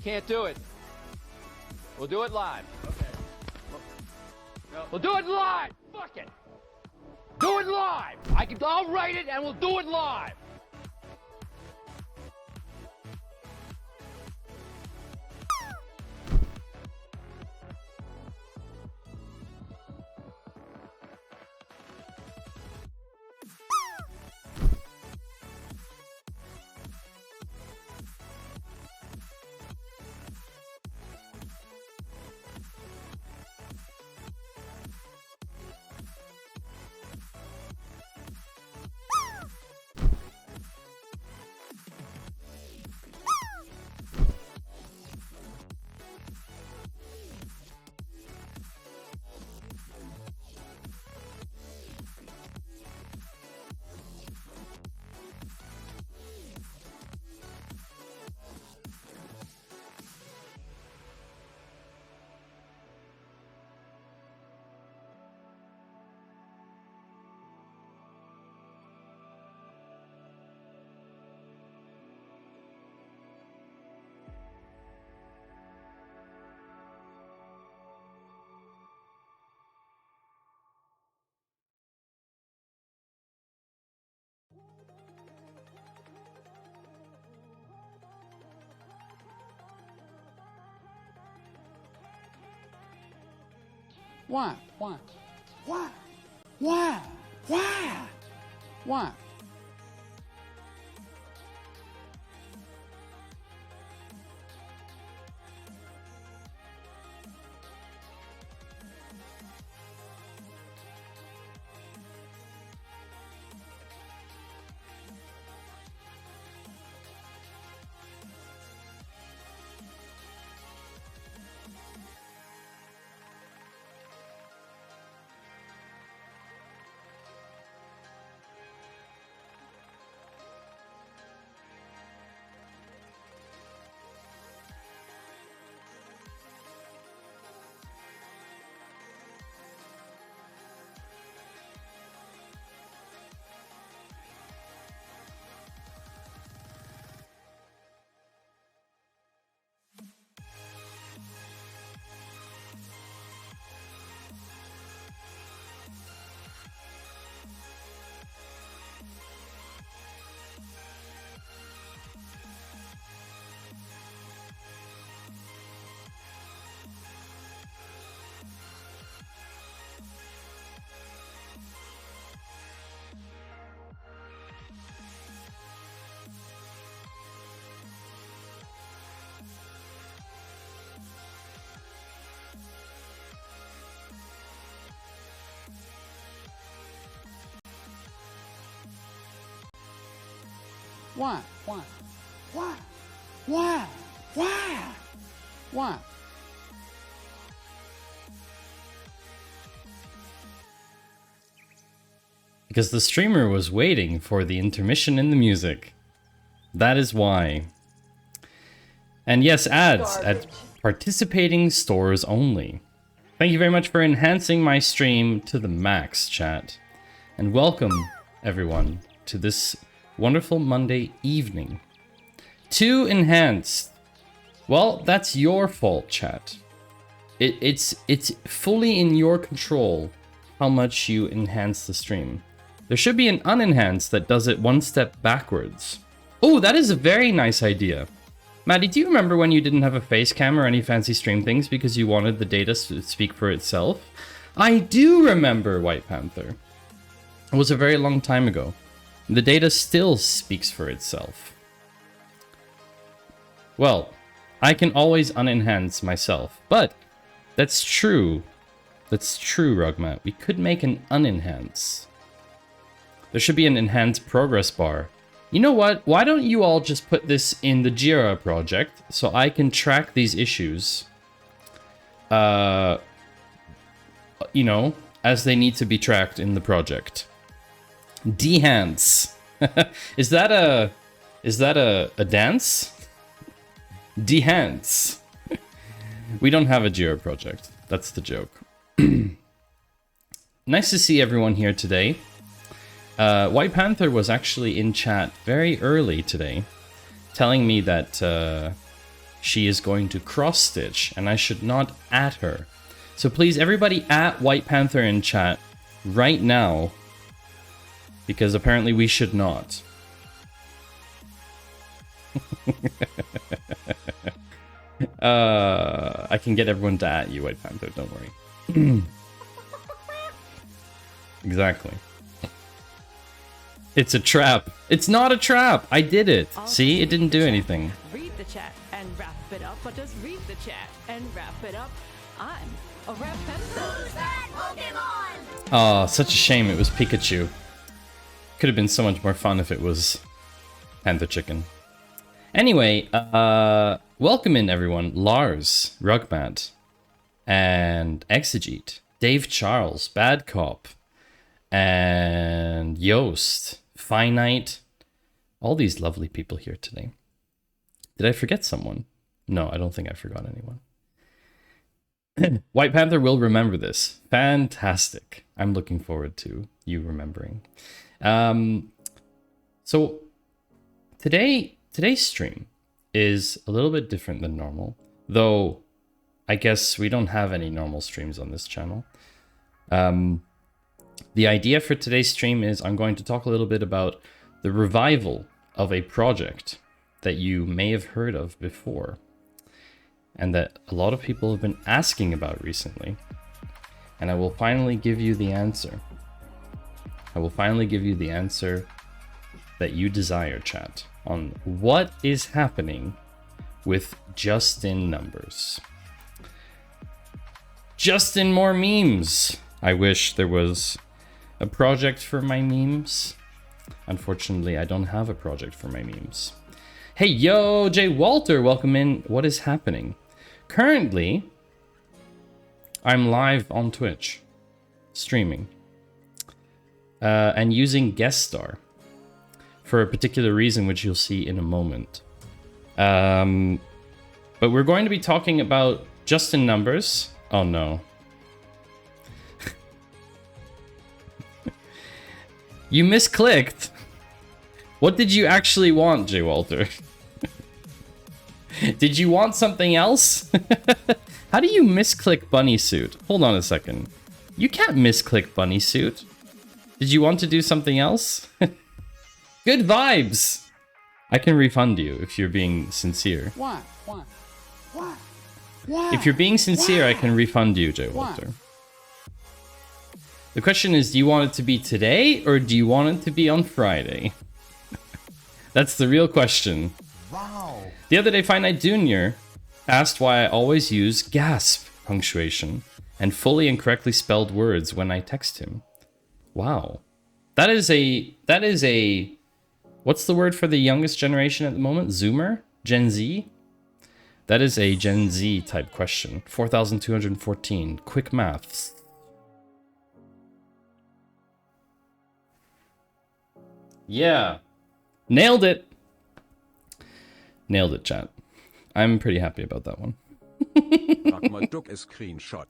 can't do it. We'll do it live. Okay. No. We'll do it live. Fuck it. Do it live. I'll write it and we'll do it live. Why? Why? Why? Why? Why? Why? Why? Why? Why? Why? Why? Why? Because the streamer was waiting for the intermission in the music. That is why. And yes, ads at participating stores only. Thank you very much for enhancing my stream to the max, chat. And welcome, everyone, to this wonderful Monday evening. Too enhanced. Well, that's your fault, chat. It's fully in your control how much you enhance the stream. There should be an unenhanced that does it one step backwards. Oh, that is a very nice idea. Maddie, do you remember when you didn't have a face cam or any fancy stream things because you wanted the data to speak for itself? I do remember, White Panther. It was a very long time ago. The data still speaks for itself. Well, I can always unenhance myself, but that's true. That's true, Rugmat. We could make an unenhance. There should be an enhanced progress bar. You know what? Why don't you all just put this in the Jira project so I can track these issues, you know, as they need to be tracked in the project. Dehance. Is that a dance? Dehance. We don't have a Jira project. That's the joke. Nice to see everyone here today. White Panther was actually in chat very early today, telling me that she is going to cross stitch and I should not at her. So please, everybody at White Panther in chat right now, because apparently we should not. I can get everyone to at you, White Panther, don't worry. Exactly. It's a trap. It's not a trap. I did it. See, it didn't do anything. Read the chat and wrap it up, but just read the chat and wrap it up. I'm a rap Who's that Pokemon? Oh, such a shame it was Pikachu. Could have been so much more fun if it was Panther Chicken. Anyway, welcome in everyone. Lars, Rugmat, and Exegete, Dave Charles, Bad Cop, and Yost, Finite. All these lovely people here today. Did I forget someone? No, I don't think I forgot anyone. White Panther will remember this. Fantastic. I'm looking forward to you remembering. So today's stream is a little bit different than normal, though I guess we don't have any normal streams on this channel. The idea for today's stream is I'm going to talk a little bit about the revival of a project that you may have heard of before and that a lot of people have been asking about recently. And I will finally give you the answer. I will finally give you the answer that you desire, chat, on what is happening with JustInNumbers. Just in more memes. I wish there was a project for my memes. Unfortunately, I don't have a project for my memes. Hey, yo, Jay Walter, welcome in. What is happening? Currently, I'm live on Twitch, streaming, and using Guest Star for a particular reason, which you'll see in a moment. But we're going to be talking about JustInNumbers. Oh no. You misclicked. What did you actually want, Jay Walter? Did you want something else? How do you misclick bunny suit? Hold on a second. You can't misclick bunny suit. Did you want to do something else? Good vibes. I can refund you if you're being sincere. Why? If you're being sincere, I can refund you, Jay Walter. The question is, do you want it to be today or do you want it to be on Friday? That's the real question. Wow. The other day, Finite Junior asked why I always use gasp punctuation and fully and correctly spelled words when I text him. Wow. That is a, what's the word for the youngest generation at the moment? Zoomer? Gen Z? That is a Gen Z type question. 4,214. Quick maths. Yeah. Nailed it. Nailed it, chat. I'm pretty happy about that one. Took a screenshot.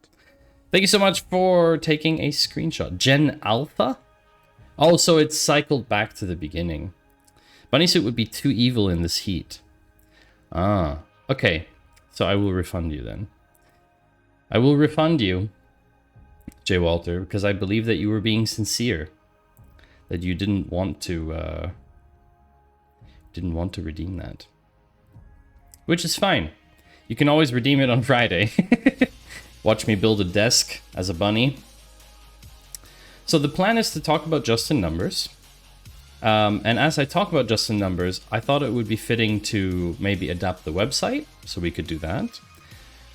Thank you so much for taking a screenshot. Gen Alpha? Oh, so it's cycled back to the beginning. Bunnysuit would be too evil in this heat. Ah, okay. So I will refund you then. I will refund you, Jay Walter, because I believe that you were being sincere. That you didn't want to redeem that. Which is fine. You can always redeem it on Friday. Watch me build a desk as a bunny. So the plan is to talk about JustInNumbers. And as I talk about JustInNumbers, I thought it would be fitting to maybe adapt the website, so we could do that.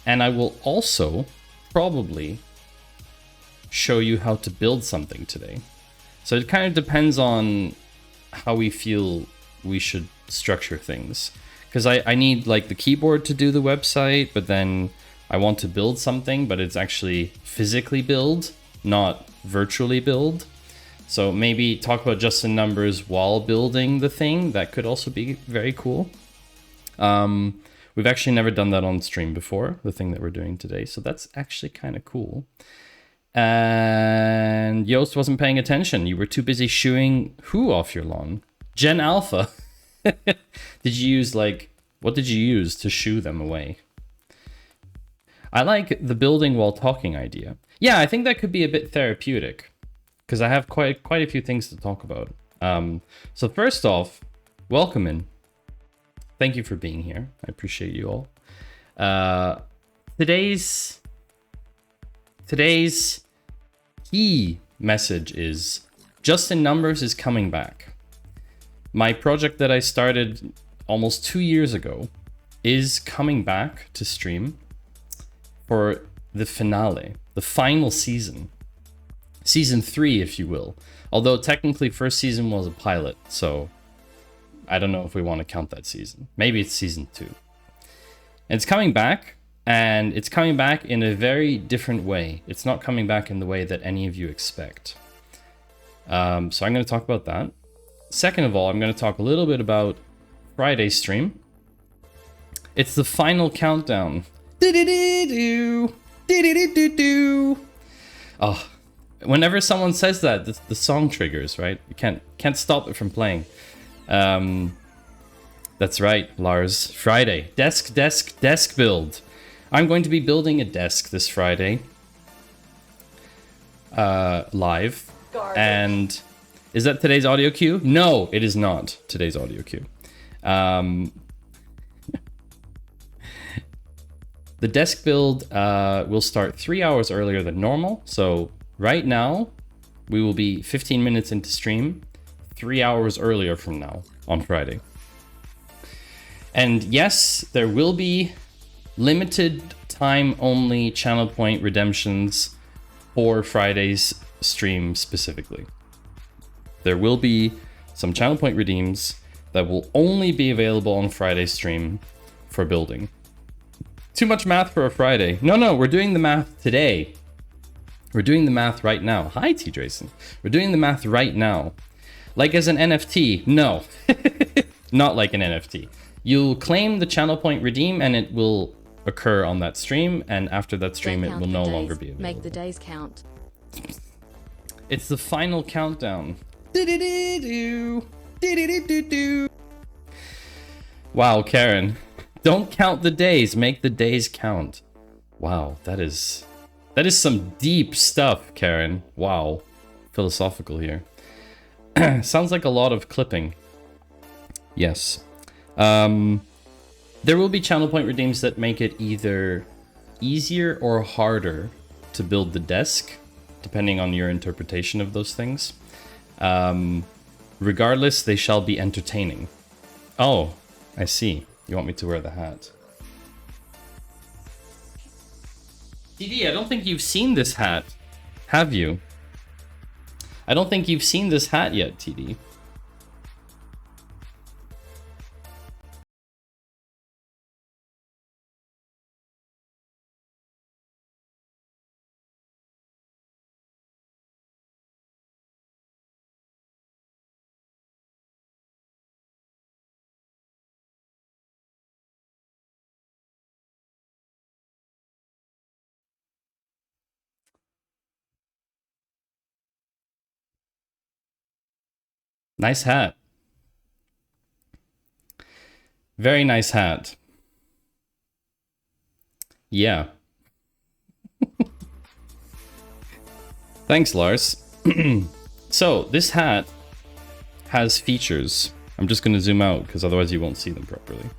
And I will also probably show you how to build something today. So it kind of depends on how we feel we should structure things. Because I need like the keyboard to do the website, but then I want to build something, but it's actually physically build, not virtually build. So maybe talk about JustInNumbers while building the thing. That could also be very cool. We've actually never done that on stream before, the thing that we're doing today. So that's actually kind of cool. And Yost wasn't paying attention. You were too busy shooing who off your lawn? Gen Alpha. Did you use like What did you use to shoo them away? I like the building while talking idea. Yeah, I think that could be a bit therapeutic because I have quite a few things to talk about. So first off, welcome in. Thank you for being here. I appreciate you all. Today's key message is JustInNumbers is coming back. My project that I started almost 2 years ago is coming back to stream for the finale, the final season. Season 3, if you will. Although technically first season was a pilot, so I don't know if we want to count that season. Maybe it's season 2. And it's coming back, and it's coming back in a very different way. It's not coming back in the way that any of you expect. So I'm going to talk about that. Second of all, I'm going to talk a little bit about Friday stream. It's the final countdown. Oh, whenever someone says that, the song triggers, right? You can't stop it from playing. That's right, Lars. Friday. Desk build. I'm going to be building a desk this Friday. Live. Garbage. And is that today's audio cue? No, it is not today's audio cue. The desk build will start 3 hours earlier than normal. So right now, we will be 15 minutes into stream, 3 hours earlier from now on Friday. And yes, there will be limited time only channel point redemptions for Friday's stream specifically. There will be some channel point redeems that will only be available on Friday's stream for building. Too much math for a Friday. No, we're doing the math today. We're doing the math right now. Hi, T. Drayson. We're doing the math right now. Like as an NFT? No. Not like an NFT. You'll claim the channel point redeem and it will occur on that stream, and after that stream it will no longer be available. Make the days count. It's the final countdown. Wow, Karen. Don't count the days, make the days count. Wow, that is some deep stuff, Karen. Wow. Philosophical here. Sounds like a lot of clipping. Yes. There will be channel point redeems that make it either easier or harder to build the desk, depending on your interpretation of those things. Regardless, they shall be entertaining. Oh, I see. You want me to wear the hat. TD, I don't think you've seen this hat. Have you? I don't think you've seen this hat yet, TD. Nice hat. Very nice hat. Yeah. Thanks, Lars. So, this hat has features. I'm just going to zoom out because otherwise you won't see them properly.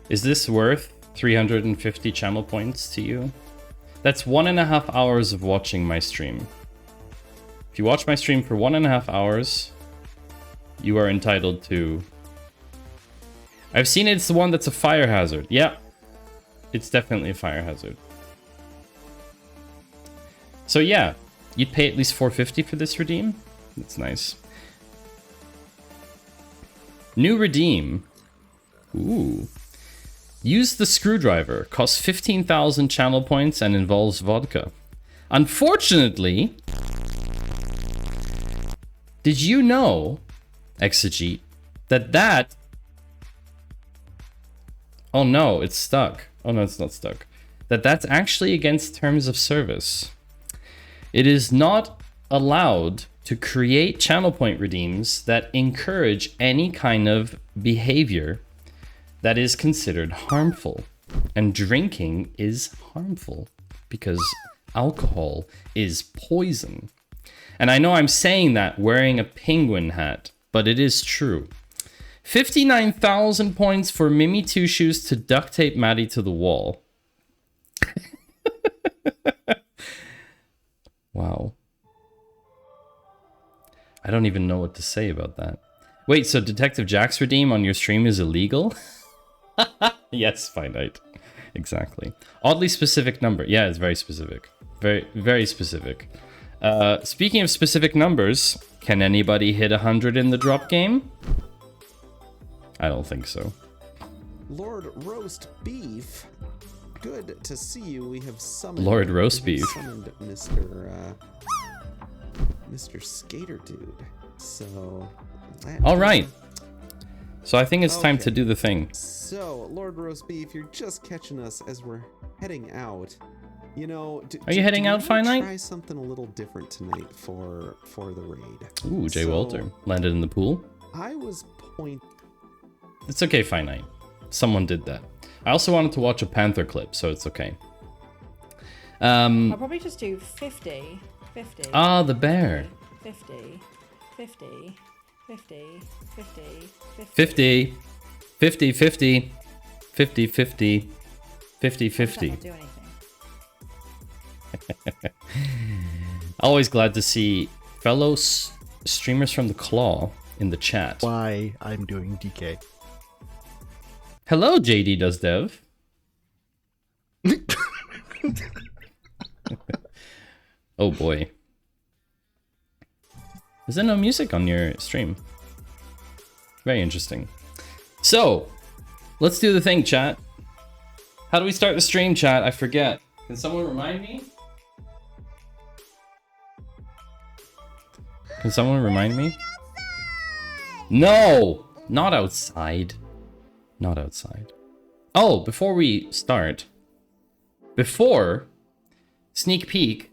Is this worth 350 channel points to you? That's 1.5 hours of watching my stream. If you watch my stream for 1.5 hours, you are entitled to... I've seen it's the one that's a fire hazard. Yeah, it's definitely a fire hazard. So yeah, you'd pay at least 450 for this redeem. That's nice. New redeem. Ooh. Use the screwdriver. Costs 15,000 channel points and involves vodka. Unfortunately, did you know, Exegete, that... Oh no, it's stuck. Oh no, it's not stuck. That's actually against terms of service. It is not allowed to create channel point redeems that encourage any kind of behavior that is considered harmful. And drinking is harmful because alcohol is poison. And I know I'm saying that wearing a penguin hat, but it is true. 59,000 points for Mimi Two Shoes to duct tape Maddie to the wall. Wow. I don't even know what to say about that. Wait, so Detective Jack's redeem on your stream is illegal? Yes, finite. Exactly. Oddly specific number. Yeah, it's very specific. Very, very specific. Speaking of specific numbers, can anybody hit 100 in the drop game? I don't think so. Lord Roast Beef, good to see you. We have summoned Lord Roast Beef. Summoned Mr. Skater Dude. So, All right. So I think it's time to Okay. do the thing. So, Lord Roast Beef, you're just catching us as we're heading out. You know, Are you heading out, Finite? Try something a little different tonight for the raid. Ooh, Jay So, Walter landed in the pool. I was It's okay, Finite. Someone did that. I also wanted to watch a Panther clip, so it's okay. I'll probably just do 50. 50. Ah, the bear. 50. 50. 50. 50. 50. 50, 50. 50, 50. 50, 50. Not do anything. Always glad to see fellow streamers from the Claw in the chat. Why I'm doing DK. Hello, JD Does Dev. Oh boy. Is there no music on your stream? Very interesting. So, let's do the thing, chat. How do we start the stream, chat? I forget. Can someone remind me? Can someone remind me? No! Not outside. Not outside. Oh, before we start. Sneak peek.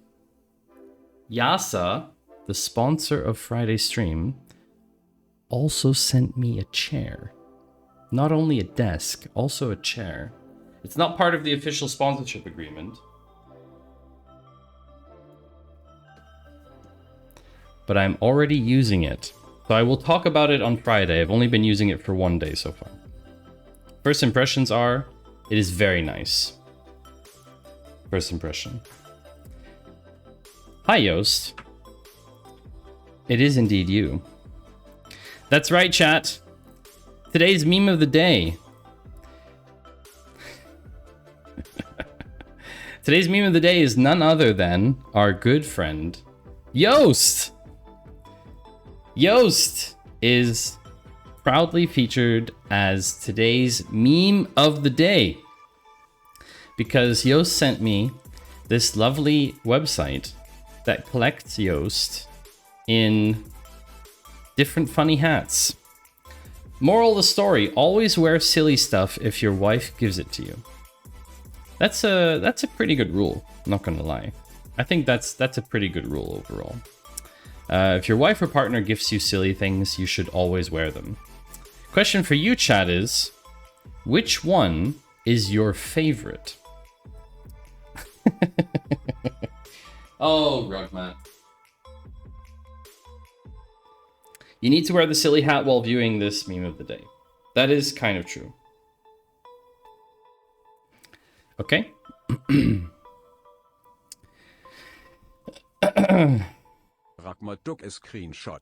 Yasa, the sponsor of Friday stream, also sent me a chair. Not only a desk, also a chair. It's not part of the official sponsorship agreement. But I'm already using it. So I will talk about it on Friday. I've only been using it for 1 day so far. First impressions are, it is very nice. First impression. Hi, Yost. It is indeed you. That's right, chat. Today's meme of the day. Today's meme of the day is none other than our good friend, Yost. Yost is proudly featured as today's meme of the day because Yost sent me this lovely website that collects Yost in different funny hats. Moral of the story, always wear silly stuff if your wife gives it to you. That's a pretty good rule, not gonna lie. I think that's a pretty good rule overall. If your wife or partner gifts you silly things, you should always wear them. Question for you, chat, is which one is your favorite? Oh, Rugmat. You need to wear the silly hat while viewing this meme of the day. That is kind of true. Okay. Ragnar took a screenshot.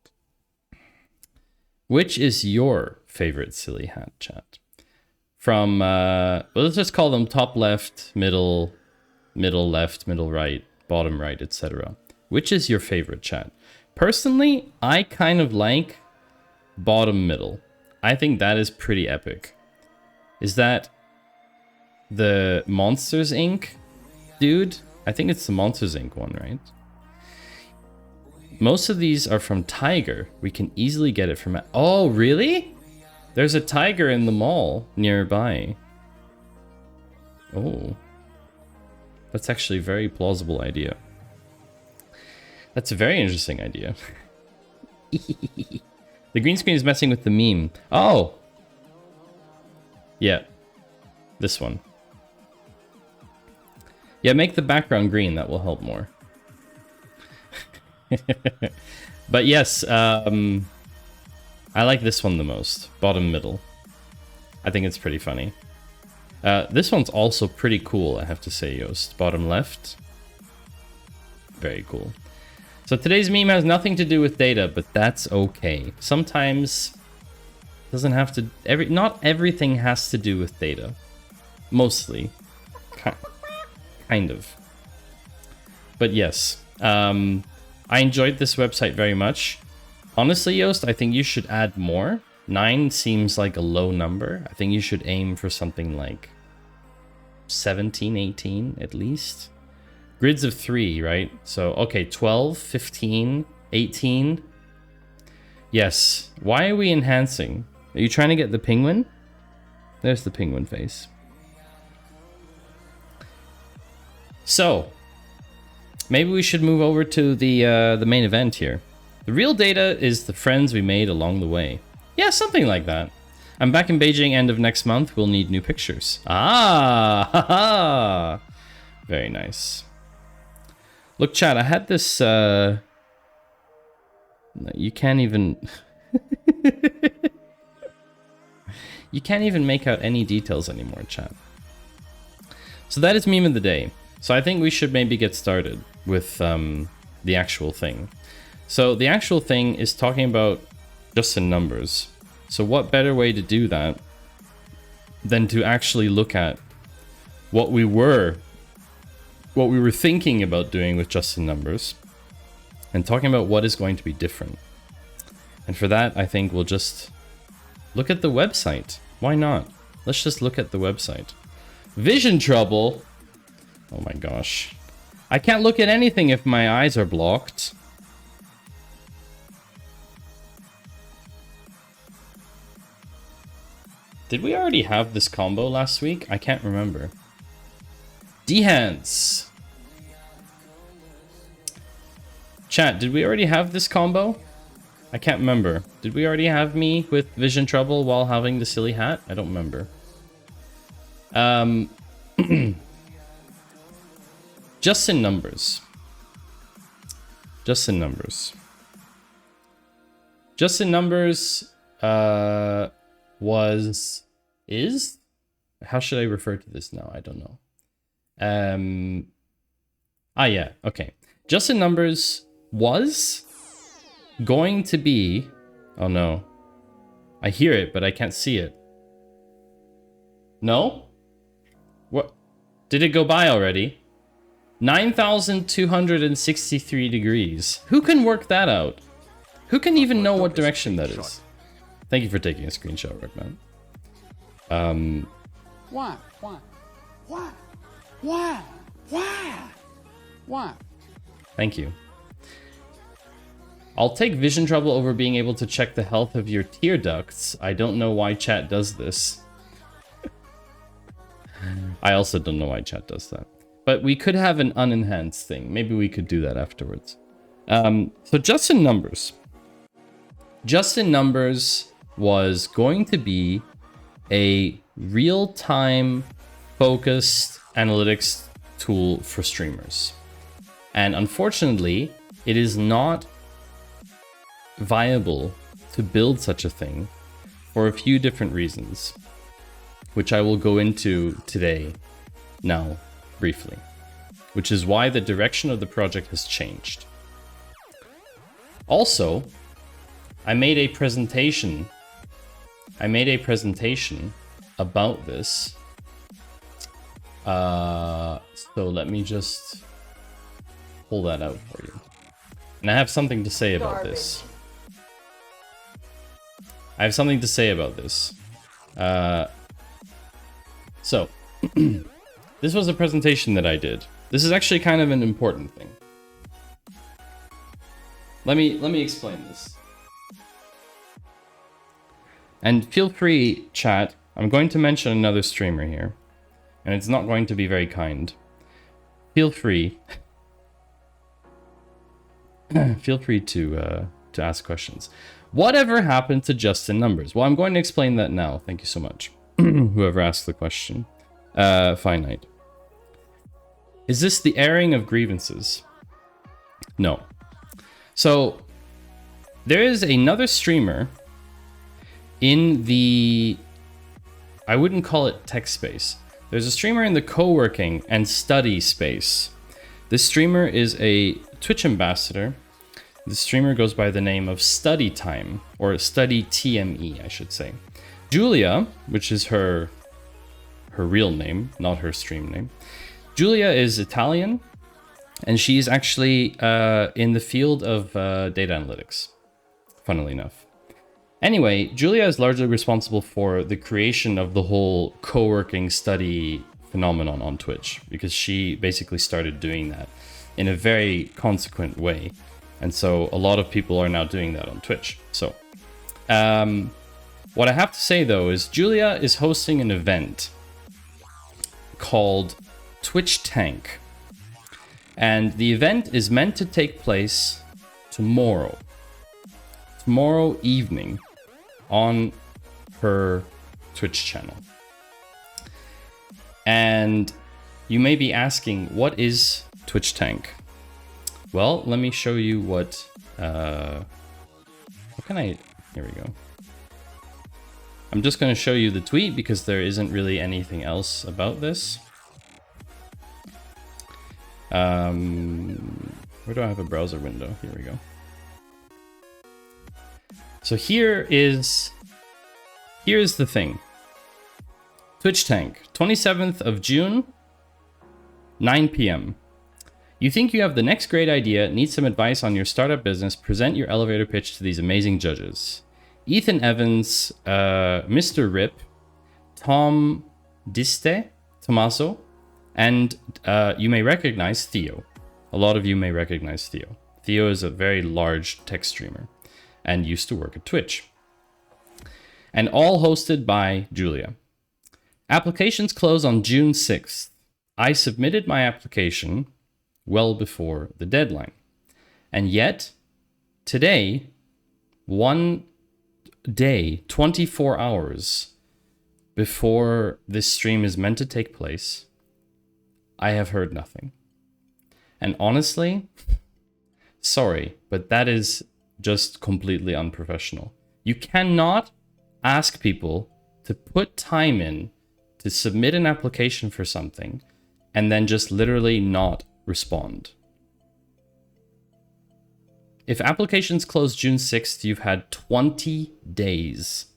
Which is your favorite silly hat, chat? From, well, let's just call them top left, middle left, middle right, bottom right, etc. Which is your favorite, chat? Personally, I kind of like bottom middle. I think that is pretty epic. Is that the Monsters Inc. dude? I think it's the Monsters Inc. one, right? Most of these are from Tiger. We can easily get it from... Oh, really? There's a Tiger in the mall nearby. Oh. That's actually a very plausible idea. That's a very interesting idea. The green screen is messing with the meme. Oh! Yeah. This one. Yeah, make the background green. That will help more. But yes, I like this one the most. Bottom middle. I think it's pretty funny. This one's also pretty cool, I have to say, Yost. Bottom left. Very cool. So today's meme has nothing to do with data, but that's okay. Sometimes it doesn't have to... Not everything has to do with data. Mostly. Kind of. But yes. I enjoyed this website very much. Honestly, Yost, I think you should add more. 9 seems like a low number. I think you should aim for something like 17, 18 at least. Grids of 3, right? So, okay, 12, 15, 18. Yes. Why are we enhancing? Are you trying to get the penguin? There's the penguin face. So, maybe we should move over to the main event here. The real data is the friends we made along the way. Yeah, something like that. I'm back in Beijing end of next month. We'll need new pictures. Ah, haha. Very nice. Look, chat, I had this, you can't even... You can't even make out any details anymore, chat. So that is meme of the day. So I think we should maybe get started with the actual thing. So the actual thing is talking about JustInNumbers. So what better way to do that than to actually look at what we were thinking about doing with JustInNumbers and talking about what is going to be different. And for that, I think we'll just look at the website. Why not? Let's just look at the website. Vision trouble. Oh my gosh. I can't look at anything if my eyes are blocked. Did we already have this combo last week? I can't remember. Dehance. Chat, did we already have this combo? I can't remember. Did we already have me with vision trouble while having the silly hat? I don't remember. JustInNumbers. JustInNumbers. JustInNumbers is? How should I refer to this now? I don't know. Yeah, okay. JustInNumbers was going to be... Oh no. I hear it, but I can't see it. No? What? Did it go by already? 9,263 degrees. Who can work that out? Who can even know what direction that is? Thank you for taking a screenshot, Rickman. Why? Thank you. I'll take vision trouble over being able to check the health of your tear ducts. I don't know why chat does this. I also don't know why chat does that. But we could have an unenhanced thing. Maybe we could do that afterwards. So JustInNumbers. JustInNumbers was going to be a real-time focused analytics tool for streamers. And unfortunately, it is not viable to build such a thing for a few different reasons, which I will go into today, now, briefly, which is why the direction of the project has changed. Also, I made a presentation about this. So let me just pull that out for you. And I have something to say about this. So, this was a presentation that I did. This is actually kind of an important thing. Let me explain this. And feel free, chat. I'm going to mention another streamer here. And it's not going to be very kind. Feel free feel free to ask questions. Whatever happened to JustInNumbers? Well, I'm going to explain that now. Thank you so much. Whoever asked the question. Finite. Is this the airing of grievances? No. So, there is another streamer in the... I wouldn't call it tech space. There's a streamer in the co-working and study space. This streamer is a Twitch ambassador. The streamer goes by the name of Study Time, or Study TME, I should say. Julia, which is her real name, not her stream name. Julia is Italian, and she's actually in the field of data analytics, funnily enough. Anyway, Julia is largely responsible for the creation of the whole co-working study phenomenon on Twitch, because she basically started doing that in a very consequent way. And so a lot of people are now doing that on Twitch. So what I have to say though is Julia is hosting an event called Twitch Tank. And the event is meant to take place tomorrow evening on her Twitch channel. And you may be asking, what is Twitch Tank? Well, let me show you what can I... Here we go. I'm just going to show you the tweet because there isn't really anything else about this. Where do I have a browser window? Here we go. So here's the thing. Twitch Tank, 27th of June, 9 p.m. You think you have the next great idea, need some advice on your startup business, present your elevator pitch to these amazing judges. Ethan Evans, Mr. Rip, Tom Diste, Tommaso, and you may recognize Theo. A lot of you may recognize Theo. Theo is a very large tech streamer and used to work at Twitch. And all hosted by Julia. Applications close on June 6th. I submitted my application well before the deadline. And yet, today, one day, 24 hours before this stream is meant to take place, I have heard nothing. And honestly, sorry, but that is just completely unprofessional. You cannot ask people to put time in to submit an application for something and then just literally not respond. If applications close June 6th, you've had 20 days.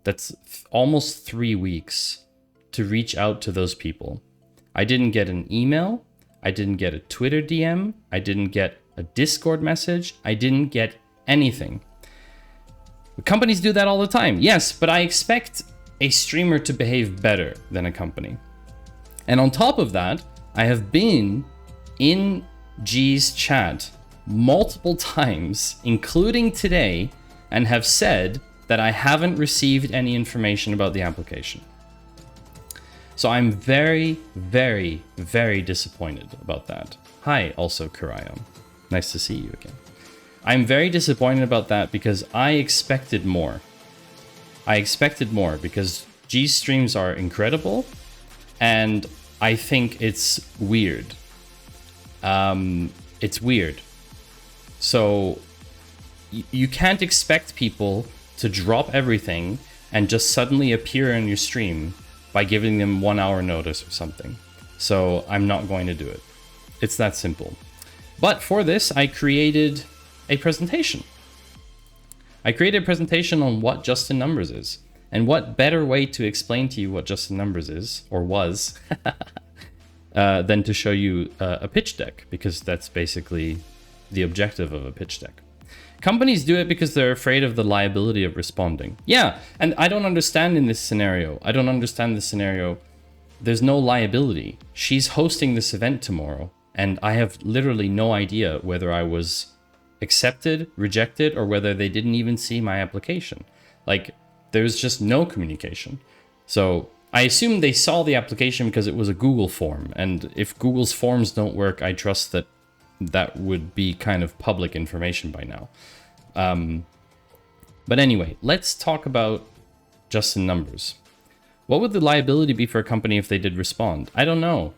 That's almost 3 weeks to reach out to those people. I didn't get an email. I didn't get a Twitter DM. I didn't get a Discord message. I didn't get anything. Companies do that all the time. Yes, but I expect a streamer to behave better than a company. And on top of that, I have been in G's chat multiple times, including today, and have said that I haven't received any information about the application. So I'm very, very, very disappointed about that. Hi, also Kurayam. Nice to see you again. I'm very disappointed about that because I expected more. I expected more because G's streams are incredible, and I think it's weird. It's weird. So you can't expect people to drop everything and just suddenly appear in your stream by giving them 1 hour notice or something. So I'm not going to do it. It's that simple. But for this, I created a presentation. I created a presentation on what JustInNumbers is. And what better way to explain to you what JustInNumbers is, or was, than to show you a pitch deck, because that's basically the objective of a pitch deck. Companies do it because they're afraid of the liability of responding. Yeah, and I don't understand in this scenario. I don't understand this scenario. There's no liability. She's hosting this event tomorrow, and I have literally no idea whether I was accepted, rejected, or whether they didn't even see my application. Like, there's just no communication. So I assume they saw the application because it was a Google form, and if Google's forms don't work, I trust that that would be kind of public information by now. But anyway, let's talk about JustInNumbers. What would the liability be for a company if they did respond? I don't know.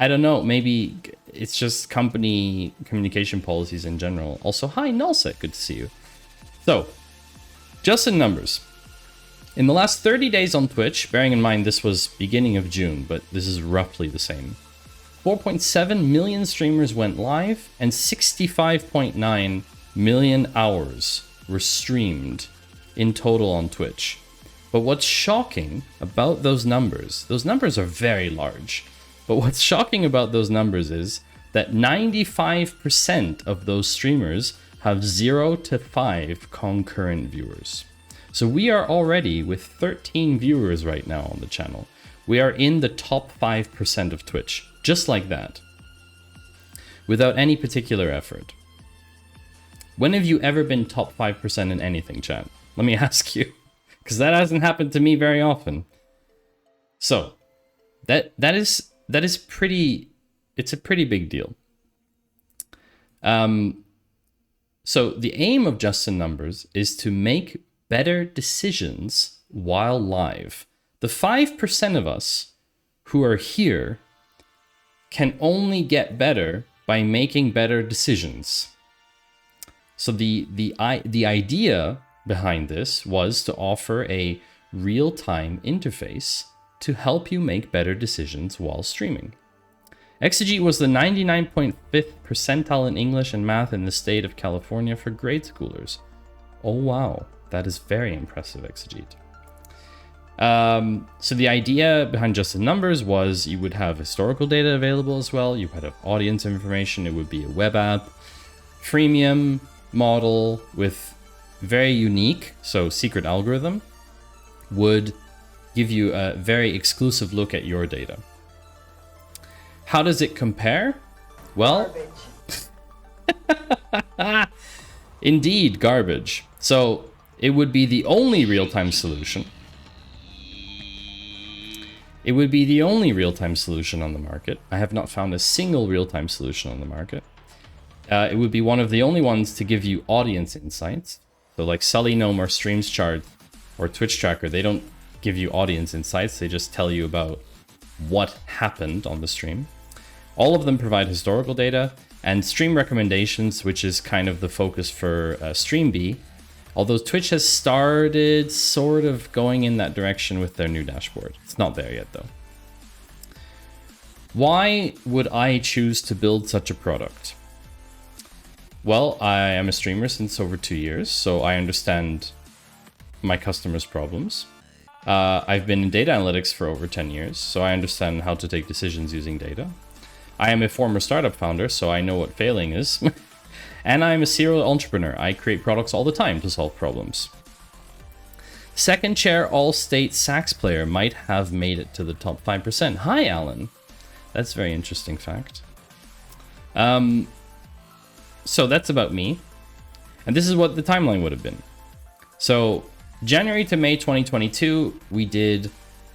I don't know. Maybe it's just company communication policies in general. Also, hi, Nullset. Good to see you. So, JustInNumbers. In the last 30 days on Twitch, bearing in mind this was beginning of June, but this is roughly the same, 4.7 million streamers went live and 65.9 million hours were streamed in total on Twitch. But what's shocking about those numbers are very large, but what's shocking about those numbers is that 95% of those streamers have 0 to 5 concurrent viewers. So we are already with 13 viewers right now on the channel. We are in the top 5% of Twitch, just like that, without any particular effort. When have you ever been top 5% in anything, chat? Let me ask you, because that hasn't happened to me very often. So that is pretty, it's a pretty big deal. So the aim of JustInNumbers is to make better decisions while live. The 5% of us who are here can only get better by making better decisions. So the idea behind this was to offer a real-time interface to help you make better decisions while streaming. Exegete was the 99.5th percentile in English and math in the state of California for grade schoolers. Oh wow, that is very impressive, Exegete. So the idea behind JustInNumbers was you would have historical data available as well, you would have audience information, it would be a web app, freemium model with very unique, so secret algorithm, would give you a very exclusive look at your data. How does it compare? Well, indeed, garbage. So it would be the only real-time solution. It would be the only real-time solution on the market. I have not found a single real-time solution on the market. It would be one of the only ones to give you audience insights. So like Sully-Gnome or Streams Chart or Twitch Tracker, they don't give you audience insights. They just tell you about what happened on the stream. All of them provide historical data and stream recommendations, which is kind of the focus for StreamB. Although Twitch has started sort of going in that direction with their new dashboard. It's not there yet though. Why would I choose to build such a product? Well, I am a streamer since over 2 years, so I understand my customers' problems. I've been in data analytics for over 10 years, so I understand how to take decisions using data. I am a former startup founder, so I know what failing is. And I'm a serial entrepreneur. I create products all the time to solve problems. Second chair all-state sax player might have made it to the top 5%. Hi, Alan. That's a very interesting fact. So that's about me. And this is what the timeline would have been. So January to May 2022, we did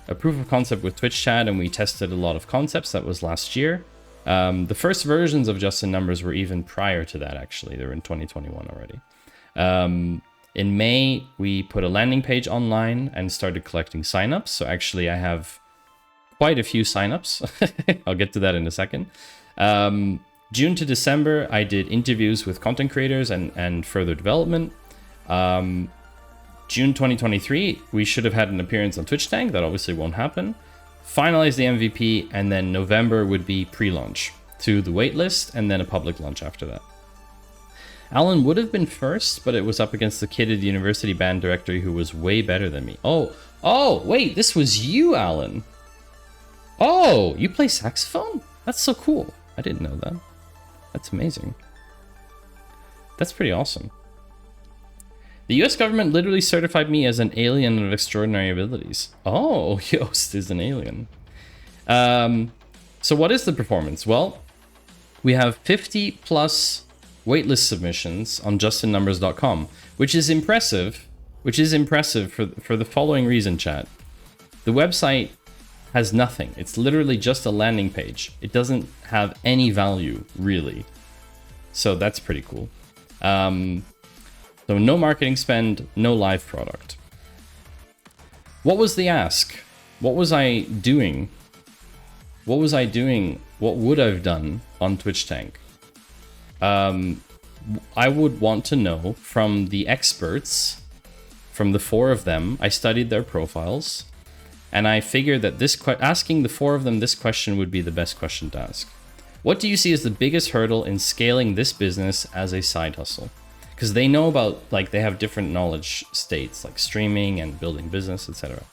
a proof of concept with Twitch chat and we tested a lot of concepts. That was last year. The first versions of JustInNumbers were even prior to that, actually. They were in 2021 already. In May, we put a landing page online and started collecting signups. So actually, I have quite a few signups. I'll get to that in a second. June to December, I did interviews with content creators and further development. June 2023, we should have had an appearance on Twitch Tank. That obviously won't happen. Finalize the MVP, and then November would be pre-launch to the waitlist, and then a public launch after that. Alan would have been first, but it was up against the kid at the university band directory who was way better than me. Oh, wait, this was you, Alan. Oh, you play saxophone? That's so cool. I didn't know that. That's amazing. That's pretty awesome. The US government literally certified me as an alien of extraordinary abilities. Oh, Yoast is an alien. So what is the performance? Well, we have 50 plus waitlist submissions on justinnumbers.com, which is impressive for the following reason, chat. The website has nothing. It's literally just a landing page. It doesn't have any value, really. So that's pretty cool. So no marketing spend, no live product. What was the ask? What was I doing? What was I doing? What would I have done on Twitch Tank? I would want to know from the experts, from the 4 of them. I studied their profiles, and I figured that asking the 4 of them this question would be the best question to ask. What do you see as the biggest hurdle in scaling this business as a side hustle? Because they know about, like, they have different knowledge states, like streaming and building business, etc.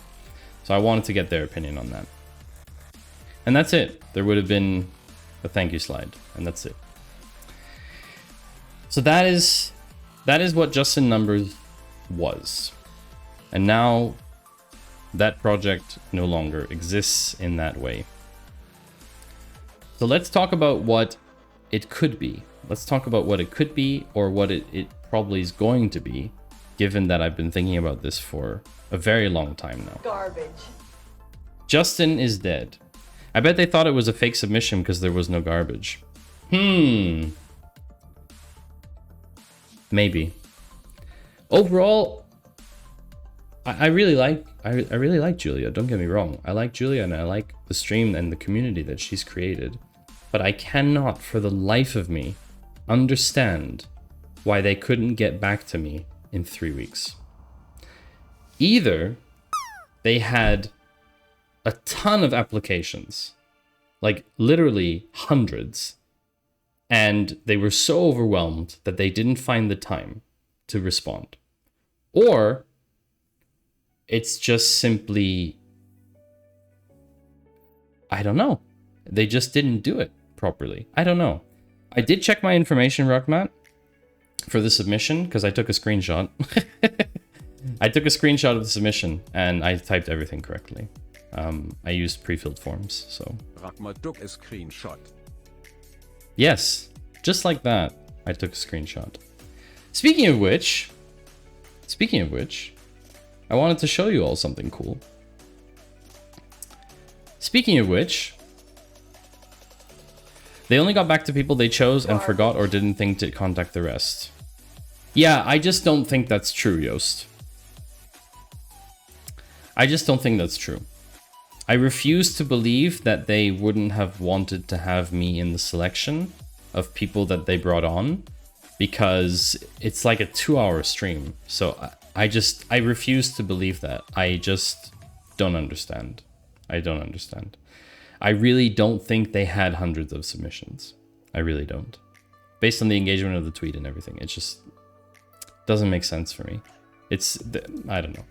So I wanted to get their opinion on that. And that's it. There would have been a thank you slide, and that's it. So that is what JustInNumbers was. And now that project no longer exists in that way. So let's talk about what it could be. Let's talk about what it could be, or what it probably is going to be, given that I've been thinking about this for a very long time now. Garbage. Justin is dead. I bet they thought it was a fake submission because there was no garbage. Maybe. Overall, I really like Julia. Don't get me wrong. I like Julia, and I like the stream and the community that she's created. But I cannot, for the life of me, understand why they couldn't get back to me in 3 weeks. Either they had a ton of applications, like literally hundreds, and they were so overwhelmed that they didn't find the time to respond. Or it's just simply, I don't know. They just didn't do it properly. I don't know. I did check my information, Rockmat, for the submission, because I took a screenshot. I took a screenshot of the submission, and I typed everything correctly. I used pre-filled forms, so... Rockmat took a screenshot. Yes, just like that, I took a screenshot. Speaking of which, I wanted to show you all something cool. Speaking of which, they only got back to people they chose and forgot or didn't think to contact the rest. Yeah, I just don't think that's true, Yost. I just don't think that's true. I refuse to believe that they wouldn't have wanted to have me in the selection of people that they brought on, because it's like a 2-hour stream. So I refuse to believe that. I just don't understand. I don't understand. I really don't think they had hundreds of submissions. I really don't. Based on the engagement of the tweet and everything, it just doesn't make sense for me. I don't know.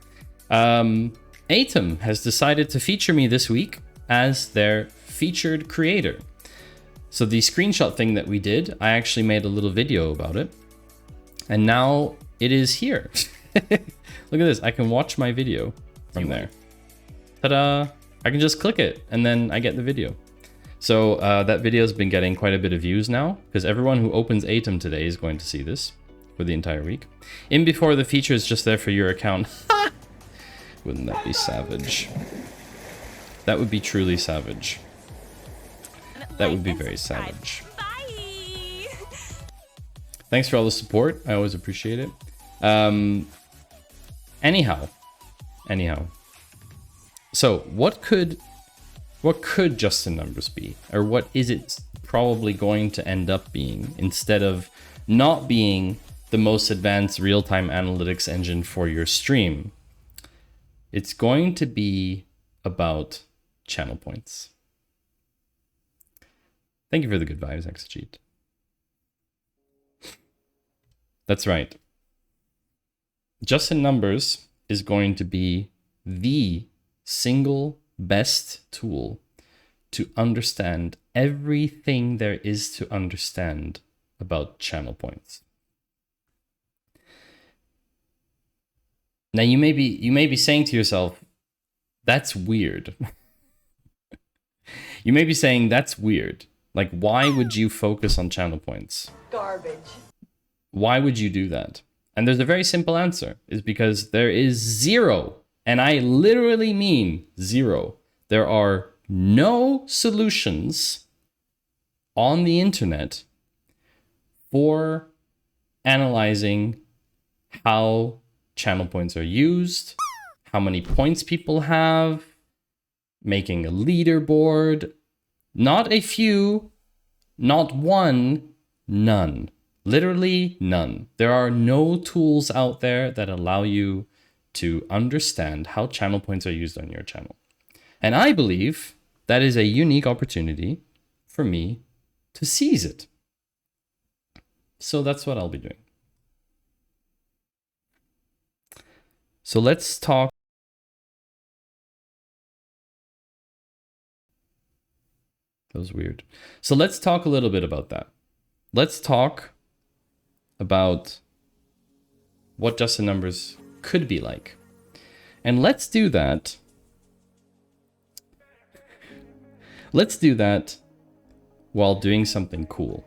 Aitum has decided to feature me this week as their featured creator. So the screenshot thing that we did, I actually made a little video about it. And now it is here. Look at this. I can watch my video from there. Ta-da! I can just click it and then I get the video. So that video has been getting quite a bit of views now, because everyone who opens Aitum today is going to see this for the entire week. In before the feature is just there for your account. Wouldn't that be savage? That would be truly savage. That would be very savage. Bye. Thanks for all the support. I always appreciate it. Anyhow. So what could JustInNumbers be? Or what is it probably going to end up being, instead of not being the most advanced real-time analytics engine for your stream? It's going to be about channel points. Thank you for the good vibes, Exegete. That's right. JustInNumbers is going to be the single best tool to understand everything there is to understand about channel points. Now you may be saying to yourself, that's weird. You may be saying that's weird. Like, why would you focus on channel points? Garbage. Why would you do that? And there's a very simple answer. Is because there is zero, and I literally mean zero, There are no solutions on the internet for analyzing how channel points are used, how many points people have, making a leaderboard. Not a few, not one, none. Literally none. There are no tools out there that allow you to understand how channel points are used on your channel. And I believe that is a unique opportunity for me to seize it. So that's what I'll be doing. So let's talk. That was weird. So let's talk a little bit about that. Let's talk about what JustInNumbers could be like. And let's do that. Let's do that while doing something cool.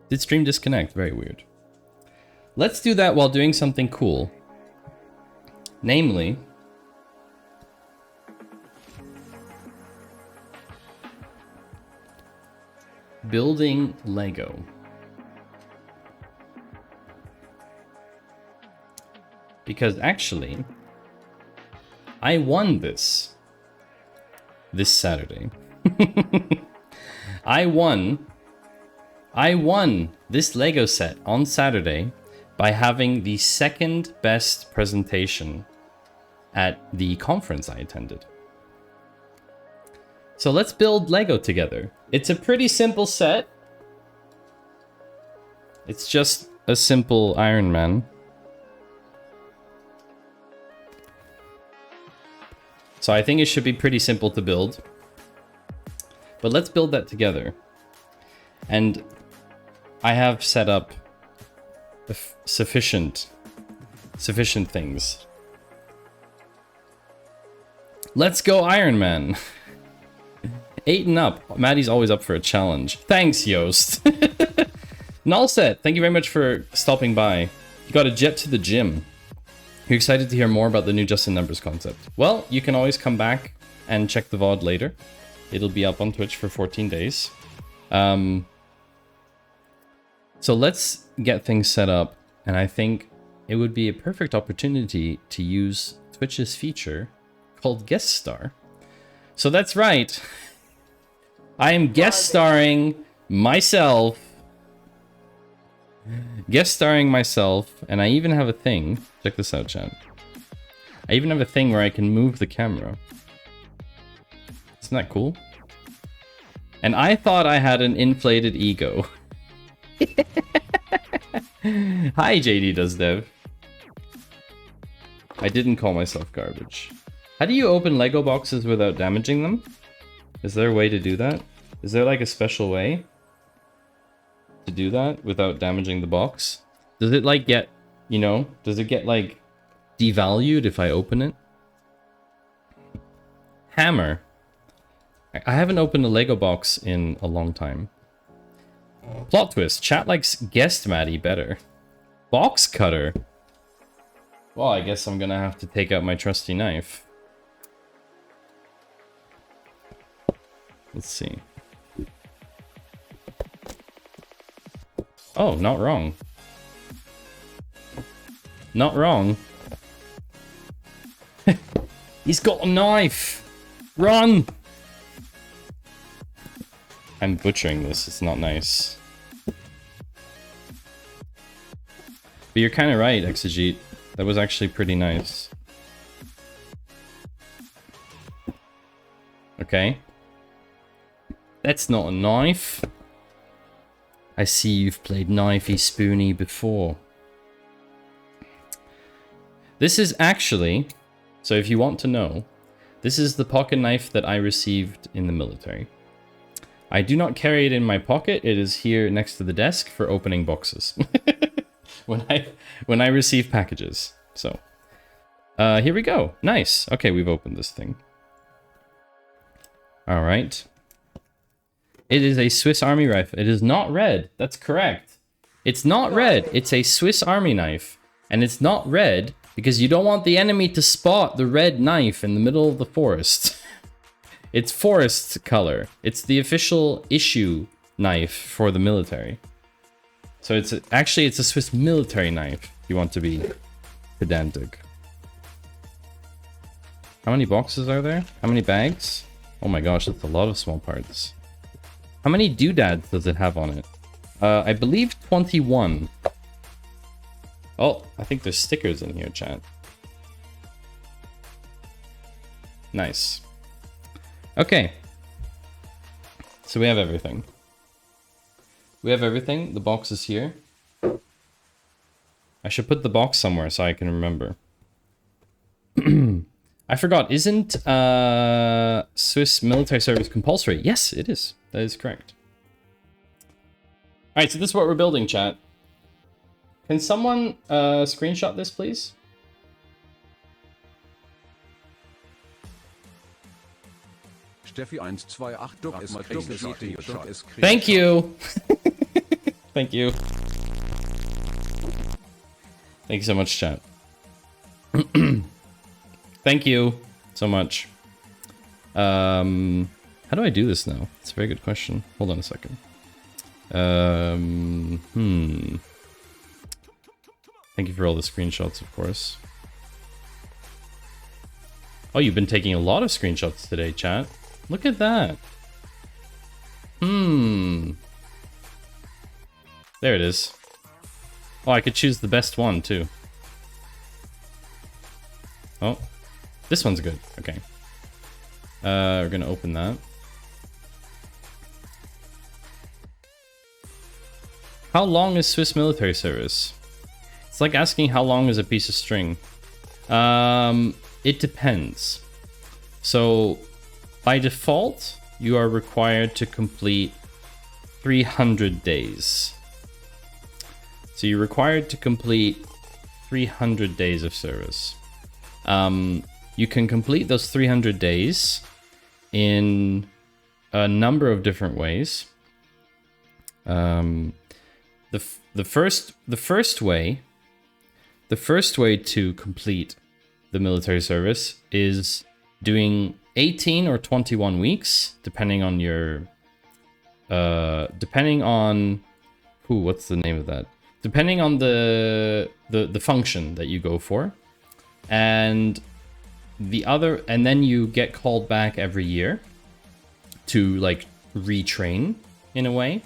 Did stream disconnect? Very weird. Let's do that while doing something cool. Namely, building Lego. Because actually, I won this Saturday. I won this Lego set on Saturday by having the second best presentation at the conference I attended. So let's build Lego together. It's a pretty simple set. It's just a simple Iron Man. So I think it should be pretty simple to build. But let's build that together. And I have set up sufficient things. Let's go Iron Man. 8 and up. Maddie's always up for a challenge. Thanks, Yost. Nullset, thank you very much for stopping by. You got a jet to the gym. You're excited to hear more about the new JustInNumbers concept. Well, you can always come back and check the VOD later. It'll be up on Twitch for 14 days. So let's get things set up. And I think it would be a perfect opportunity to use Twitch's feature called Guest Star. So that's right. I am guest starring myself. Guest starring myself. And I even have a thing. Check this out, chat. I even have a thing where I can move the camera. Isn't that cool? And I thought I had an inflated ego. Hi, JD Does Dev. I didn't call myself garbage. How do you open Lego boxes without damaging them? Is there a way to do that? Is there like a special way to do that without damaging the box? Does it like get, you know, does it get like devalued if I open it? Hammer. I haven't opened a Lego box in a long time. Plot twist. Chat likes guest Maddie better. Box cutter. Well, I guess I'm gonna have to take out my trusty knife. Let's see. Oh, not wrong. Not wrong. He's got a knife! Run! I'm butchering this, it's not nice. But you're kind of right, Exegete. That was actually pretty nice. Okay. That's not a knife. I see you've played knifey spoony before. This is actually, so if you want to know, this is the pocket knife that I received in the military. I do not carry it in my pocket. It is here next to the desk for opening boxes. when I receive packages. So, here we go. Nice. Okay, we've opened this thing. All right. It is a Swiss Army rifle. It is not red. That's correct. It's not red. It's a Swiss Army knife. And it's not red Because you don't want the enemy to spot the red knife in the middle of the forest. It's forest color. It's the official issue knife for the military. So it's actually a Swiss military knife. You want to be pedantic. How many boxes are there? How many bags? Oh my gosh, that's a lot of small parts. How many doodads does it have on it? I believe 21. Oh, I think there's stickers in here, chat. Nice. Okay. So we have everything. We have everything. The box is here. I should put the box somewhere so I can remember. I forgot. Isn't Swiss military service compulsory? Yes, it is. That is correct. Alright, so this is what we're building, chat. Can someone screenshot this, please? Steffi 128 Duck ist Screenshot. Thank you. Thank you. Thank you so much, chat. Thank you so much. How do I do this now? It's a very good question. Hold on a second. Thank you for all the screenshots, of course. Oh, you've been taking a lot of screenshots today, chat. Look at that. There it is. Oh, I could choose the best one, too. Oh, this one's good. Okay. We're gonna open that. How long is Swiss military service? It's like asking how long is a piece of string. It depends. So, by default, you are required to complete 300 days. So you're required to complete 300 days of service. You can complete those 300 days in a number of different ways. The first way to complete the military service is doing 18 or 21 weeks, depending on your what's the name of that? Depending on the function that you go for. And then you get called back every year to like retrain in a way.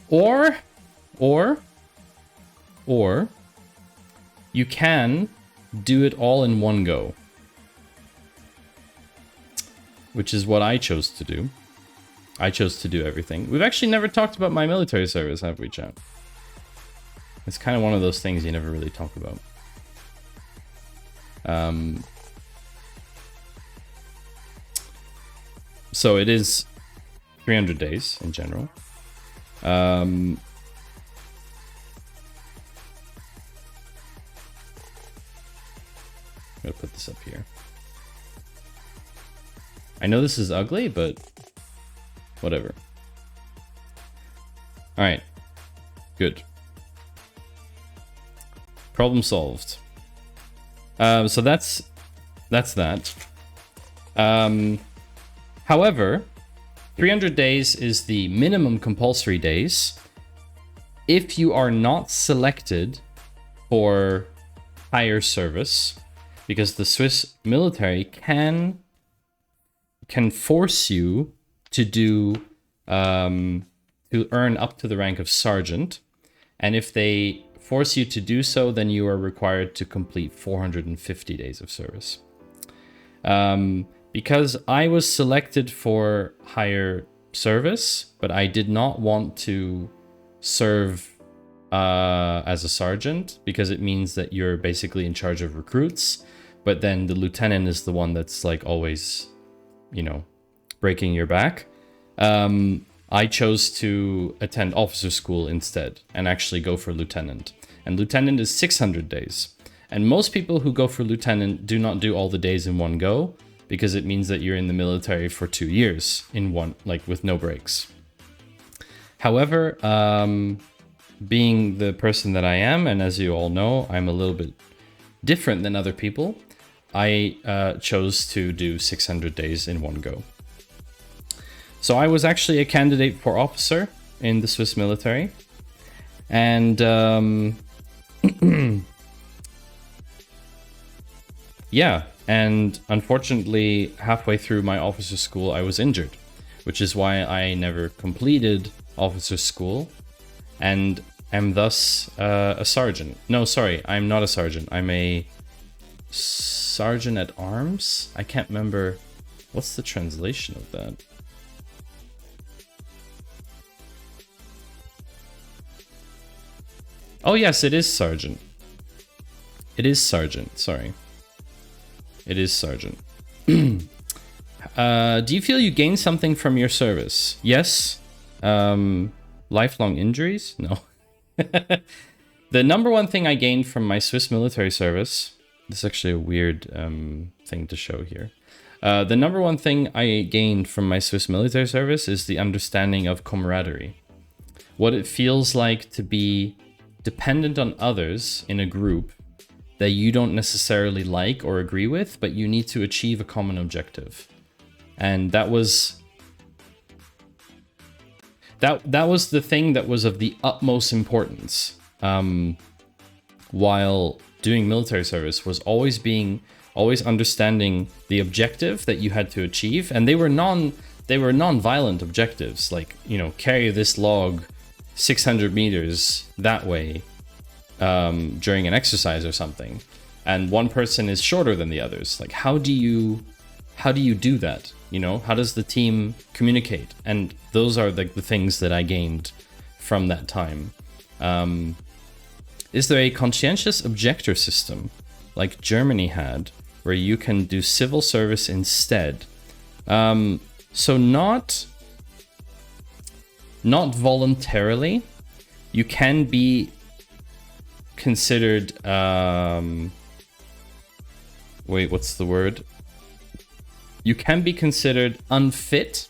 Or you can do it all in one go, which is what I chose to do. I chose to do everything. We've actually never talked about my military service, have we, chat? It's kind of one of those things you never really talk about. So it is 300 days in general. I'm gonna put this up here. I know this is ugly, but whatever. Alright. Good. Problem solved. So that's that. However, 300 days is the minimum compulsory days if you are not selected for higher service, because the Swiss military can force you to do to earn up to the rank of sergeant, and if they force you to do so, then you are required to complete 450 days of service. Because I was selected for higher service, but I did not want to serve as a sergeant, because it means that you're basically in charge of recruits, but then the lieutenant is the one that's like always, you know, breaking your back. I chose to attend officer school instead and actually go for lieutenant. And lieutenant is 600 days. And most people who go for lieutenant do not do all the days in one go, because it means that you're in the military for 2 years in one, like with no breaks. However, being the person that I am, and as you all know, I'm a little bit different than other people, I chose to do 600 days in one go. So I was actually a candidate for officer in the Swiss military. And yeah, and unfortunately, halfway through my officer school, I was injured, which is why I never completed officer school and am thus a sergeant. No, sorry, I'm not a sergeant. I'm a sergeant at arms? I can't remember. What's the translation of that? Oh, yes, it is sergeant. It is sergeant, sorry. It is sergeant. Do you feel you gained something from your service? Yes. Lifelong injuries? No. The number one thing I gained from my Swiss military service, this is actually a weird thing to show here. The number one thing I gained from my Swiss military service is the understanding of camaraderie. What it feels like to be dependent on others in a group that you don't necessarily like or agree with, but you need to achieve a common objective. And that was the thing that was of the utmost importance while doing military service, was always understanding the objective that you had to achieve. And they were non-violent objectives, like, you know, carry this log 600 meters that way during an exercise or something, and one person is shorter than the others. Like, how do you do that? You know, how does the team communicate? And those are the things that I gained from that time. Is there a conscientious objector system like Germany had, where you can do civil service instead? So not voluntarily. You can be considered, wait, what's the word? You can be considered unfit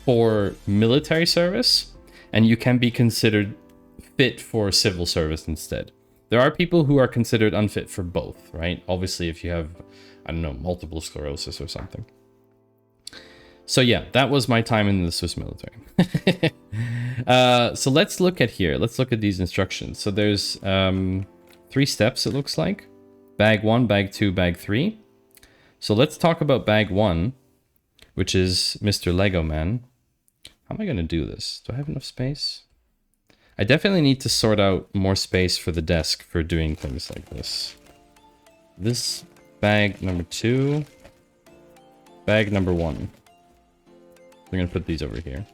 for military service, and you can be considered fit for civil service instead. There are people who are considered unfit for both, right? Obviously, if you have, I don't know, multiple sclerosis or something. So yeah, that was my time in the Swiss military. So let's look at here. Let's look at these instructions. So there's 3 steps, it looks like. Bag 1, bag 2, bag 3. So let's talk about bag 1, which is Mr. Lego Man. How am I going to do this? Do I have enough space? I definitely need to sort out more space for the desk for doing things like this. This bag number 2, bag number 1. We're going to put these over here.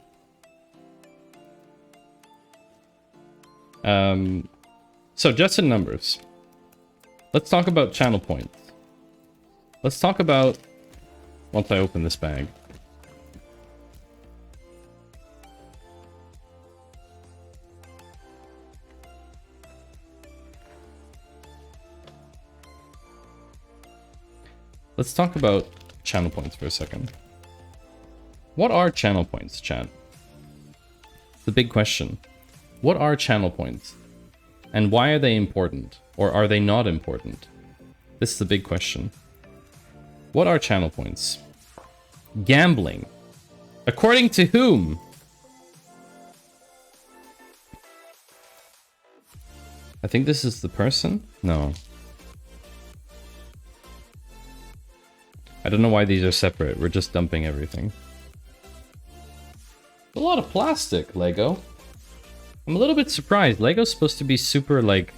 So just in numbers. Let's talk about channel points. Let's talk about, once I open this bag. Let's talk about channel points for a second. What are channel points, chat? The big question. What are channel points? And why are they important? Or are they not important? This is the big question. What are channel points? Gambling. According to whom? I think this is the person? No. I don't know why these are separate. We're just dumping everything. A lot of plastic, Lego. I'm a little bit surprised. Lego's supposed to be super, like,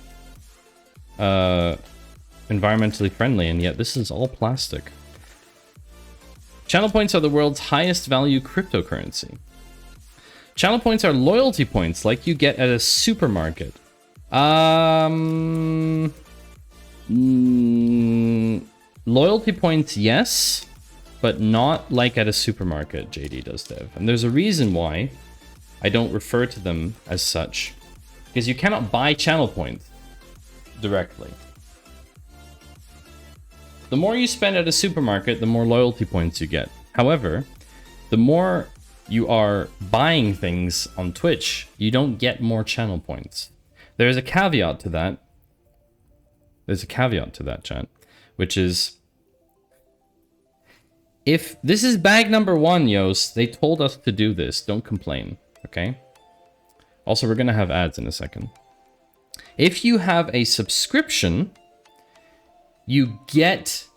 environmentally friendly, and yet this is all plastic. Channel points are the world's highest value cryptocurrency. Channel points are loyalty points like you get at a supermarket. Loyalty points, yes, but not like at a supermarket, JD does dev. And there's a reason why I don't refer to them as such, because you cannot buy channel points directly. The more you spend at a supermarket, the more loyalty points you get. However, the more you are buying things on Twitch, you don't get more channel points. There's a caveat to that. There's a caveat to that, chat, which is if this is bag number 1, Yost, they told us to do this. Don't complain, okay? Also, we're going to have ads in a second. If you have a subscription, you get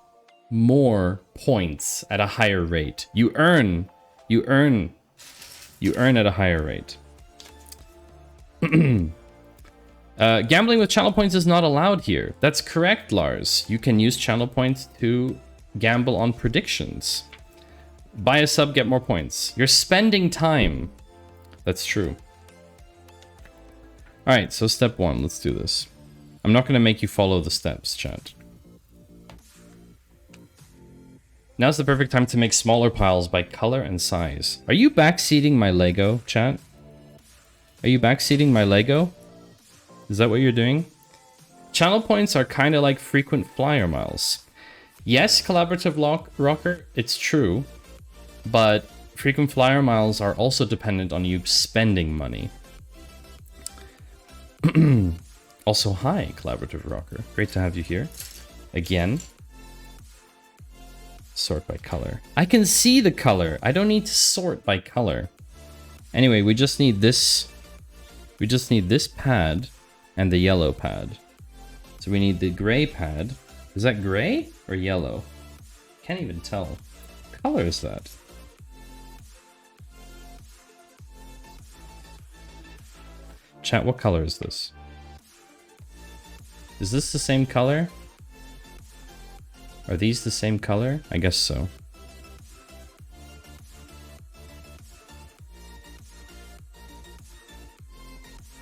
more points at a higher rate. You earn at a higher rate. Gambling with channel points is not allowed here. That's correct, Lars. You can use channel points to gamble on predictions. Buy a sub, get more points. You're spending time. That's true. Alright, so step 1. Let's do this. I'm not going to make you follow the steps, chat. Now's the perfect time to make smaller piles by color and size. Are you backseating my Lego, chat? Are you backseating my Lego? Is that what you're doing? Channel points are kind of like frequent flyer miles. Yes, collaborative rocker, it's true. But frequent flyer miles are also dependent on you spending money. Also, hi, collaborative rocker. Great to have you here. Again. Sort by color. I can see the color. I don't need to sort by color. Anyway, we just need this. We just need this pad and the yellow pad. So we need the gray pad. Is that gray or yellow? Can't even tell. What color is that? Chat, what color is this? Is this the same color? Are these the same color? I guess so.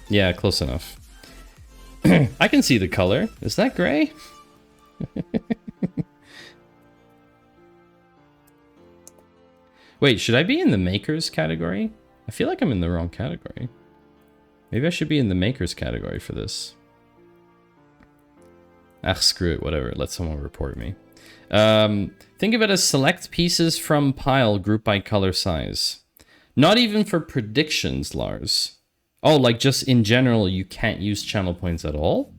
Yeah, close enough. I can see the color. Is that gray? Wait, should I be in the makers category? I feel like I'm in the wrong category. Maybe I should be in the makers category for this. Ah, screw it, whatever. Let someone report me. Think of it as select pieces from pile grouped by color size. Not even for predictions, Lars. Oh, like just in general, you can't use channel points at all?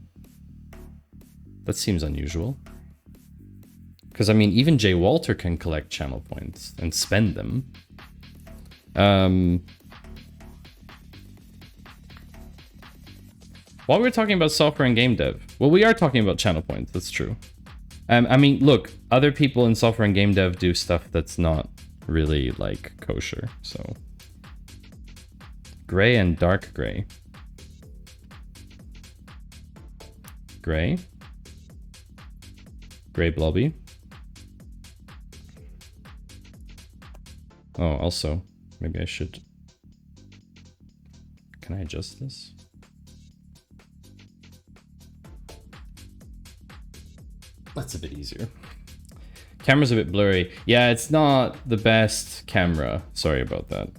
That seems unusual. Because, I mean, even Jay Walter can collect channel points and spend them. While we're talking about software and game dev, well, we are talking about channel points, that's true. I mean, look, other people in software and game dev do stuff that's not really, like, kosher, so... Gray and dark gray. Gray. Gray blobby. Oh, also, maybe I should... Can I adjust this? That's a bit easier. Camera's a bit blurry. Yeah, it's not the best camera. Sorry about that.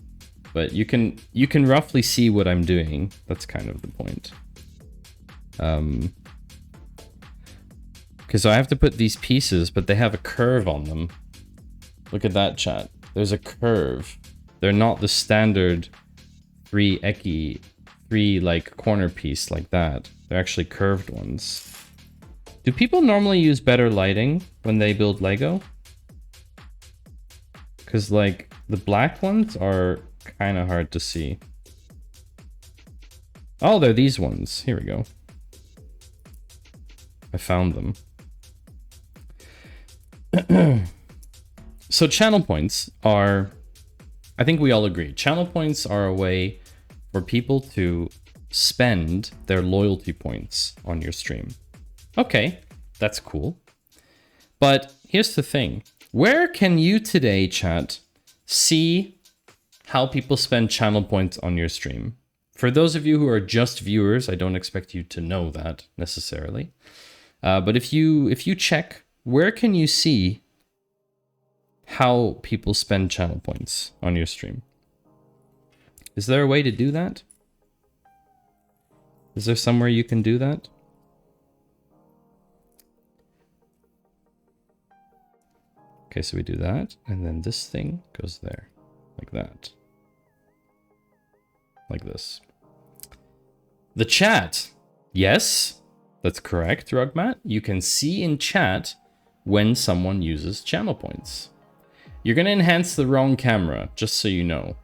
But you can roughly see what I'm doing. That's kind of the point. Because I have to put these pieces, but they have a curve on them. Look at that, chat. There's a curve. They're not the standard three like corner piece like that. They're actually curved ones. Do people normally use better lighting when they build Lego? Because, like, the black ones are kind of hard to see. Oh, they're these ones. Here we go. I found them. So channel points are... I think we all agree. Channel points are a way for people to spend their loyalty points on your stream. Okay, that's cool. But here's the thing. Where can you today, chat, see how people spend channel points on your stream? For those of you who are just viewers, I don't expect you to know that necessarily. But if you check, where can you see how people spend channel points on your stream? Is there a way to do that? Is there somewhere you can do that? Okay, so we do that, and then this thing goes there, like that. Like this. The chat. Yes? That's correct, Rugmat. You can see in chat when someone uses channel points. You're going to enhance the wrong camera, just so you know.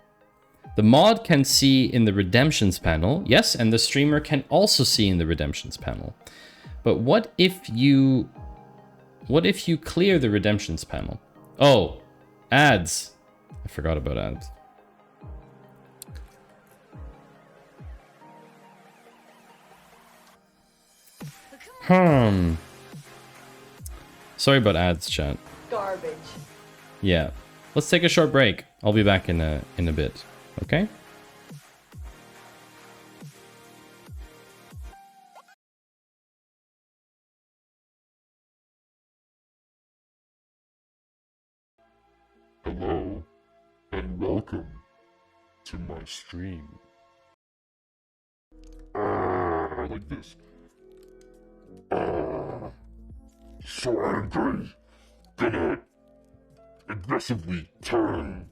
The mod can see in the redemptions panel, yes, and the streamer can also see in the redemptions panel. But what if you clear the redemptions panel? Oh, ads. I forgot about ads. Sorry about ads, chat. Garbage. Yeah. Let's take a short break. I'll be back in a bit. Okay? Hello, and welcome to my stream. Like this. So angry. Gonna aggressively turn.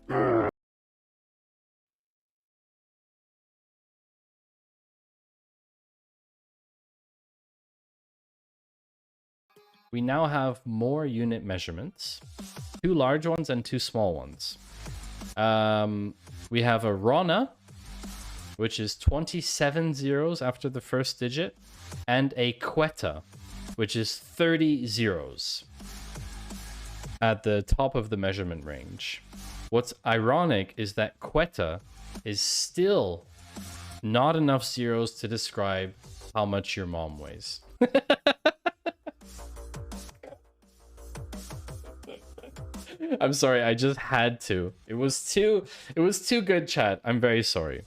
We now have more unit measurements. 2 large ones and 2 small ones. We have a Rona, which is 27 zeros after the first digit, and a Quetta, which is 30 zeros at the top of the measurement range. What's ironic is that Quetta is still not enough zeros to describe how much your mom weighs. I'm sorry, I just had to. It was too good, chat. I'm very sorry.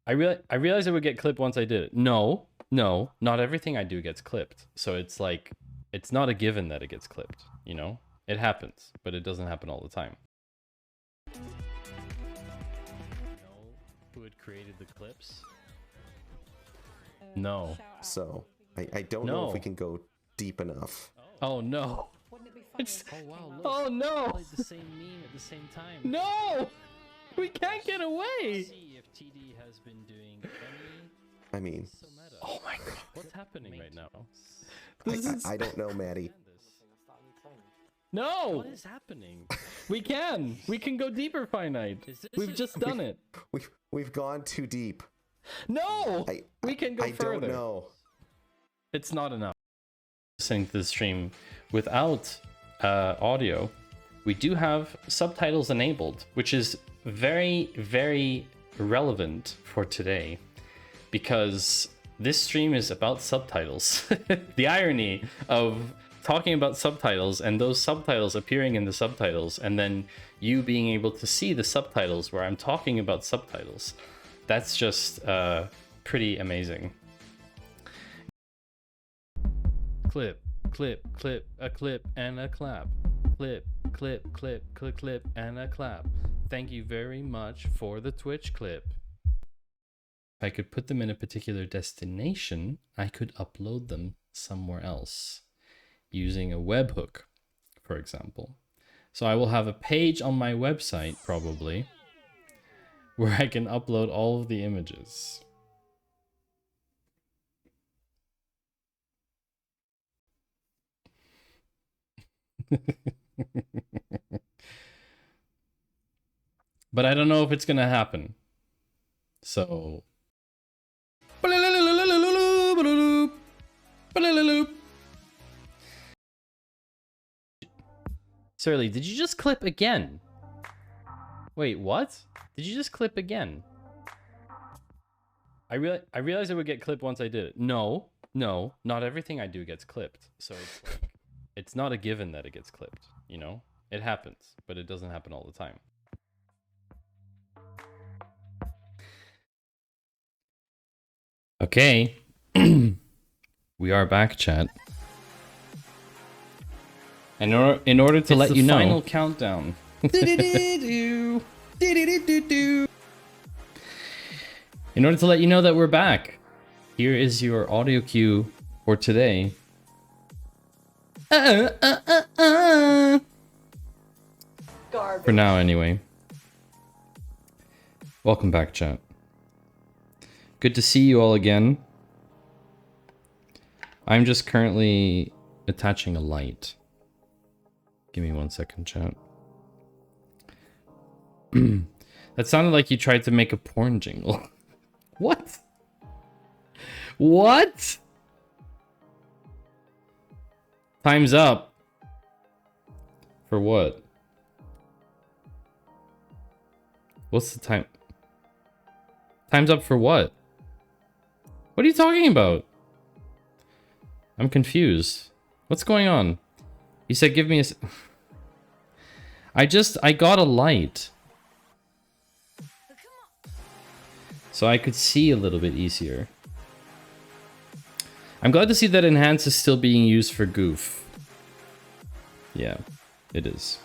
I realized it would get clipped once I did it. No, not everything I do gets clipped. So it's like, it's not a given that it gets clipped, you know? It happens, but it doesn't happen all the time. Know who had created the clips? No. So, I don't know if we can go deep enough. Oh no. It's, Oh wow, look. oh no! Played the same meme at the same time. No! We can't get away! See if TD has been doing any I mean, meta. Oh my god, what's happening right now? I don't know, Maddie. No! What is happening? We can go deeper, Finite. We've just done it. We've gone too deep. No! We can go further. I don't know. It's not enough. Listening to the stream without audio, we do have subtitles enabled, which is very, very relevant for today because this stream is about subtitles. The irony of talking about subtitles and those subtitles appearing in the subtitles and then you being able to see the subtitles where I'm talking about subtitles. That's just pretty amazing. Clip, clip, clip, a clip and a clap. Clip, clip, clip, clip, clip, and a clap. Thank you very much for the Twitch clip. If I could put them in a particular destination, I could upload them somewhere else using a webhook, for example. So I will have a page on my website, probably, where I can upload all of the images. But I don't know if it's gonna happen. So Surly, did you just clip again? Wait, what? Did you just clip again? I realized it would get clipped once I did it. No, not everything I do gets clipped. So it's like, it's not a given that it gets clipped, you know? It happens, but it doesn't happen all the time. Okay. We are back, chat. And in order to let you know, final countdown. In order to let you know that we're back, here is your audio cue for today. For now, anyway. Welcome back, chat. Good to see you all again. I'm just currently attaching a light. Give me 1 second, chat. That sounded like you tried to make a porn jingle. What? What? Time's up. For what? What's the time? Time's up for what? What are you talking about? I'm confused. What's going on? He said, give me a... I got a light. So I could see a little bit easier. I'm glad to see that Enhance is still being used for goof. Yeah, it is.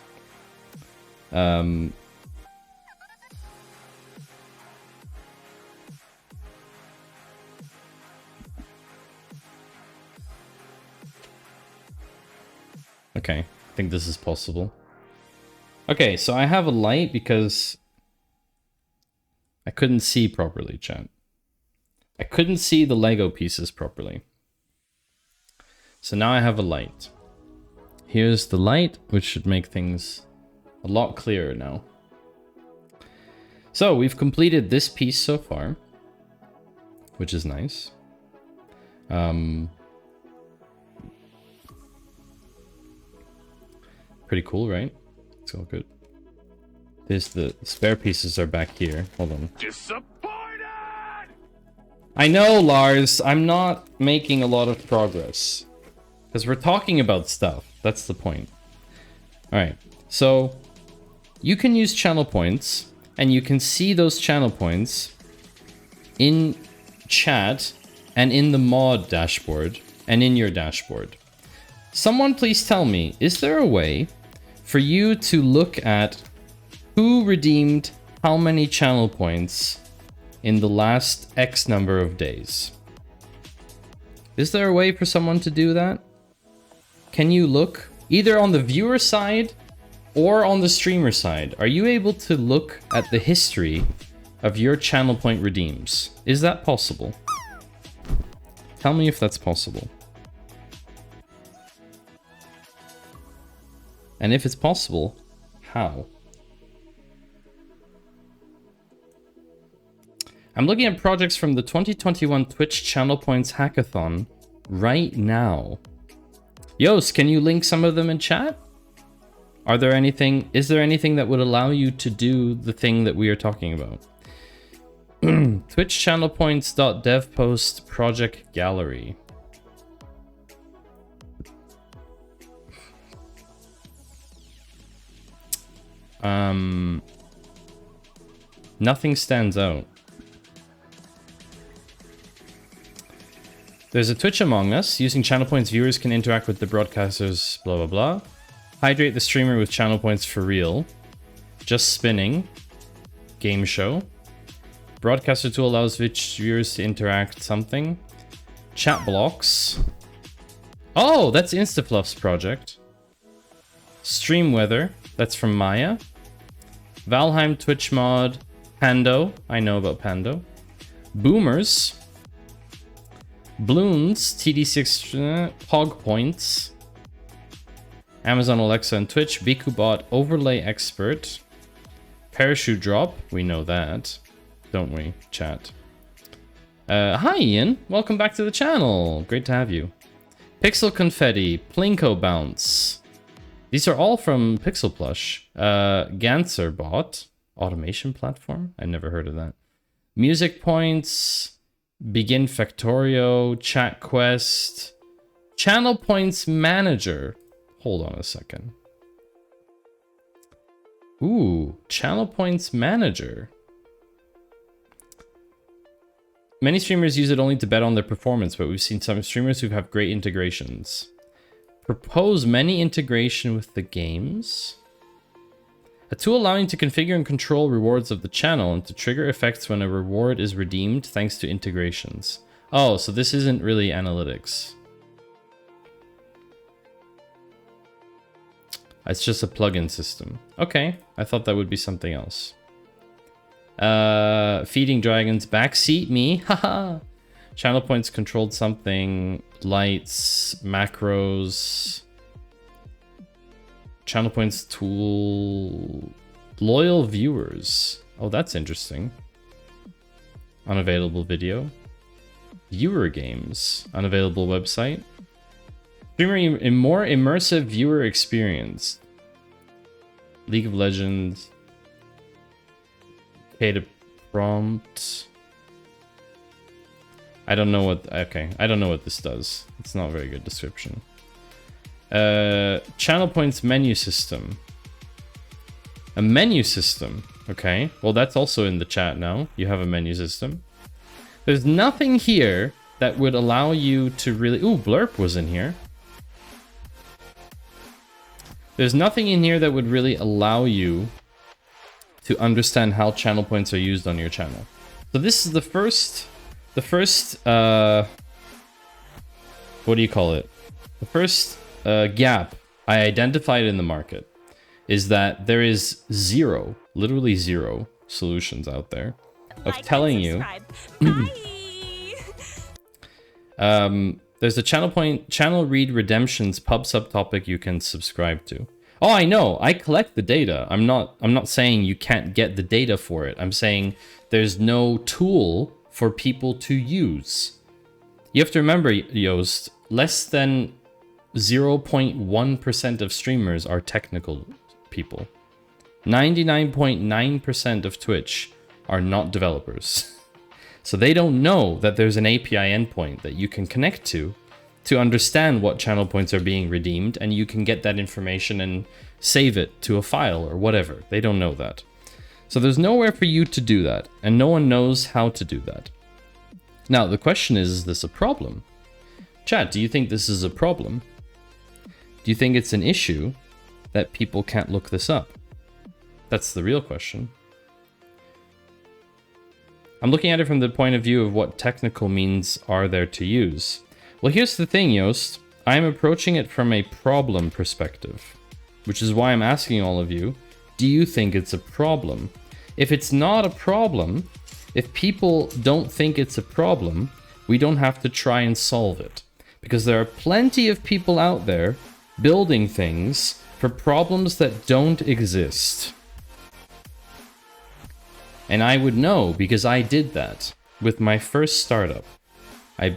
Okay, I think this is possible. Okay, so I have a light because I couldn't see properly, chat. I couldn't see the Lego pieces properly. So now I have a light. Here's the light, which should make things a lot clearer now. So we've completed this piece so far, which is nice. Pretty cool, right? It's all good. There's the spare pieces are back here. Hold on. Disappointed! I know, Lars. I'm not making a lot of progress. Because we're talking about stuff. That's the point. Alright. So, you can use channel points. And you can see those channel points in chat and in the mod dashboard and in your dashboard. Someone please tell me, is there a way for you to look at who redeemed how many channel points in the last X number of days? Is there a way for someone to do that? Can you look either on the viewer side or on the streamer side? Are you able to look at the history of your channel point redeems? Is that possible? Tell me if that's possible. And if it's possible, how? I'm looking at projects from the 2021 Twitch Channel Points Hackathon right now. Yost, can you link some of them in chat? Is there anything that would allow you to do the thing that we are talking about? Twitch channel points.dev post project gallery. Nothing stands out. There's a Twitch Among Us. Using channel points, viewers can interact with the broadcasters, blah, blah, blah. Hydrate the streamer with channel points for real. Just spinning. Game show. Broadcaster tool allows viewers to interact something. Chat blocks. Oh, that's Instafluff's project. Stream weather. That's from Maya. Valheim Twitch mod. Pando. I know about Pando. Boomers. Bloons. TD6 Hog Points. Amazon Alexa and Twitch. BikuBot Overlay Expert. Parachute Drop. We know that. Don't we, chat? Hi, Ian. Welcome back to the channel. Great to have you. Pixel Confetti. Plinko Bounce. These are all from Pixel Plush. Ganserbot. Automation platform? I never heard of that. Music Points. Begin Factorio. Chat Quest. Channel Points Manager. Hold on a second. Ooh, Channel Points Manager. Many streamers use it only to bet on their performance, but we've seen some streamers who have great integrations. Propose many integration with the games. A tool allowing to configure and control rewards of the channel and to trigger effects when a reward is redeemed thanks to integrations. Oh, so this isn't really analytics. It's just a plugin system. Okay, I thought that would be something else. Feeding dragons, backseat me, haha. Channel points controlled something. Lights, macros. Channel points tool. Loyal viewers. Oh, that's interesting. Unavailable video. Viewer games. Unavailable website. Streamer in more immersive viewer experience. League of Legends. Okay, to prompt. I don't know what. Okay, I don't know what this does. It's not a very good description. Channel points menu system. A menu system. Okay, well, that's also in the chat now. You have a menu system. There's nothing here that would allow you to really... Ooh, Blurp was in here. There's nothing in here that would really allow you to understand how channel points are used on your channel. So this is the first, what do you call it? The first gap I identified in the market is that there is zero, literally zero solutions out there of telling you. There's a channel read redemptions pub subtopic you can subscribe to. Oh, I know. I collect the data. I'm not saying you can't get the data for it. I'm saying there's no tool for people to use. You have to remember, Yoast, less than 0.1% of streamers are technical people. 99.9% of Twitch are not developers. So they don't know that there's an API endpoint that you can connect to understand what channel points are being redeemed, and you can get that information and save it to a file or whatever. They don't know that. So there's nowhere for you to do that, and no one knows how to do that. Now, the question is this a problem? Chat, do you think this is a problem? Do you think it's an issue that people can't look this up? That's the real question. I'm looking at it from the point of view of what technical means are there to use. Well, here's the thing, Yoast. I'm approaching it from a problem perspective, which is why I'm asking all of you, do you think it's a problem? If it's not a problem, if people don't think it's a problem, we don't have to try and solve it. Because there are plenty of people out there building things for problems that don't exist. And I would know because I did that with my first startup. We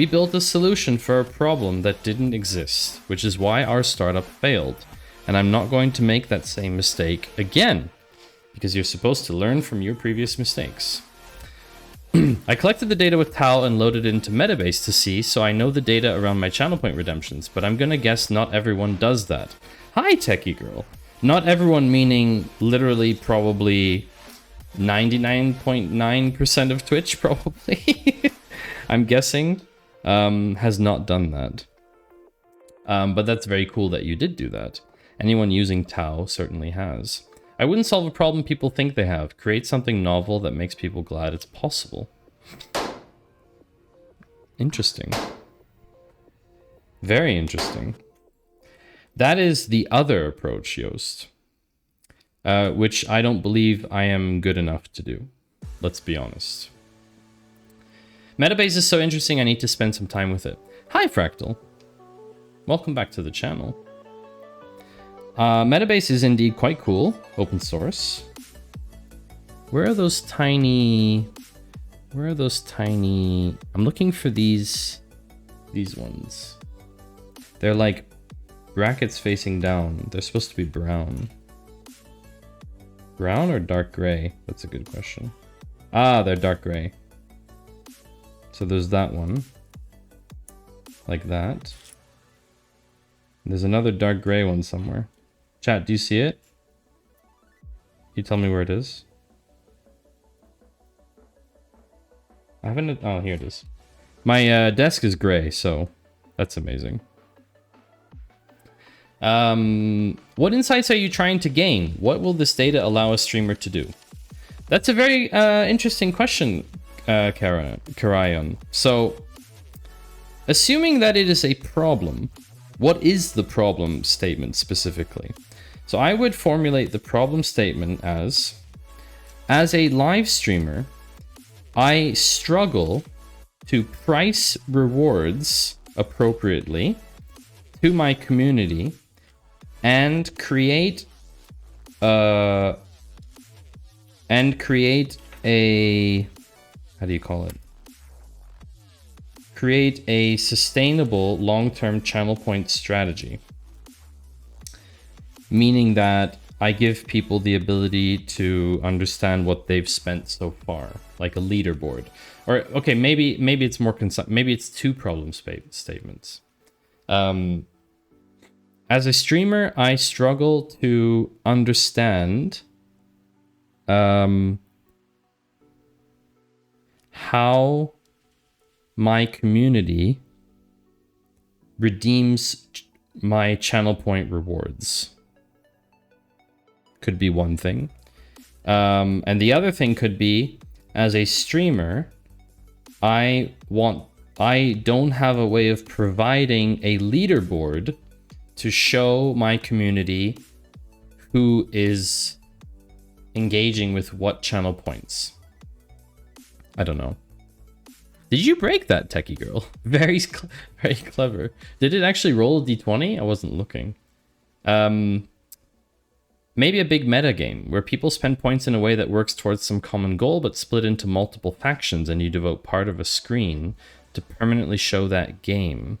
built a solution for a problem that didn't exist, which is why our startup failed. And I'm not going to make that same mistake again, because you're supposed to learn from your previous mistakes. I collected the data with Tau and loaded it into Metabase to see, so I know the data around my channel point redemptions, but I'm gonna guess not everyone does that. Hi, Techie Girl. Not everyone meaning literally probably 99.9% of Twitch, probably. I'm guessing, has not done that. But that's very cool that you did do that. Anyone using Tau certainly has. I wouldn't solve a problem people think they have. Create something novel that makes people glad it's possible. Interesting. Very interesting. That is the other approach, Yoast. Which I don't believe I am good enough to do. Let's be honest. Metabase is so interesting, I need to spend some time with it. Hi, Fractal. Welcome back to the channel. Metabase is indeed quite cool. Open source. Where are those tiny... I'm looking for these ones. They're like brackets facing down. They're supposed to be brown. Brown or dark gray? That's a good question. Ah, they're dark gray. So there's that one. Like that. There's another dark gray one somewhere. Chat, do you see it? Can you tell me where it is? I haven't... Oh, here it is. My desk is gray, so that's amazing. What insights are you trying to gain? What will this data allow a streamer to do? That's a very interesting question, Karayan. So, assuming that it is a problem, what is the problem statement specifically? So I would formulate the problem statement as a live streamer, I struggle to price rewards appropriately to my community and create a how do you call it? Create a sustainable long-term channel point strategy. Meaning that I give people the ability to understand what they've spent so far, like a leaderboard. Or okay, maybe it's more maybe it's two problem statements. As a streamer, I struggle to understand how my community redeems my channel point rewards. Could be one thing. And the other thing could be, as a streamer, I don't have a way of providing a leaderboard to show my community who is engaging with what channel points. I don't know. Did you break that, techie girl? Very clever. Did it actually roll a d20? I wasn't looking. Maybe a big meta game where people spend points in a way that works towards some common goal, but split into multiple factions, and you devote part of a screen to permanently show that game.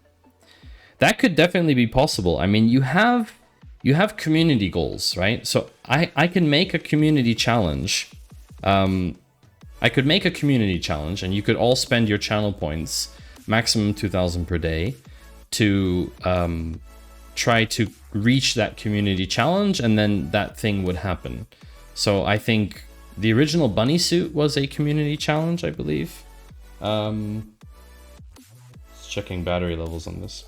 That could definitely be possible. I mean, you have community goals, right? So I can make a community challenge. I could make a community challenge, and you could all spend your channel points, maximum 2,000 per day, to try to reach that community challenge, and then that thing would happen. So I think the original bunny suit was a community challenge, I believe. Just checking battery levels on this.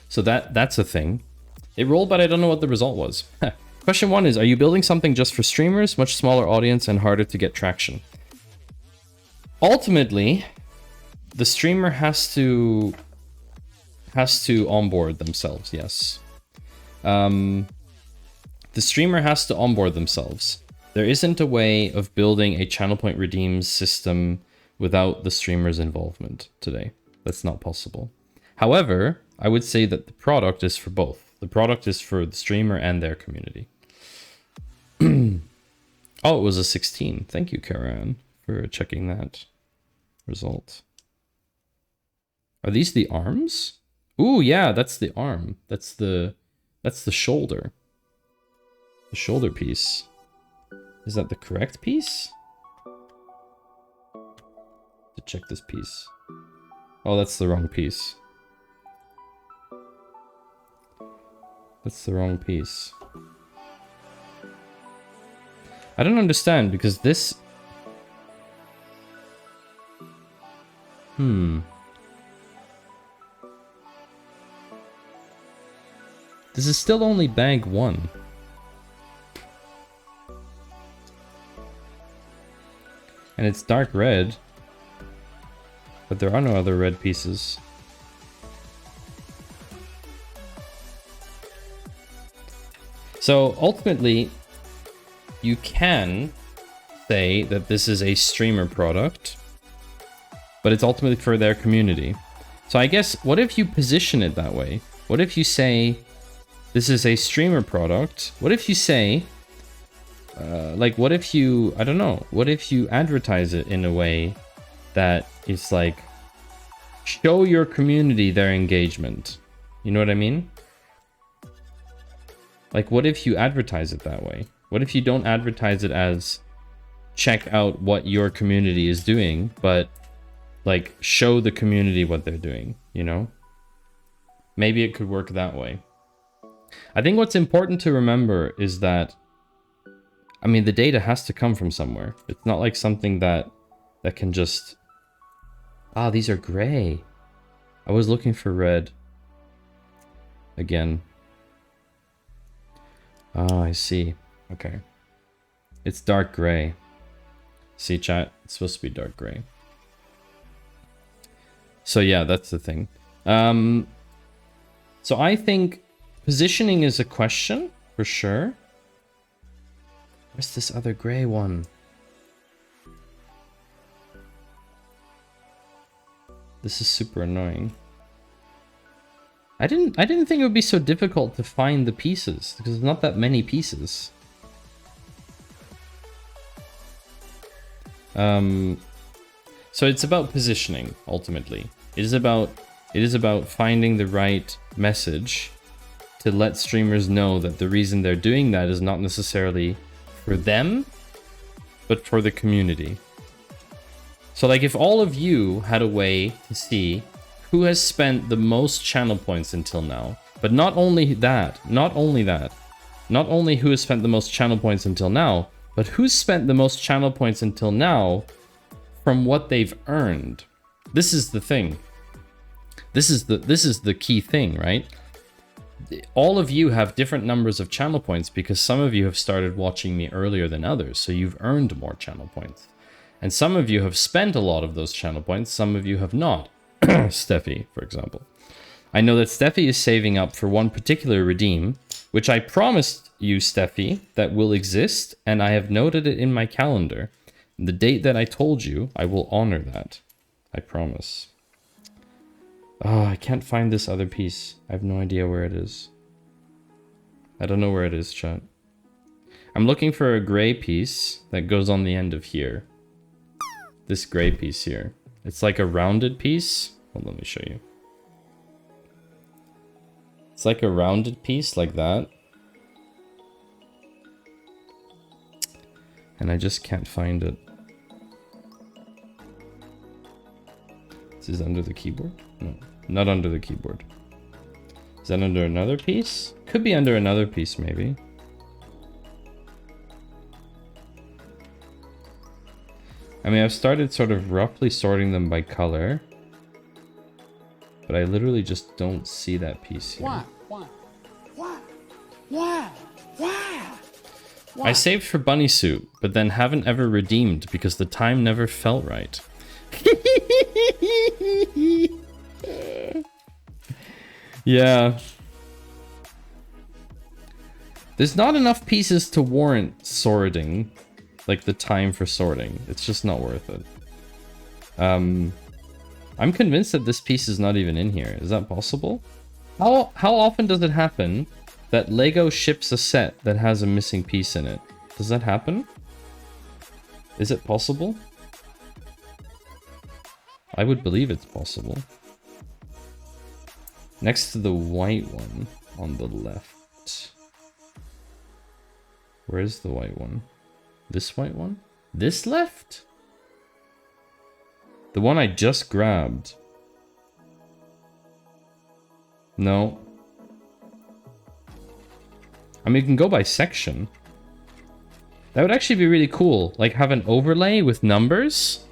So that's a thing. It rolled, but I don't know what the result was. Question 1 is, are you building something just for streamers, much smaller audience and harder to get traction? Ultimately, the streamer has to onboard themselves, yes. The streamer has to onboard themselves. There isn't a way of building a channel point redeems system without the streamer's involvement today. That's not possible. However, I would say that the product is for both. The product is for the streamer and their community. Oh, it was a 16. Thank you, Karan, for checking that result. Are these the arms? Ooh, yeah, that's the arm. That's the shoulder. The shoulder piece. Is that the correct piece? To check this piece. Oh, that's the wrong piece. That's the wrong piece. I don't understand, because this... This is still only bag 1. And it's dark red. But there are no other red pieces. So ultimately, you can say that this is a streamer product, but it's ultimately for their community. So I guess, what if you position it that way? What if you say, this is a streamer product? What if you say, like, what if you, I don't know, what if you advertise it in a way that is like, show your community their engagement? You know what I mean? Like, what if you advertise it that way? What if you don't advertise it as, check out what your community is doing, but like, show the community what they're doing, you know? Maybe it could work that way. I think what's important to remember is that, I mean, the data has to come from somewhere. It's not like something that can just... Ah, these are gray. I was looking for red. Again. Oh, I see. Okay. It's dark gray. See, chat? It's supposed to be dark gray. So yeah, that's the thing. So I think positioning is a question, for sure. Where's this other gray one? This is super annoying. I didn't think it would be so difficult to find the pieces, because there's not that many pieces. So it's about positioning, ultimately. It is about finding the right message to let streamers know that the reason they're doing that is not necessarily for them, but for the community. So like if all of you had a way to see who has spent the most channel points until now, but not only who has spent the most channel points until now, but who's spent the most channel points until now from what they've earned. This is the thing. This is the key thing, right? All of you have different numbers of channel points because some of you have started watching me earlier than others, so you've earned more channel points. And some of you have spent a lot of those channel points, some of you have not. Steffi, for example. I know that Steffi is saving up for one particular redeem, which I promised you, Steffi, that will exist, and I have noted it in my calendar. The date that I told you, I will honor that. I promise. Oh, I can't find this other piece. I have no idea where it is. I don't know where it is, chat. I'm looking for a gray piece that goes on the end of here. This gray piece here. It's like a rounded piece. Hold on, let me show you. It's like a rounded piece like that. And I just can't find it. This is under the keyboard? No, not under the keyboard. Is that under another piece? Could be under another piece, maybe. I mean, I've started sort of roughly sorting them by color. But I literally just don't see that piece here. Why? I saved for Bunny Suit, but then haven't ever redeemed because the time never felt right. Yeah. There's not enough pieces to warrant sorting. Like the time for sorting. It's just not worth it. I'm convinced that this piece is not even in here. Is that possible? How often does it happen that Lego ships a set that has a missing piece in it? Does that happen? Is it possible? I would believe it's possible. Next to the white one on the left. Where is the white one? This white one? This left? The one I just grabbed. No. I mean, you can go by section. That would actually be really cool. Like, have an overlay with numbers.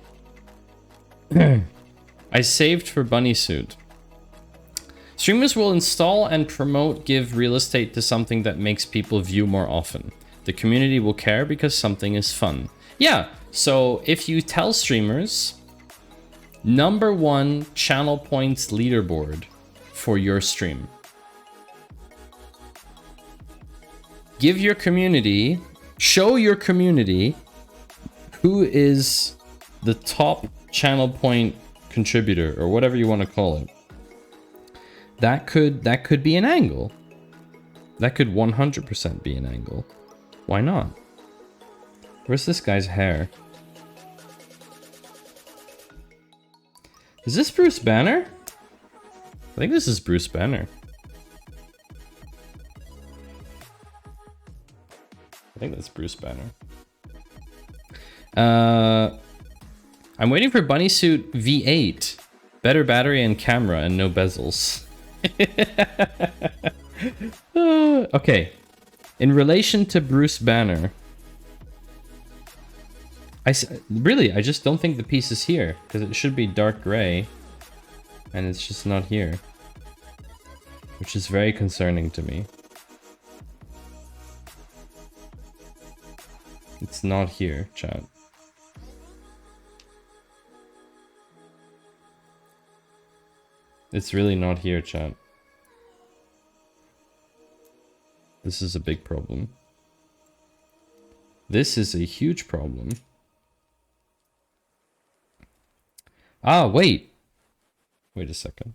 I saved for Bunny Suit. Streamers will install and promote give real estate to something that makes people view more often. The community will care because something is fun. Yeah, so if you tell streamers, #1 channel points leaderboard for your stream. Give your community, show your community who is the top channel point contributor or whatever you want to call it. That could be an angle. That could 100% be an angle. Why not? Where's this guy's hair? Is this Bruce Banner? I think this is Bruce Banner. I think that's Bruce Banner. I'm waiting for Bunny Suit V8. Better battery and camera and no bezels. Okay. In relation to Bruce Banner, I just don't think the piece is here because it should be dark gray and it's just not here, which is very concerning to me. It's not here, chat. It's really not here, chat. This is a big problem. This is a huge problem. Ah, wait. Wait a second.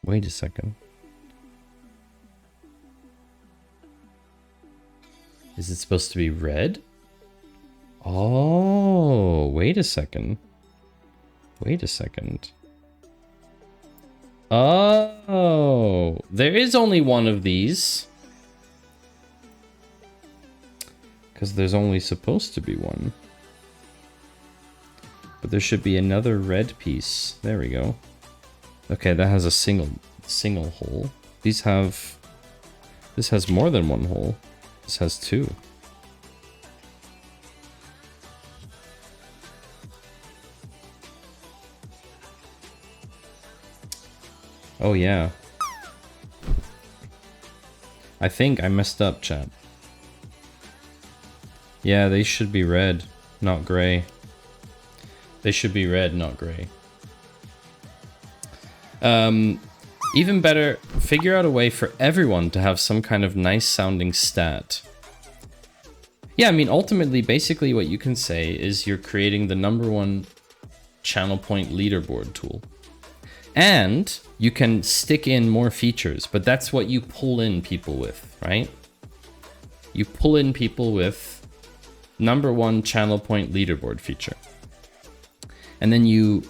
Wait a second. Is it supposed to be red? Oh, wait a second. Wait a second. Oh, there is only one of these. Because there's only supposed to be one. But there should be another red piece. There we go. Okay, that has a single hole. These have... This has more than one hole. This has two. Oh yeah. I think I messed up, chat. Yeah, they should be red, not gray. They should be red, not gray. Even better, figure out a way for everyone to have some kind of nice sounding stat. Yeah, I mean, ultimately, basically what you can say is you're creating the #1 channel point leaderboard tool. And you can stick in more features, but that's what you pull in people with, right? You pull in people with #1 channel point leaderboard feature. And then you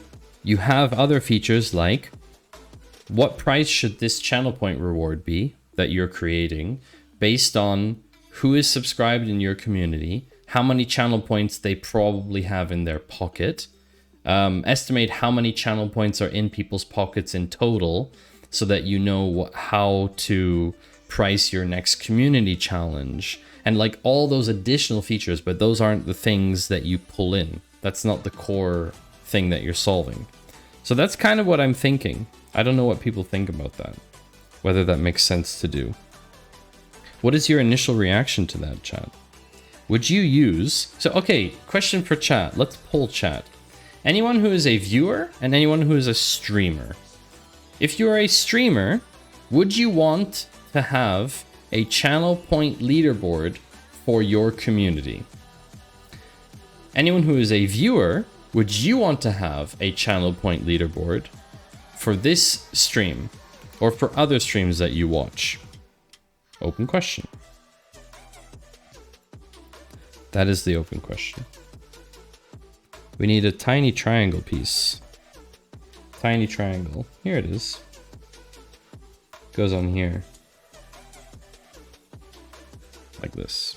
have other features like what price should this channel point reward be that you're creating based on who is subscribed in your community, how many channel points they probably have in their pocket, estimate how many channel points are in people's pockets in total so that you know how to price your next community challenge, and like all those additional features, but those aren't the things that you pull in. That's not the core thing that you're solving. So that's kind of what I'm thinking. I don't know what people think about that, whether that makes sense to do. What is your initial reaction to that, chat? Would you use... So, okay, question for chat. Let's poll chat. Anyone who is a viewer and anyone who is a streamer. If you're a streamer, would you want to have a channel point leaderboard for your community? Anyone who is a viewer, would you want to have a channel point leaderboard for this stream or for other streams that you watch? Open question. That is the open question. We need a tiny triangle piece. Tiny triangle. Here it is. Goes on here. Like this.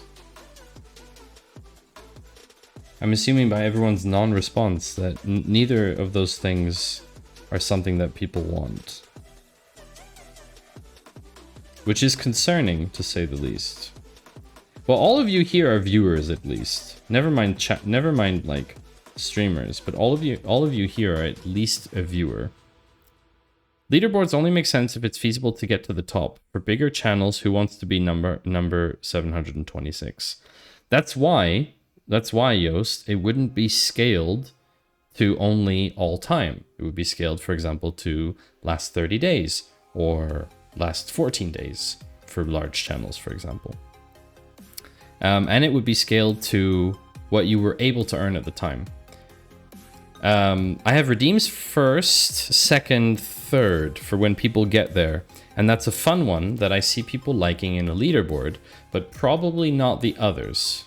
I'm assuming by everyone's non-response that neither of those things are something that people want. Which is concerning, to say the least. Well, all of you here are viewers, at least. Never mind chat. Never mind like streamers, but all of you here are at least a viewer. Leaderboards only make sense if it's feasible to get to the top. For bigger channels, who wants to be number 726? That's why, Yoast, it wouldn't be scaled to only all time. It would be scaled, for example, to last 30 days or last 14 days for large channels, for example. And it would be scaled to what you were able to earn at the time. I have redeems first, second, third for when people get there. And that's a fun one that I see people liking in a leaderboard, but probably not the others.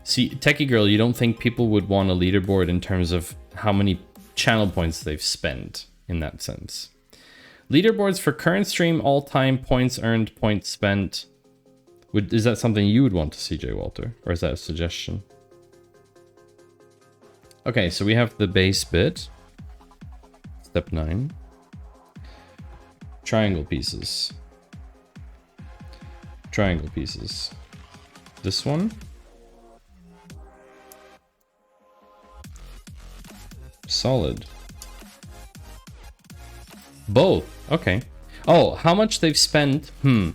See, Techie Girl, you don't think people would want a leaderboard in terms of how many channel points they've spent in that sense. Leaderboards for current stream, all-time, points earned, points spent. Is that something you would want to see, J. Walter? Or is that a suggestion? Okay, so we have the base bit. Step 9. Triangle pieces. Triangle pieces. This one. Solid. Both. Okay. Oh, how much they've spent?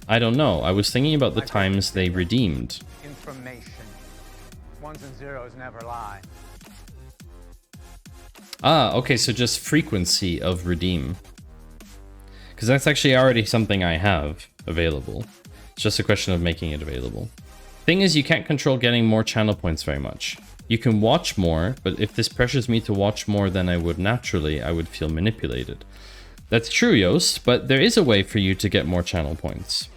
I don't know. I was thinking about the times they redeemed. Information. Ones and zeros never lie. Ah, okay, so just frequency of redeem. Because that's actually already something I have available. It's just a question of making it available. Thing is, you can't control getting more channel points very much. You can watch more, but if this pressures me to watch more than I would naturally, I would feel manipulated. That's true, Yost, but there is a way for you to get more channel points.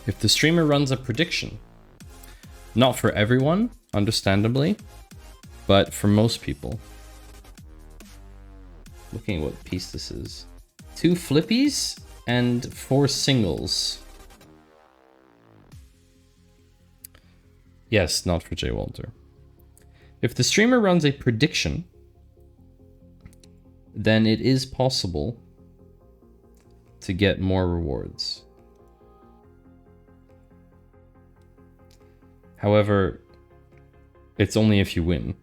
If the streamer runs a prediction, not for everyone, understandably, but for most people. Looking at what piece this is. 2 flippies and 4 singles. Yes, not for J. Walter. If the streamer runs a prediction, then it is possible to get more rewards. However, it's only if you win.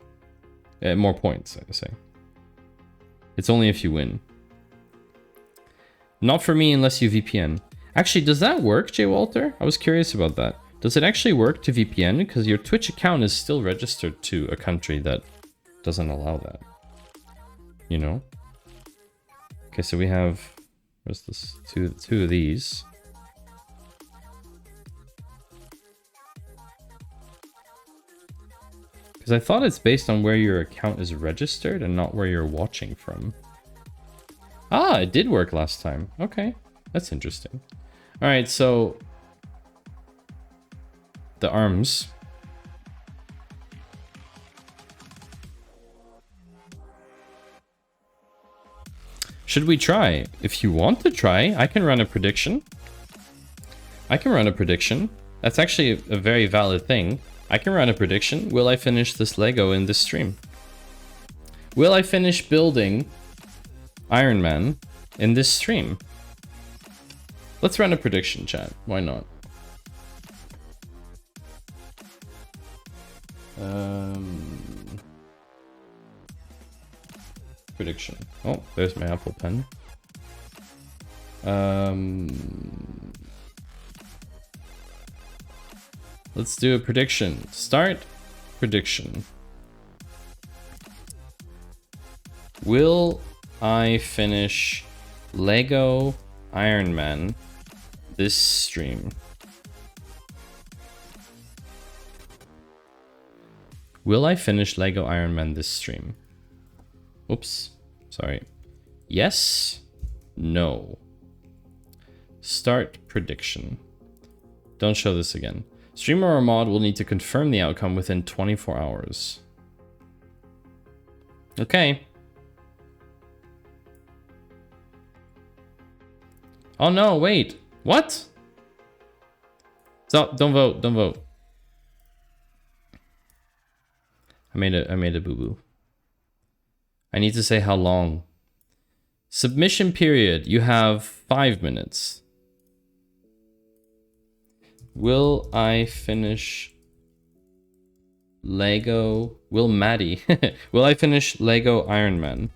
More points, I say. It's only if you win. Not for me unless you VPN. Actually, does that work, J. Walter? I was curious about that. Does it actually work to VPN? Because your Twitch account is still registered to a country that doesn't allow that. You know? Okay, so we have... Where's this? Two of these. Because I thought it's based on where your account is registered and not where you're watching from. Ah, it did work last time. Okay, that's interesting. All right, so... the arms. Should we try? If you want to try, I can run a prediction. I can run a prediction. That's actually a very valid thing. I can run a prediction. Will I finish this Lego in this stream? Will I finish building Iron Man in this stream? Let's run a prediction, chat. Why not? Prediction. Oh, there's my Apple Pen. Let's do a prediction. Start prediction. Will I finish Lego Iron Man this stream? Will I finish Lego Iron Man this stream? Oops, sorry. Yes, no. Start prediction. Don't show this again. Streamer or mod will need to confirm the outcome within 24 hours. Okay. Oh no, wait. What? Stop, don't vote, don't vote. I made a boo-boo. I need to say how long. Submission period. You have 5 minutes. Will I finish Lego? Will Maddie? Will I finish Lego Iron Man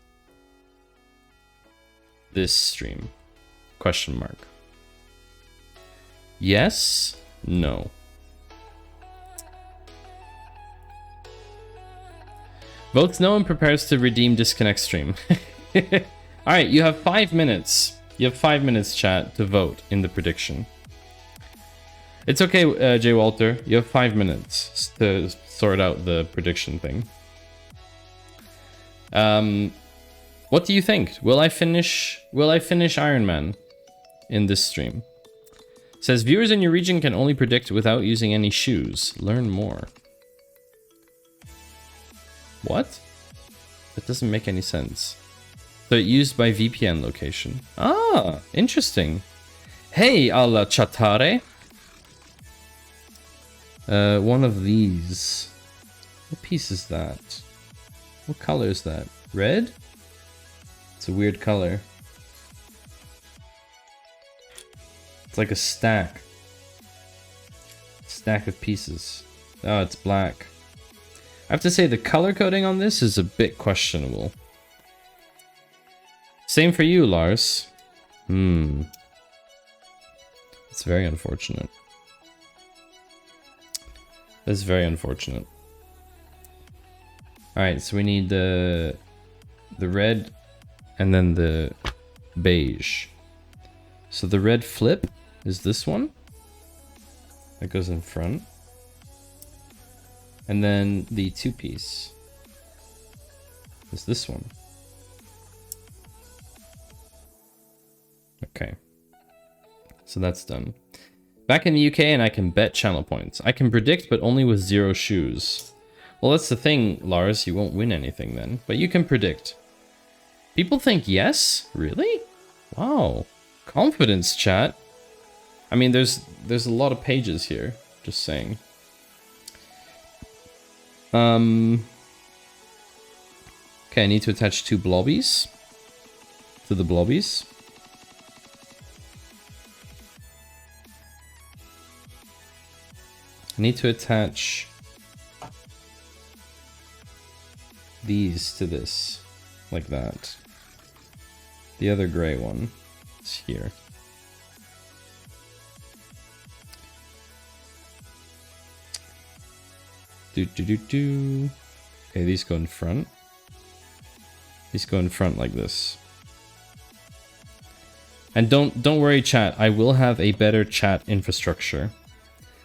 this stream? Question mark. Yes? No. Votes no and prepares to redeem disconnect stream. Alright, you have 5 minutes. You have 5 minutes, chat, to vote in the prediction. It's okay, J. Walter. You have 5 minutes to sort out the prediction thing. What do you think? Will I finish Iron Man in this stream? It says viewers in your region can only predict without using any shoes. Learn more. What? That doesn't make any sense. So it used by VPN location. Ah, interesting. Hey, alla chattare. One of these. What piece is that? What color is that? Red? It's a weird color. It's like a stack. Stack of pieces. Oh, it's black. I have to say the color coding on this is a bit questionable. Same for you, Lars. It's very unfortunate. That's very unfortunate. Alright, so we need the red and then the beige. So the red flip is this one. That goes in front. And then the 2-piece is this one. Okay. So that's done. Back in the UK and I can bet channel points. I can predict, but only with 0 shoes. Well, that's the thing, Lars. You won't win anything then. But you can predict. People think yes? Really? Wow. Confidence, chat. I mean, there's a lot of pages here. Just saying. Okay, I need to attach 2 blobbies to the blobbies. I need to attach these to this, like that. The other gray one is here. Okay, these go in front. These go in front like this. And don't worry, chat. I will have a better chat infrastructure.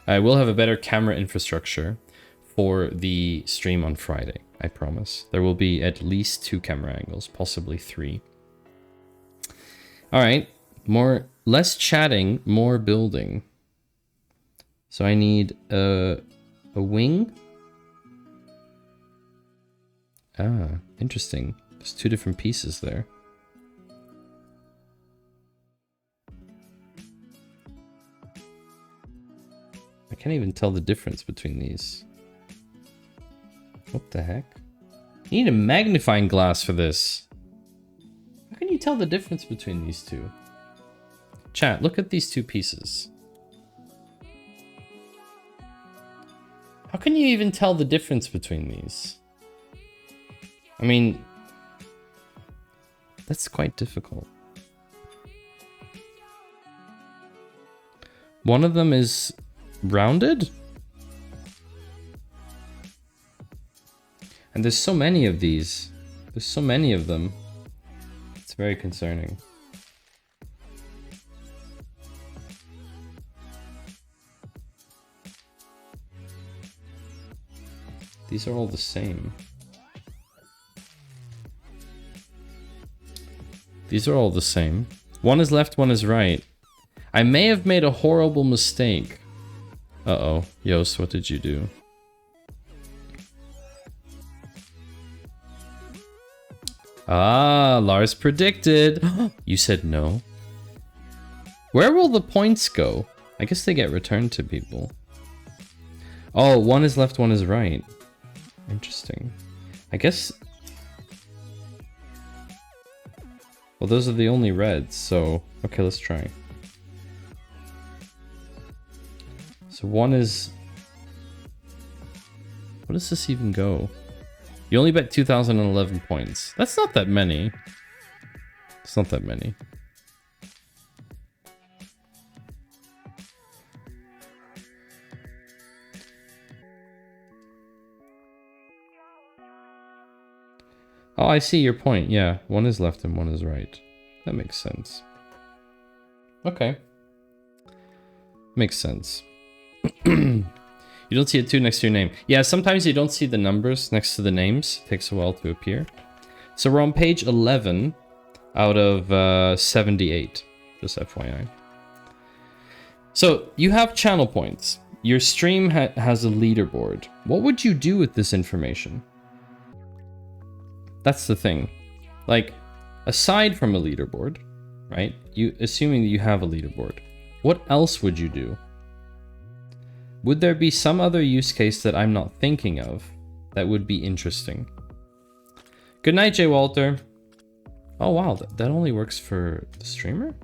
I will have a better camera infrastructure for the stream on Friday. I promise. There will be at least 2 camera angles, possibly 3. All right, less chatting, more building. So I need a wing. Ah, interesting. There's 2 different pieces there. I can't even tell the difference between these. What the heck? You need a magnifying glass for this. How can you tell the difference between these 2? Chat, look at these 2 pieces. How can you even tell the difference between these? I mean, that's quite difficult. One of them is rounded? And there's so many of these. There's so many of them. It's very concerning. These are all the same. These are all the same. One is left, one is right. I may have made a horrible mistake. Uh-oh. Yost, what did you do? Ah, Lars predicted. You said no. Where will the points go? I guess they get returned to people. Oh, one is left, one is right. Interesting. I guess... Well, those are the only reds, so... Okay, let's try. So one is... What does this even go? You only bet 2,011 points. That's not that many. It's not that many. Oh, I see your point. Yeah, one is left and one is right. That makes sense. Okay. Makes sense. You don't see a 2 next to your name. Yeah, sometimes you don't see the numbers next to the names. It takes a while to appear. So we're on page 11 out of 78. Just FYI. So you have channel points. Your stream has a leaderboard. What would you do with this information? That's the thing. Like, aside from a leaderboard, right? Assuming that you have a leaderboard, what else would you do? Would there be some other use case that I'm not thinking of that would be interesting? Good night, J. Walter. Oh wow, that only works for the streamer?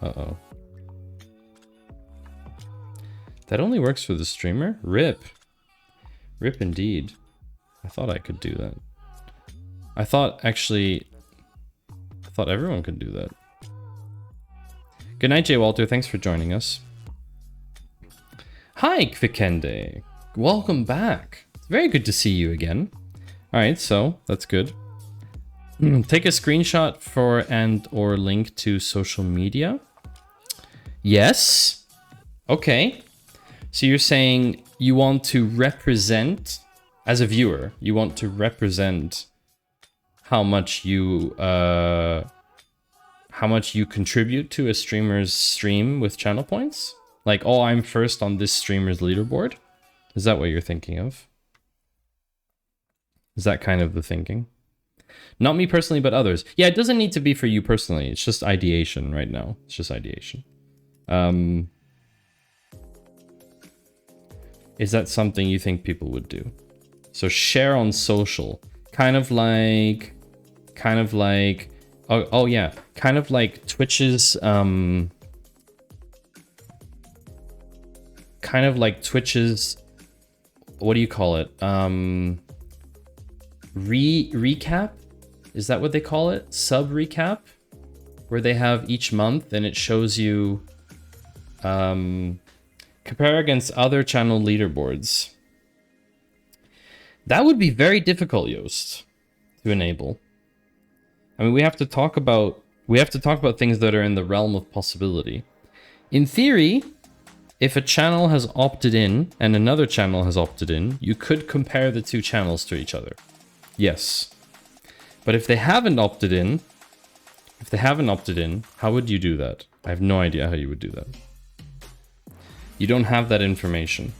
Uh-oh. That only works for the streamer? RIP. RIP indeed. I thought I could do that. I thought everyone could do that. Good night, J. Walter. Thanks for joining us. Hi, Kvikende. Welcome back. It's very good to see you again. Alright, so that's good. Take a screenshot for and/or link to social media. Yes. Okay. So you're saying you want to represent, as a viewer, you want to represent how much you contribute to a streamer's stream with channel points? Like, oh, I'm first on this streamer's leaderboard? Is that what you're thinking of? Is that kind of the thinking? Not me personally, but others. Yeah, it doesn't need to be for you personally. It's just ideation right now. It's just ideation. Is that something you think people would do? So share on social. Kind of like, oh yeah, kind of like Twitch's, kind of like Twitch's, what do you call it? Recap? Is that what they call it? Sub recap? Where they have each month and it shows you, compare against other channel leaderboards. That would be very difficult, Yost, to enable. I mean, we have to talk about things that are in the realm of possibility. In theory, if a channel has opted in and another channel has opted in, you could compare the two channels to each other. Yes. But if they haven't opted in, how would you do that? I have no idea how you would do that. You don't have that information.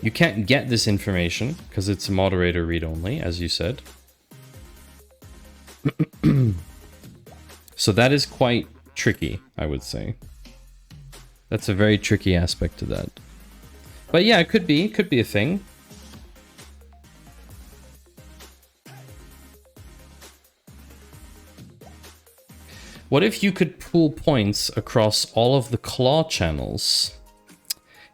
You can't get this information because it's moderator read-only, as you said. So that is quite tricky, I would say. That's a very tricky aspect to that. But yeah, it could be a thing. What if you could pool points across all of the claw channels?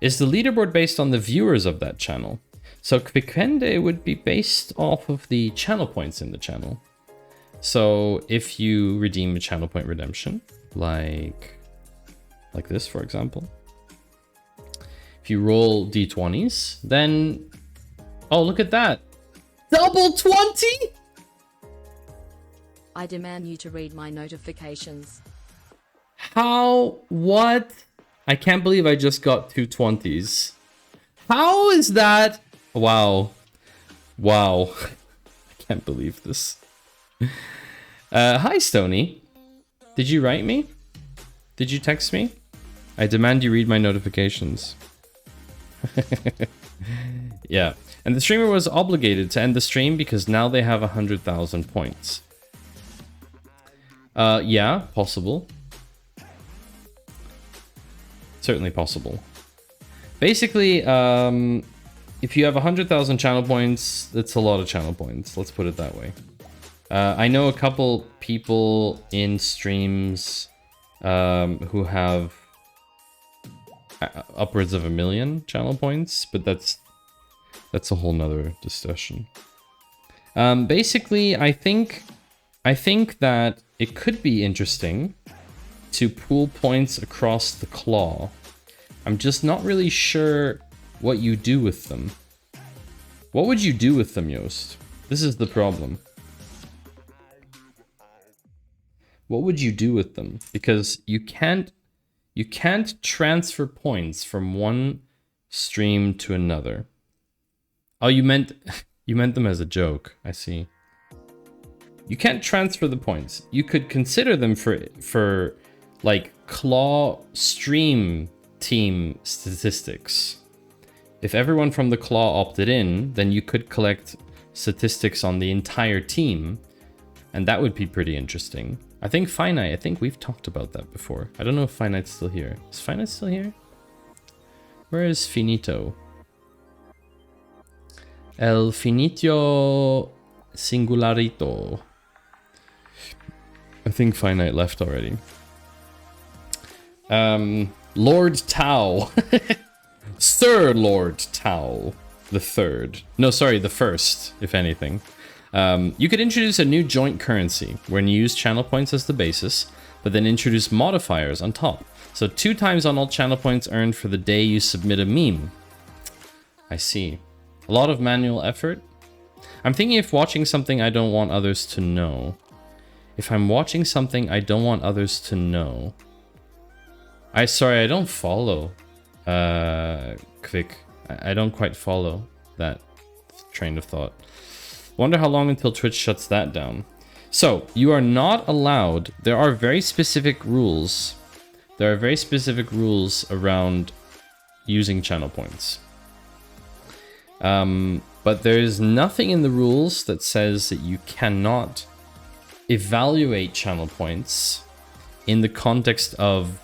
Is the leaderboard based on the viewers of that channel? So Quickende would be based off of the channel points in the channel. So if you redeem a channel point redemption, like this, for example. If you roll d20s, then... Oh, look at that! Double 20?! I demand you to read my notifications. How? What? I can't believe I just got 2 20s. How is that? Wow. Wow. I can't believe this. Hi, Stony. Did you write me? Did you text me? I demand you read my notifications. Yeah. And the streamer was obligated to end the stream because now they have 100,000 points. Yeah, possible. Certainly possible. Basically, if you have 100,000 channel points, that's a lot of channel points. Let's put it that way. I know a couple people in streams who have upwards of 1 million channel points, but that's a whole nother discussion. Basically, I think that it could be interesting to pool points across the claw. I'm just not really sure what you do with them. What would you do with them, Yost? This is the problem. What would you do with them? Because you can't transfer points from one stream to another. Oh, you meant them as a joke. I see. You can't transfer the points. You could consider them for like claw stream team statistics. If everyone from the claw opted in, then you could collect statistics on the entire team, and that would be pretty interesting. I think Finite, I think we've talked about that before. I don't know if Finite's still here. Is Finite still here? Where is Finito? El Finito Singularito. I think Finite left already. Lord Tau. Sir Lord Tau. The third. No, sorry, the first, if anything. You could introduce a new joint currency, where you use channel points as the basis, but then introduce modifiers on top. So 2 times on all channel points earned for the day you submit a meme. I see. A lot of manual effort. I'm thinking if watching something I don't want others to know. If I'm watching something I don't want others to know. Sorry, I don't follow. Quick. I don't quite follow that train of thought. Wonder how long until Twitch shuts that down. So, you are not allowed... There are very specific rules. There are very specific rules around using channel points. But there's nothing in the rules that says that you cannot evaluate channel points in the context of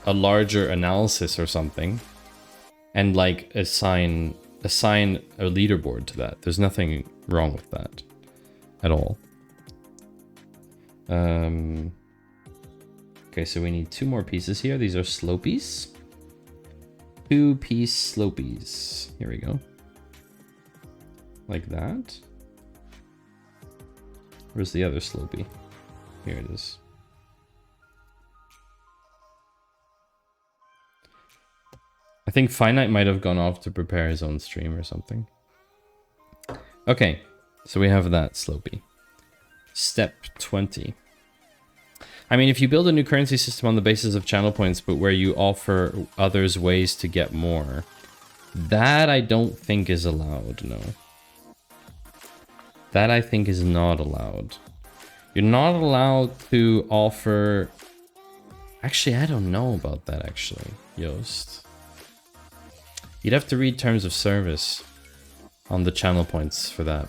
a larger analysis or something and like assign a leaderboard to that. There's nothing wrong with that at all. Okay, so we need 2 more pieces here. These are slopies. 2-piece slopies. Here we go. Like that. Where's the other slopey? Here it is. I think Finite might have gone off to prepare his own stream or something. Okay, so we have that slopey. Step 20. I mean, if you build a new currency system on the basis of channel points, but where you offer others ways to get more, that I don't think is allowed, no. That I think is not allowed. You're not allowed to offer... Actually, I don't know about that, actually, Yoast. You'd have to read terms of service on the channel points for that.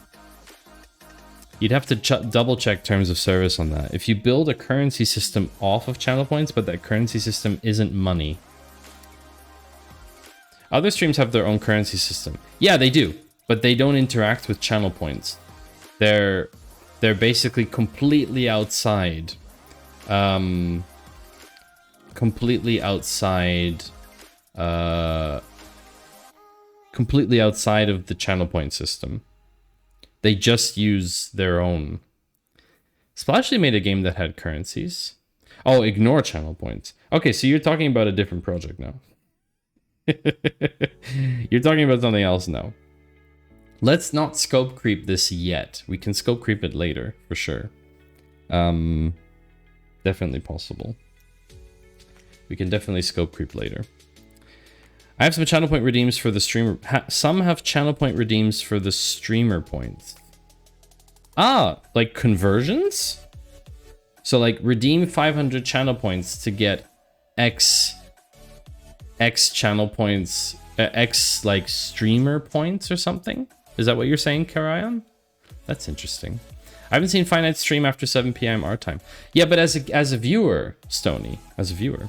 You'd have to double check terms of service on that. If you build a currency system off of channel points, but that currency system isn't money. Other streams have their own currency system. Yeah, they do, but they don't interact with channel points. They're basically completely outside. Completely outside of the channel point system. They just use their own. Splashly made a game that had currencies. Oh, ignore channel points. Okay, so you're talking about a different project now. You're talking about something else now. Let's not scope creep this yet. We can scope creep it later, for sure. Definitely possible. We can definitely scope creep later. I have some channel point redeems for the streamer. Some have channel point redeems for the streamer points. Ah, like conversions? So like redeem 500 channel points to get X channel points, X like streamer points or something? Is that what you're saying, Karayan? That's interesting. I haven't seen Finite stream after 7 PM our time. Yeah, but as a viewer, Stony, as a viewer.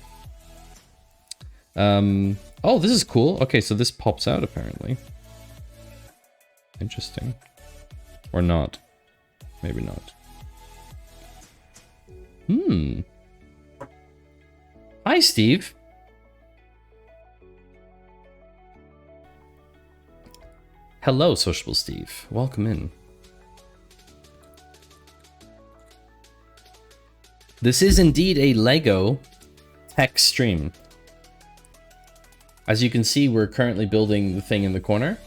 Oh, this is cool. Okay, so this pops out apparently. Interesting. Or not. Maybe not. Hi, Steve. Hello, Sociable Steve. Welcome in. This is indeed a Lego tech stream. As you can see, we're currently building the thing in the corner,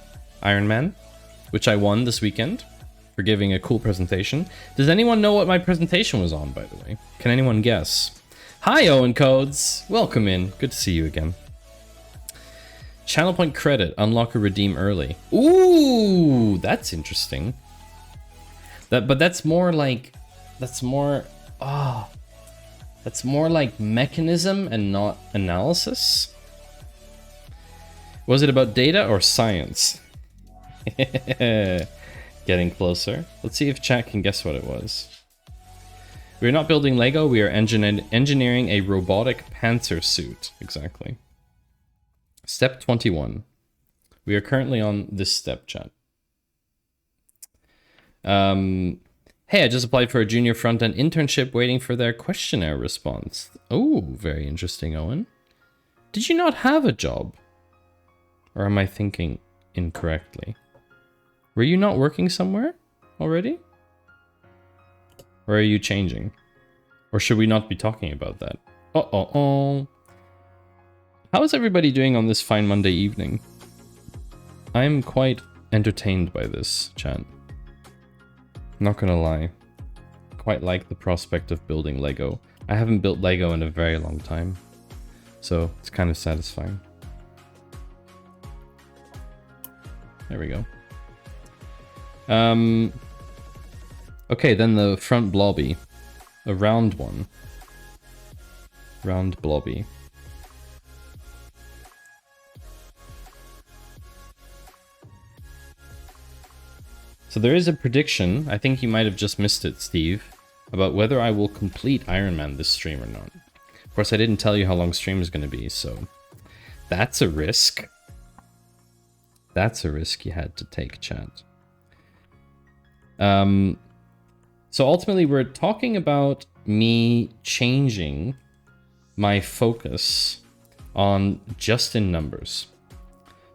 Iron Man, which I won this weekend for giving a cool presentation. Does anyone know what my presentation was on, by the way? Can anyone guess? Hi, Owen Codes. Welcome in. Good to see you again. Channel point credit, unlock or redeem early. Ooh, that's interesting. But that's more like, that's more like mechanism and not analysis. Was it about data or science? Getting closer. Let's see if chat can guess what it was. We're not building Lego, we are engineering a robotic panzer suit. Exactly. Step 21. We are currently on this step, chat. Hey, I just applied for a junior front-end internship waiting for their questionnaire response. Oh, very interesting, Owen. Did you not have a job? Or am I thinking incorrectly? Were you not working somewhere already? Or are you changing? Or should we not be talking about that? Uh-oh. How is everybody doing on this fine Monday evening? I'm quite entertained by this, chat. Not gonna lie. Quite like the prospect of building Lego. I haven't built Lego in a very long time. So it's kind of satisfying. There we go. Okay, then the front blobby. A round one. Round blobby. So there is a prediction, I think you might have just missed it, Steve, about whether I will complete Iron Man this stream or not. Of course, I didn't tell you how long stream is going to be, so that's a risk. That's a risk you had to take, chat. So ultimately, we're talking about me changing my focus on JustInNumbers.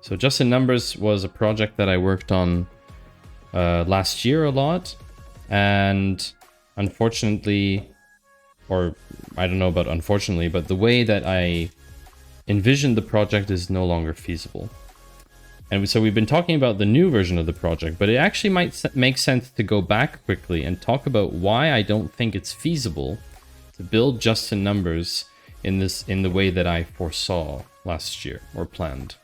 So JustInNumbers was a project that I worked on last year a lot, and unfortunately, or I don't know about unfortunately, but the way that I envisioned the project is no longer feasible. And so we've been talking about the new version of the project, but it actually might make sense to go back quickly and talk about why I don't think it's feasible to build JustInNumbers in the way that I foresaw last year or planned.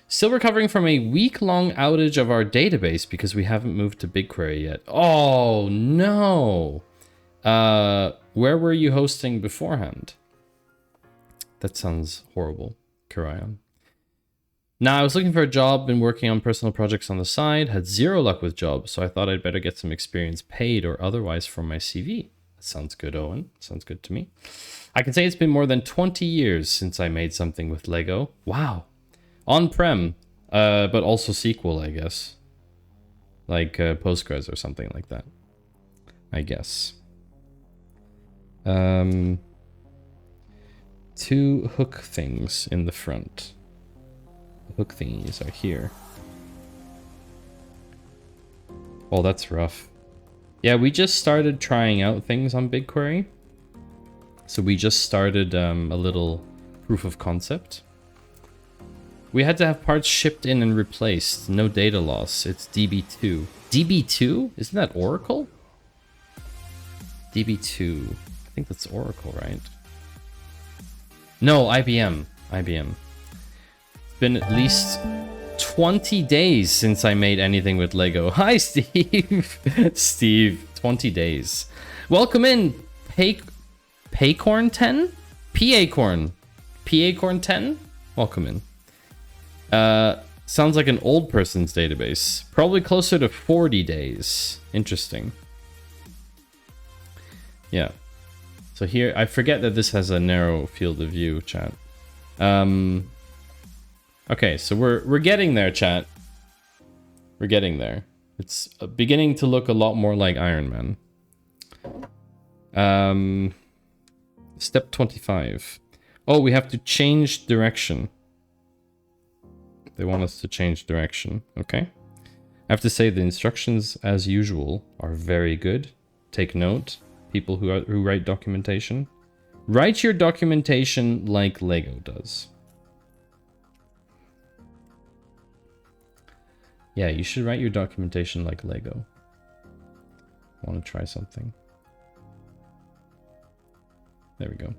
Still recovering from a week-long outage of our database because we haven't moved to BigQuery yet. Oh no! Where were you hosting beforehand? That sounds horrible, Karayan. Now, I was looking for a job, been working on personal projects on the side, had zero luck with jobs, so I thought I'd better get some experience paid or otherwise from my CV. That sounds good, Owen. Sounds good to me. I can say it's been more than 20 years since I made something with Lego. Wow. On-prem, but also SQL, I guess. Like Postgres or something like that. I guess. 2 hook things in the front. The hook thingies are here. Oh, that's rough. Yeah, we just started trying out things on BigQuery. So we just started a little proof of concept. We had to have parts shipped in and replaced. No data loss. It's DB2. DB2? Isn't that Oracle? DB2. I think that's Oracle, right? No, IBM. IBM. It's been at least 20 days since I made anything with Lego. Hi, Steve. Steve, 20 days. Welcome in, Paycorn 10? P-Acorn. P-Acorn 10? Welcome in. Sounds like an old person's database. Probably closer to 40 days. Interesting. Yeah. So here, I forget that this has a narrow field of view, chat. Okay, so we're getting there, chat. We're getting there. It's beginning to look a lot more like Iron Man. Step 25. Oh, we have to change direction. They want us to change direction. Okay. I have to say the instructions, as usual, are very good. Take note, people who write documentation. Write your documentation like Lego does. Yeah, you should write your documentation like Lego. I want to try something. There we go.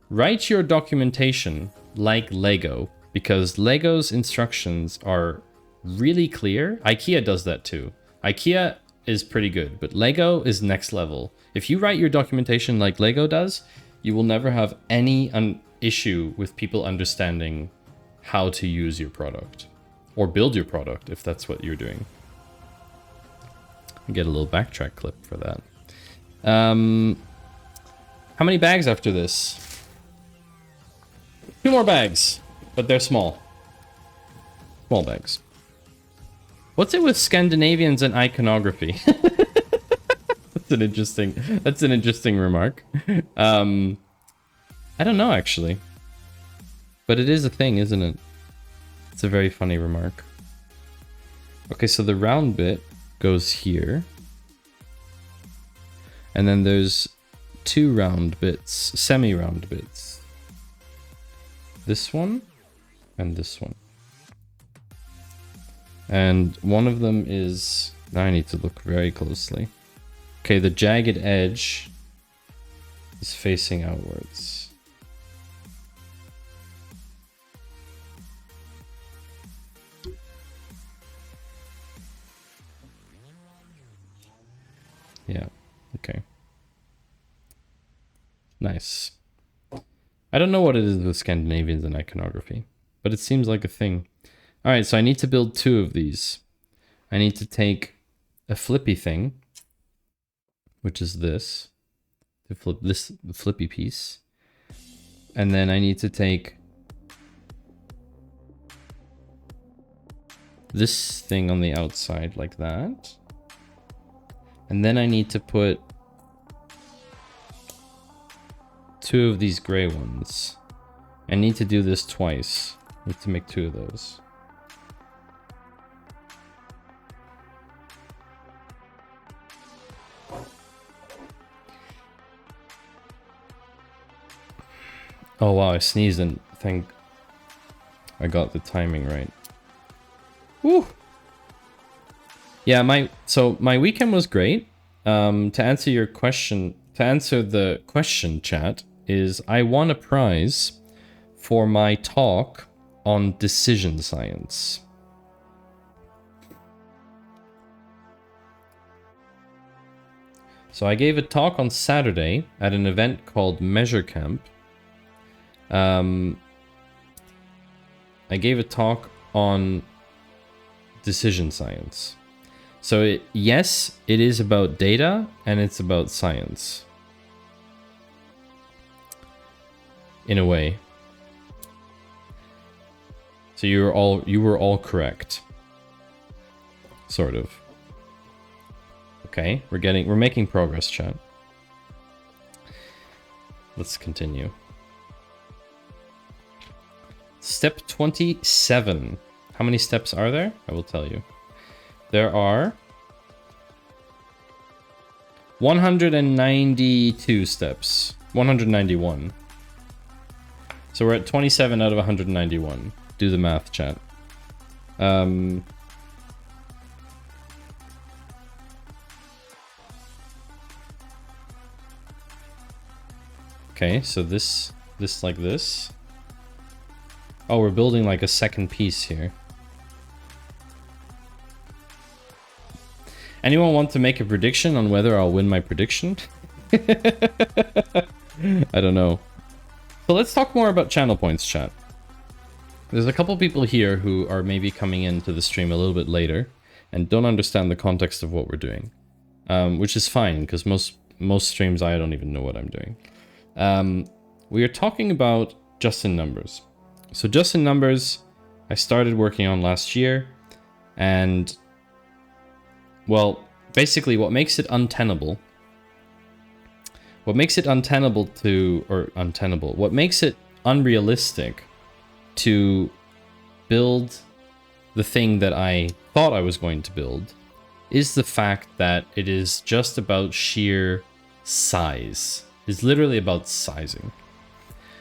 Write your documentation like Lego, because Lego's instructions are really clear. IKEA does that too. IKEA is pretty good, but Lego is next level. If you write your documentation like Lego does, you will never have any issue with people understanding how to use your product. Or build your product, if that's what you're doing. Get a little backtrack clip for that. How many bags after this? 2 more bags, but they're small. Small bags. What's it with Scandinavians and iconography? That's an interesting remark. I don't know, actually. But it is a thing, isn't it? It's a very funny remark. Okay, so the round bit goes here. And then there's 2 round bits, semi-round bits. This one and this one. And one of them is... Now I need to look very closely. Okay, the jagged edge is facing outwards. Nice. I don't know what it is with Scandinavians and iconography, but it seems like a thing. All right, so I need to build 2 of these. I need to take a flippy thing, which is this, to flip this flippy piece. And then I need to take this thing on the outside like that. And then I need to put 2 of these gray ones. I need to do this twice. I need to make 2 of those. Oh wow, I sneezed and think I got the timing right. Woo! Yeah, my weekend was great. To answer your question, to answer the question, chat, is I won a prize for my talk on decision science. So I gave a talk on Saturday at an event called Measure Camp. I gave a talk on decision science. So yes, it is about data and it's about science. In a way. So you were all correct. Sort of. Okay, we're making progress, chat. Let's continue. Step 27. How many steps are there? I will tell you. There are 192 steps. 191. So we're at 27 out of 191. Do the math, chat. Okay, so this like this. Oh, we're building like a second piece here. Anyone want to make a prediction on whether I'll win my prediction? I don't know. So let's talk more about channel points, chat. There's a couple people here who are maybe coming into the stream a little bit later and don't understand the context of what we're doing. Which is fine, because most streams I don't even know what I'm doing. We are talking about JustInNumbers. So JustInNumbers, I started working on last year, and well, basically what makes it untenable, what makes it unrealistic to build the thing that I thought I was going to build is the fact that it is just about sheer size. It's literally about sizing.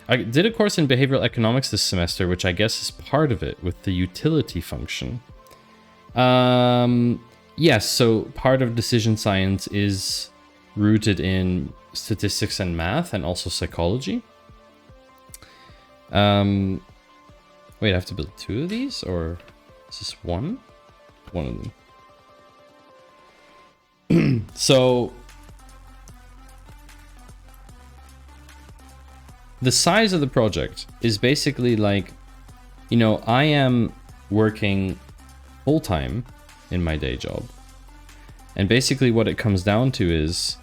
I did a course in behavioral economics this semester, which I guess is part of it, with the utility function. Yes, so part of decision science is rooted in statistics and math, and also psychology. Wait, I have to build 2 of these, or is this one? One of them. So the size of the project is basically like, you know, I am working full-time in my day job. And basically what it comes down to is,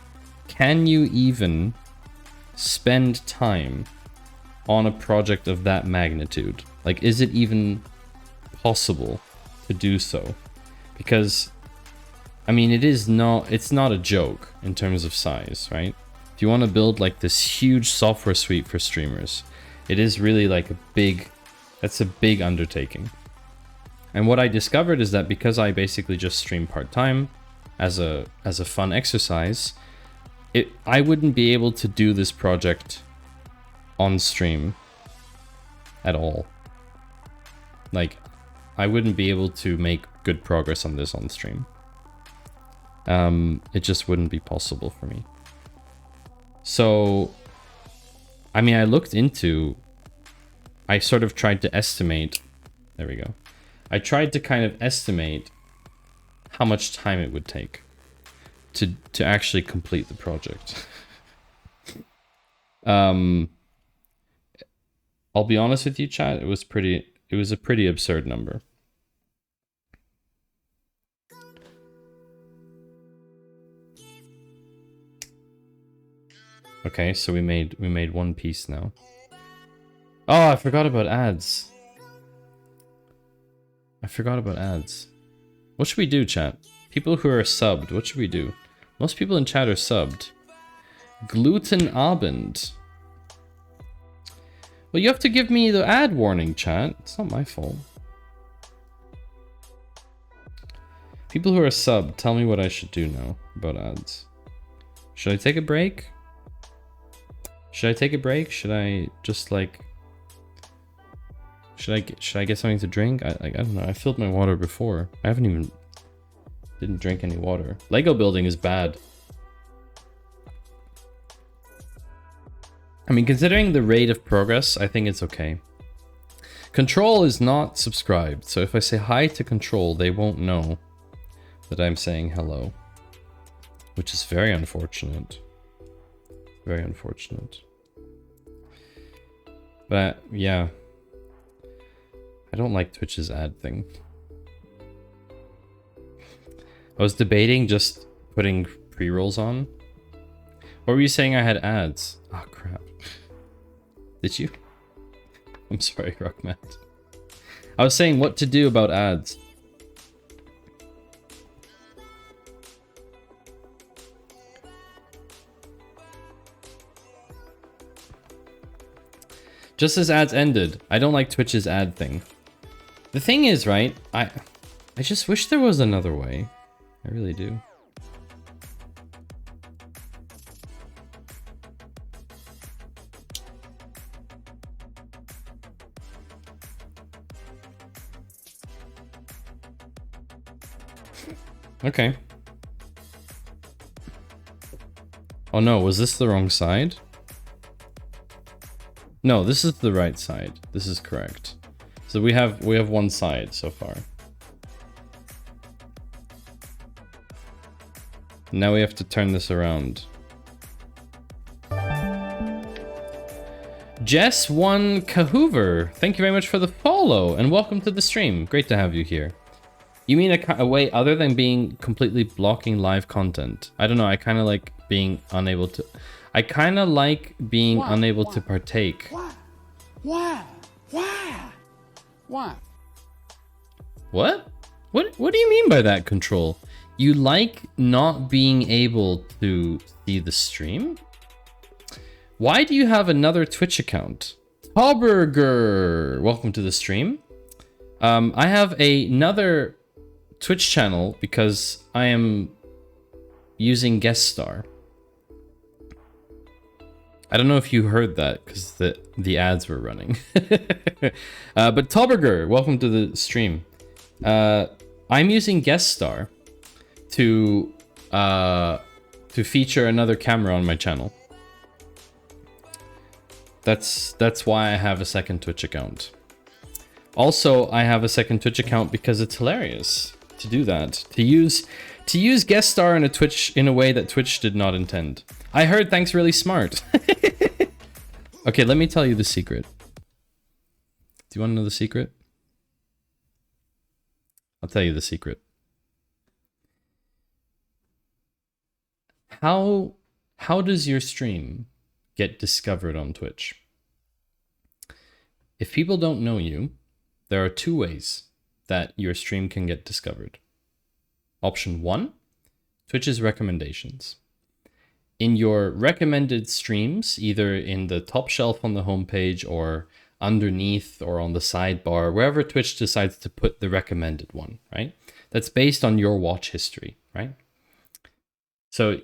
can you even spend time on a project of that magnitude? Like, is it even possible to do so? Because, I mean, it's not a joke in terms of size, right? If you want to build like this huge software suite for streamers, it is really like that's a big undertaking. And what I discovered is that because I basically just stream part-time as a fun exercise, I wouldn't be able to do this project on stream at all. Like, I wouldn't be able to make good progress on this on stream. It just wouldn't be possible for me. So, I mean, I sort of tried to estimate, there we go. I tried to kind of estimate how much time it would take to actually complete the project. I'll be honest with you, chat. It was a pretty absurd number. Okay, so we made one piece now. Oh, I forgot about ads. What should we do, chat? People who are subbed, what should we do? Most people in chat are subbed. Gluten Abend. Well, you have to give me the ad warning, chat. It's not my fault. People who are subbed, tell me what I should do now about ads. Should I take a break? Should I just like... Should I get something to drink? I don't know. I filled my water before. I didn't drink any water. Lego building is bad. I mean, considering the rate of progress, I think it's okay. Control is not subscribed, so if I say hi to Control, they won't know that I'm saying hello. Which is very unfortunate. Very unfortunate. But, yeah. I don't like Twitch's ad thing. I was debating just putting pre-rolls on. What were you saying I had ads? Oh, crap. Did you? I'm sorry, Rockmat. I was saying what to do about ads. Just as ads ended, I don't like Twitch's ad thing. The thing is, right, I just wish there was another way. I really do. Okay. Oh no, was this the wrong side? No, this is the right side. This is correct. So we have one side so far. Now we have to turn this around. Jess1 Kahoover, thank you very much for the follow and welcome to the stream. Great to have you here. You mean a way other than being completely blocking live content? I don't know, I kind of like being unable to... I kind of like being unable to partake. Why? What? What do you mean by that, Control? You like not being able to see the stream? Why do you have another Twitch account? Tauberger, welcome to the stream. I have another Twitch channel because I am using Guest Star. I don't know if you heard that because the ads were running. But Tauberger, welcome to the stream. I'm using Guest Star to feature another camera on my channel. That's why I have a second Twitch account. Also, I have a second Twitch account because it's hilarious to do that. To use Guest Star in a way that Twitch did not intend. I heard thanks really smart. Okay, let me tell you the secret. Do you want to know the secret? I'll tell you the secret. How does your stream get discovered on Twitch? If people don't know you, there are two ways that your stream can get discovered. Option 1, Twitch's recommendations. In your recommended streams, either in the top shelf on the homepage or underneath or on the sidebar, wherever Twitch decides to put the recommended one, right? That's based on your watch history, right? So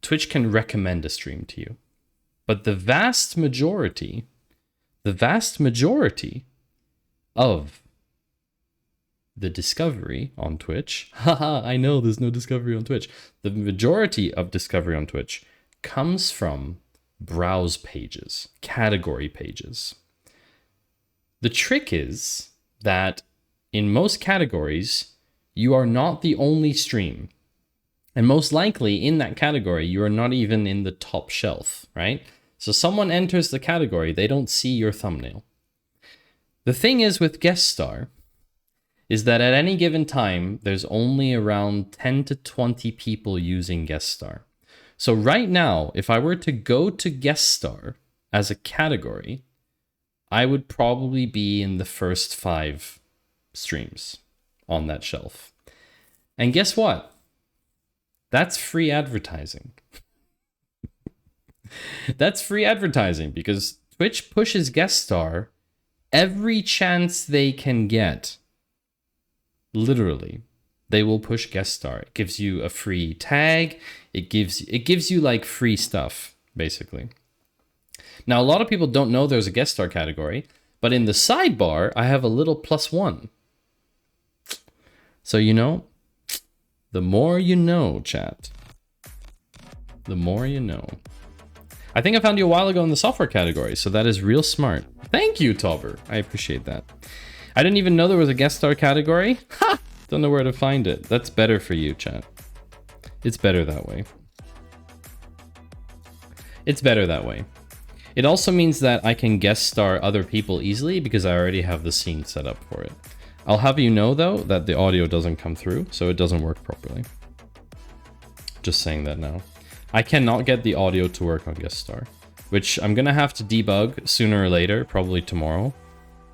Twitch can recommend a stream to you. But the vast majority of the discovery on Twitch, haha, I know there's no discovery on Twitch. The majority of discovery on Twitch comes from browse pages, category pages. The trick is that in most categories, you are not the only stream. And most likely in that category, you are not even in the top shelf, right? So someone enters the category, they don't see your thumbnail. The thing is with guest star is that at any given time, there's only around 10 to 20 people using guest star. So right now, if I were to go to guest star as a category, I would probably be in the first 5 streams on that shelf. And guess what? That's free advertising. That's free advertising because Twitch pushes guest star every chance they can get. Literally, they will push guest star. It gives you a free tag. It gives you like free stuff, basically. Now, a lot of people don't know there's a guest star category, but in the sidebar, I have a little +1. So, you know, the more you know, chat. The more you know. I think I found you a while ago in the software category, so that is real smart. Thank you, Tauber. I appreciate that. I didn't even know there was a guest star category. Ha! Don't know where to find it. That's better for you, chat. It's better that way. It's better that way. It also means that I can guest star other people easily because I already have the scene set up for it. I'll have you know, though, that the audio doesn't come through, so it doesn't work properly. Just saying that now. I cannot get the audio to work on guest star, which I'm going to have to debug sooner or later, probably tomorrow,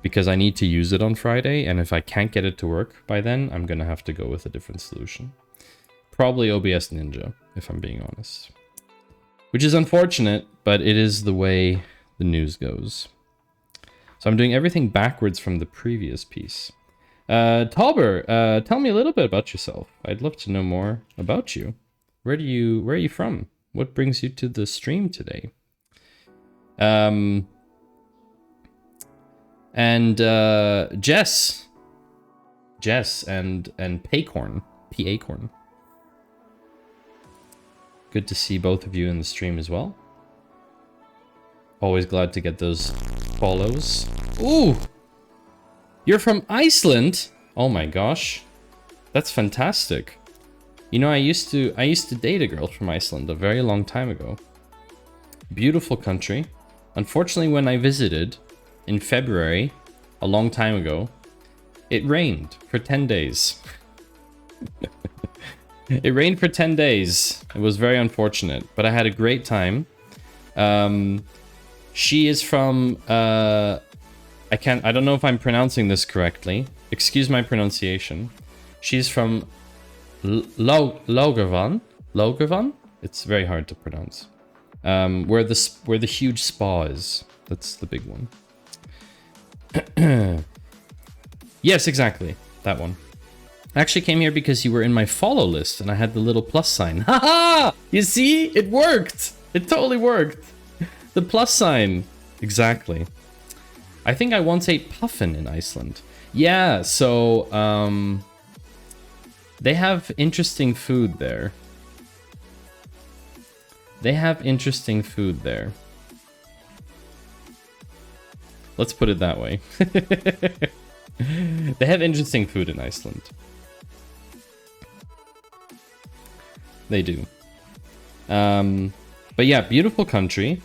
because I need to use it on Friday, and if I can't get it to work by then, I'm going to have to go with a different solution. Probably OBS Ninja, if I'm being honest. Which is unfortunate, but it is the way the news goes. So I'm doing everything backwards from the previous piece. Tauber, tell me a little bit about yourself. I'd love to know more about you. Where are you from? What brings you to the stream today? And Jess and Paycorn, P-Acorn. Good to see both of you in the stream as well. Always glad to get those follows. Ooh! You're from Iceland? Oh my gosh. That's fantastic. You know, I used to date a girl from Iceland a very long time ago. Beautiful country. Unfortunately, when I visited in February, a long time ago, it rained for 10 days. It rained for 10 days. It was very unfortunate, but I had a great time. She is from, I don't know if I'm pronouncing this correctly. Excuse my pronunciation. She's from Laugarvan. Laugarvan? It's very hard to pronounce. Where the huge spa is. That's the big one. Yes, exactly. That one. I actually came here because you were in my follow list and I had the little plus sign. Haha! You see? It worked! It totally worked! The plus sign. Exactly. I think I once ate puffin in Iceland. Yeah, so, they have interesting food there. They have interesting food there. Let's put it that way. They have interesting food in Iceland. They do. But yeah, beautiful country.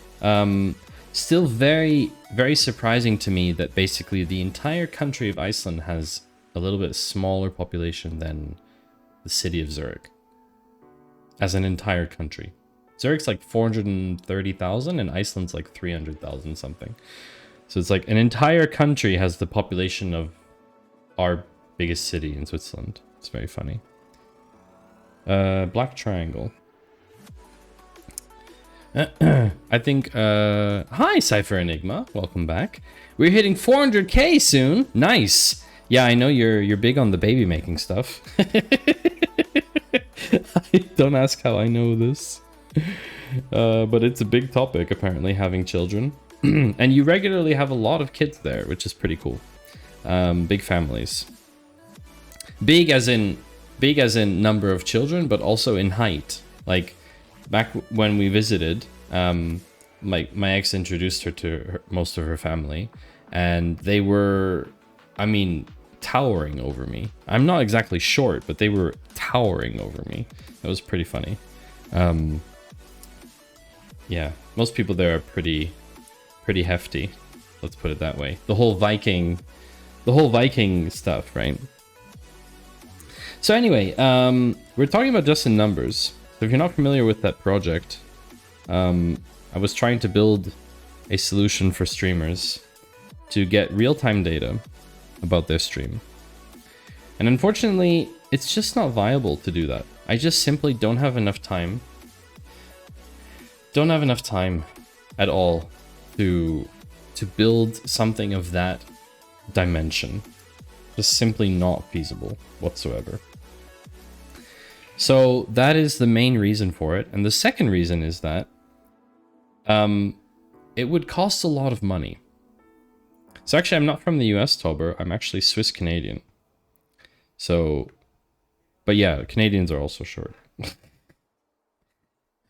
Still very, very surprising to me that basically the entire country of Iceland has a little bit smaller population than the city of Zurich. As an entire country. Zurich's like 430,000 and Iceland's like 300,000 something. So it's like an entire country has the population of our biggest city in Switzerland. It's very funny. Black triangle. I think, hi Cypher Enigma, welcome back. We're hitting 400k soon. Nice. Yeah, I know you're big on the baby making stuff. Don't ask how I know this. But it's a big topic, apparently, having children. And you regularly have a lot of kids there, which is pretty cool. Big families. Big as in number of children, but also in height. Like, back when we visited, my ex introduced her to most of her family. And they were, I mean, towering over me. I'm not exactly short, but they were towering over me. That was pretty funny. Yeah, Most people there are pretty hefty. Let's put it that way. The whole Viking stuff, right? So anyway, we're talking about JustInNumbers. So if you're not familiar with that project, I was trying to build a solution for streamers to get real-time data about their stream. And unfortunately, it's just not viable to do that. I just simply don't have enough time. Don't have enough time at all to build something of that dimension. Just simply not feasible whatsoever. So that is the main reason for it. And the second reason is that it would cost a lot of money. So actually, I'm not from the US, Tober. I'm actually Swiss Canadian. So, but yeah, Canadians are also short.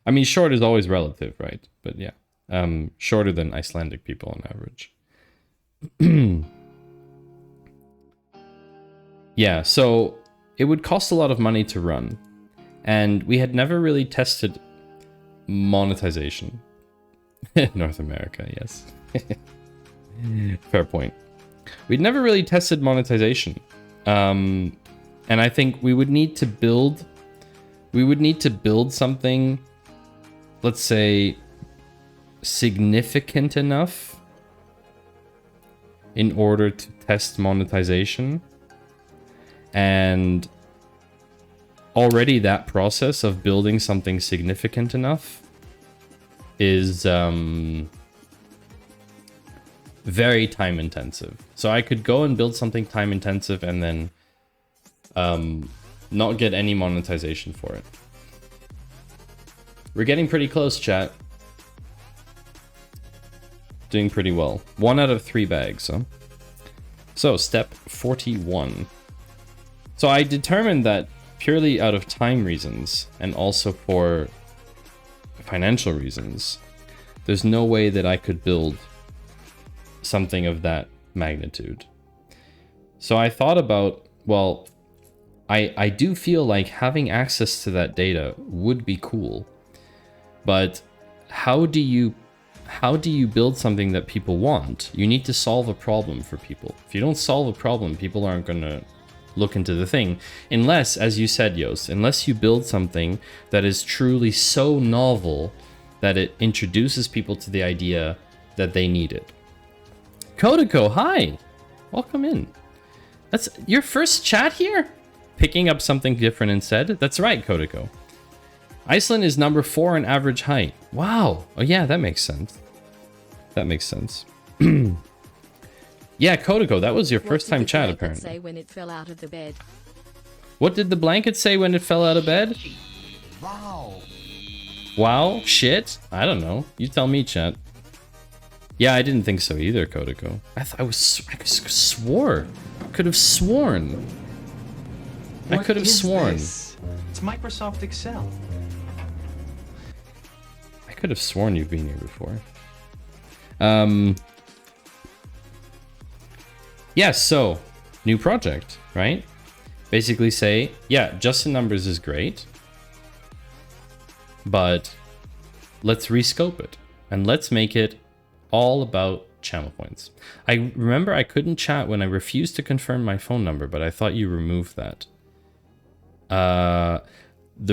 I mean, short is always relative, right? But yeah, shorter than Icelandic people on average. Yeah, so it would cost a lot of money to run. And we had never really tested monetization. North America, yes. Fair point. We'd never really tested monetization. And I think we would need to build something, let's say, significant enough in order to test monetization. And already that process of building something significant enough is very time intensive. So I could go and build something time intensive and then not get any monetization for it. We're getting pretty close, chat. Doing pretty well. 1 out of 3 bags, huh? So step 41. So I determined that purely out of time reasons and also for financial reasons, there's no way that I could build something of that magnitude. So I thought about, well, I do feel like having access to that data would be cool, but how do you build something that people want? You need to solve a problem for people. If you don't solve a problem, people aren't going to look into the thing. Unless, as you said, Yost, unless you build something that is truly so novel that it introduces people to the idea that they need it. Kodako, hi! Welcome in. That's your first chat here? Picking up something different instead? That's right, Kodako. Iceland is number 4 in average height. Wow. Oh yeah, that makes sense. That makes sense. Yeah, Kodako, that was your first time chat, apparently. Say when it fell out of the bed? What did the blanket say when it fell out of bed? Wow. Wow? Shit? I don't know. You tell me, chat. Yeah, I didn't think so either, Kodako. I swore. Could have sworn. I could have sworn. This? It's Microsoft Excel. I could have sworn you've been here before. Yeah, so, new project, right? Basically say, yeah, JustInNumbers is great, but let's rescope it and let's make it all about channel points. I remember I couldn't chat when I refused to confirm my phone number, but I thought you removed that. The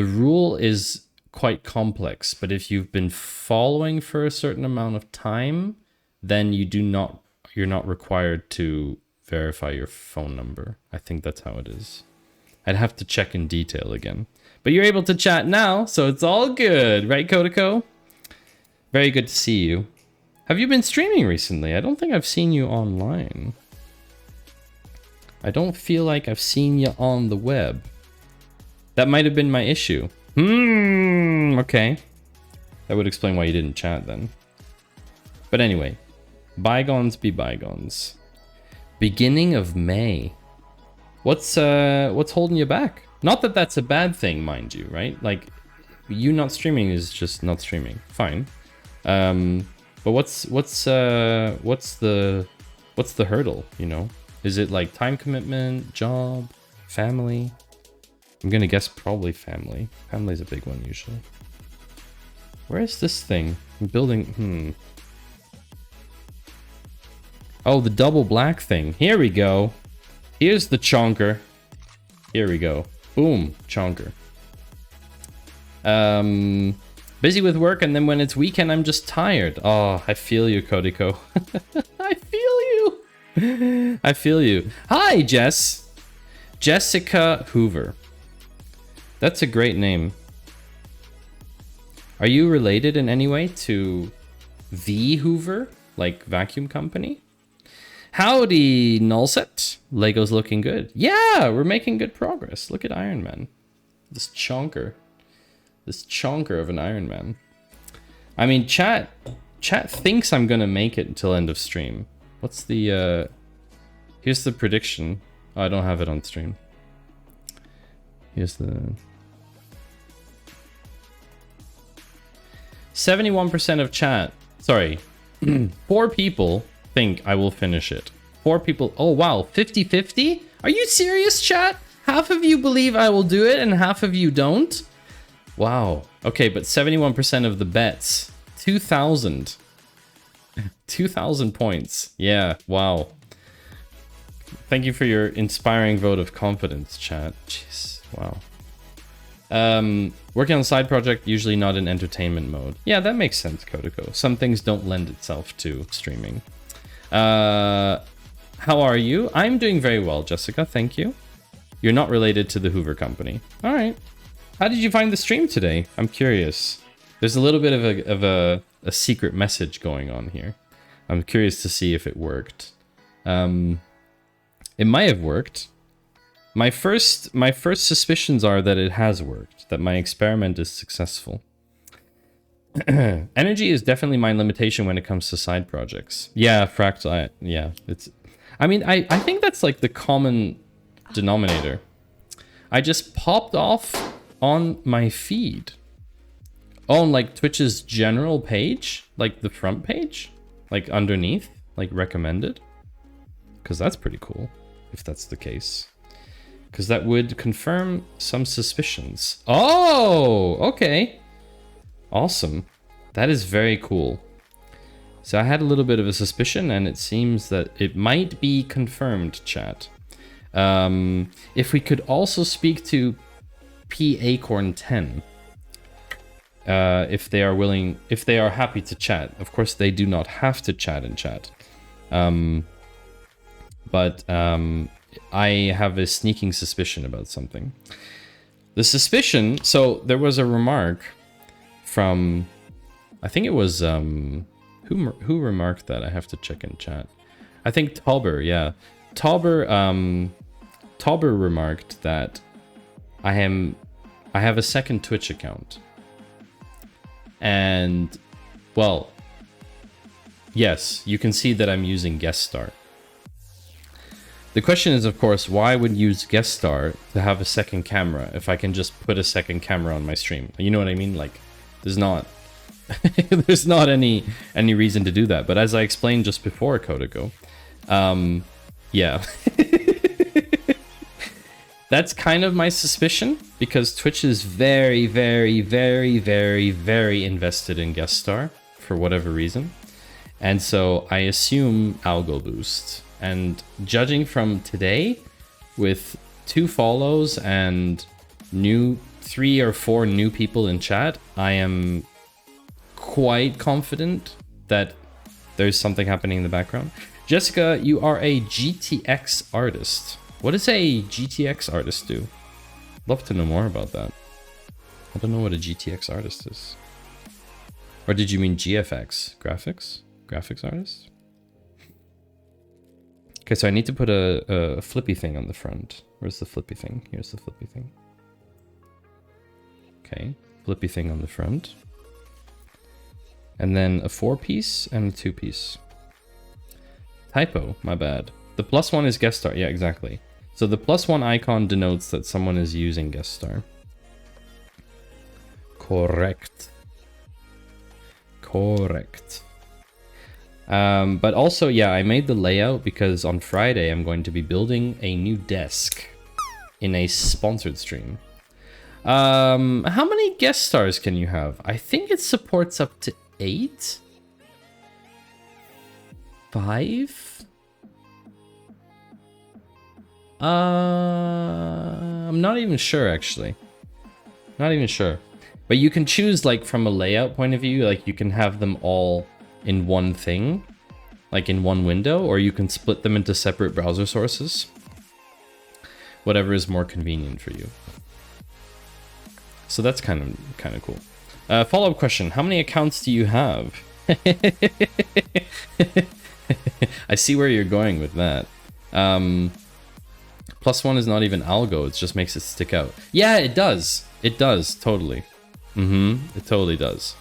rule is quite complex, but if you've been following for a certain amount of time, then you're not required to verify your phone number. I think that's how it is. I'd have to check in detail again. But you're able to chat now, so it's all good, right, Kodako? Very good to see you. Have you been streaming recently? I don't think I've seen you online. I don't feel like I've seen you on the web. That might have been my issue. Okay. That would explain why you didn't chat then. But anyway, bygones be bygones. Beginning of May. What's holding you back? Not that that's a bad thing, mind you, right? Like, you not streaming is just not streaming. Fine. But what's the hurdle, you know? Is it like time commitment, job, family? I'm gonna guess probably family. Family's a big one usually. Where is this thing? I'm building... Oh, the double black thing. Here we go. Here's the chonker. Here we go. Boom. Chonker. Busy with work, and then when it's weekend, I'm just tired. Oh, I feel you, Kodiko. I feel you. I feel you. Hi, Jess. Jessica Hoover. That's a great name. Are you related in any way to the Hoover, like vacuum company? Howdy, Nullset. Lego's looking good. Yeah, we're making good progress. Look at Iron Man. This chonker. This chonker of an Iron Man. I mean, chat thinks I'm gonna make it until end of stream. What's the, here's the prediction. Oh, I don't have it on stream. Here's the... 71% of chat. Sorry. 4 people think I will finish it. 4 people. Oh, wow. 50-50? Are you serious, chat? Half of you believe I will do it and half of you don't? Wow. Okay, but 71% of the bets. 2,000. 2,000 points. Yeah, wow. Thank you for your inspiring vote of confidence, chat. Jeez, wow. Working on a side project, usually not in entertainment mode. Yeah, that makes sense, Kodako. Some things don't lend itself to streaming. How are you? I'm doing very well, Jessica, thank you. You're not related to the Hoover Company. All right. How did you find the stream today? I'm curious. There's a little bit of a secret message going on here. I'm curious to see if it worked. It might have worked. My first suspicions are that it has worked, that my experiment is successful. Energy is definitely my limitation when it comes to side projects. Yeah, Fractal, yeah, it's... I mean, I think that's like the common denominator. I just popped off on my feed. On like Twitch's general page, like the front page, like underneath, like recommended. Because that's pretty cool, if that's the case. Because that would confirm some suspicions. Oh, okay. Awesome. That is very cool. So I had a little bit of a suspicion, and it seems that it might be confirmed, chat. If we could also speak to P Acorn 10. If they are willing, if they are happy to chat. Of course, they do not have to chat in chat. But I have a sneaking suspicion about something. The suspicion, so there was a remark from, I think it was, who remarked that? I have to check in chat. I think Tauber, yeah. Tauber remarked that I have a second Twitch account. And, well, yes, you can see that I'm using Guest Star. The question is, of course, why would you use Guest Star to have a second camera if I can just put a second camera on my stream? You know what I mean? Like, there's not there's not any reason to do that. But as I explained just before, Kodako, yeah. That's kind of my suspicion, because Twitch is very, very, very, very, very invested in Guest Star for whatever reason. And so I assume algo boost. And judging from today, with 2 follows and 3 or 4 new people in chat, I am quite confident that there's something happening in the background. Jessica, you are a GTX artist. What does a GTX artist do? Love to know more about that. I don't know what a GTX artist is. Or did you mean GFX? Graphics? Graphics artist? Okay, so I need to put a flippy thing on the front. Where's the flippy thing? Here's the flippy thing. Okay, flippy thing on the front. And then a 4-piece and a 2-piece. Typo, my bad. The +1 is Guest Star, yeah, exactly. So the +1 icon denotes that someone is using Guest Star. Correct. Correct. But also, yeah, I made the layout because on Friday I'm going to be building a new desk in a sponsored stream. How many guest stars can you have? I think it supports up to 8? 5? I'm not even sure, actually. Not even sure. But you can choose, like, from a layout point of view, like, you can have them all in one thing, like in one window, or you can split them into separate browser sources. Whatever is more convenient for you. So that's kind of cool. Follow-up question: how many accounts do you have? I see where you're going with that. +1 is not even algo; it just makes it stick out. Yeah, it does. It does totally. It totally does.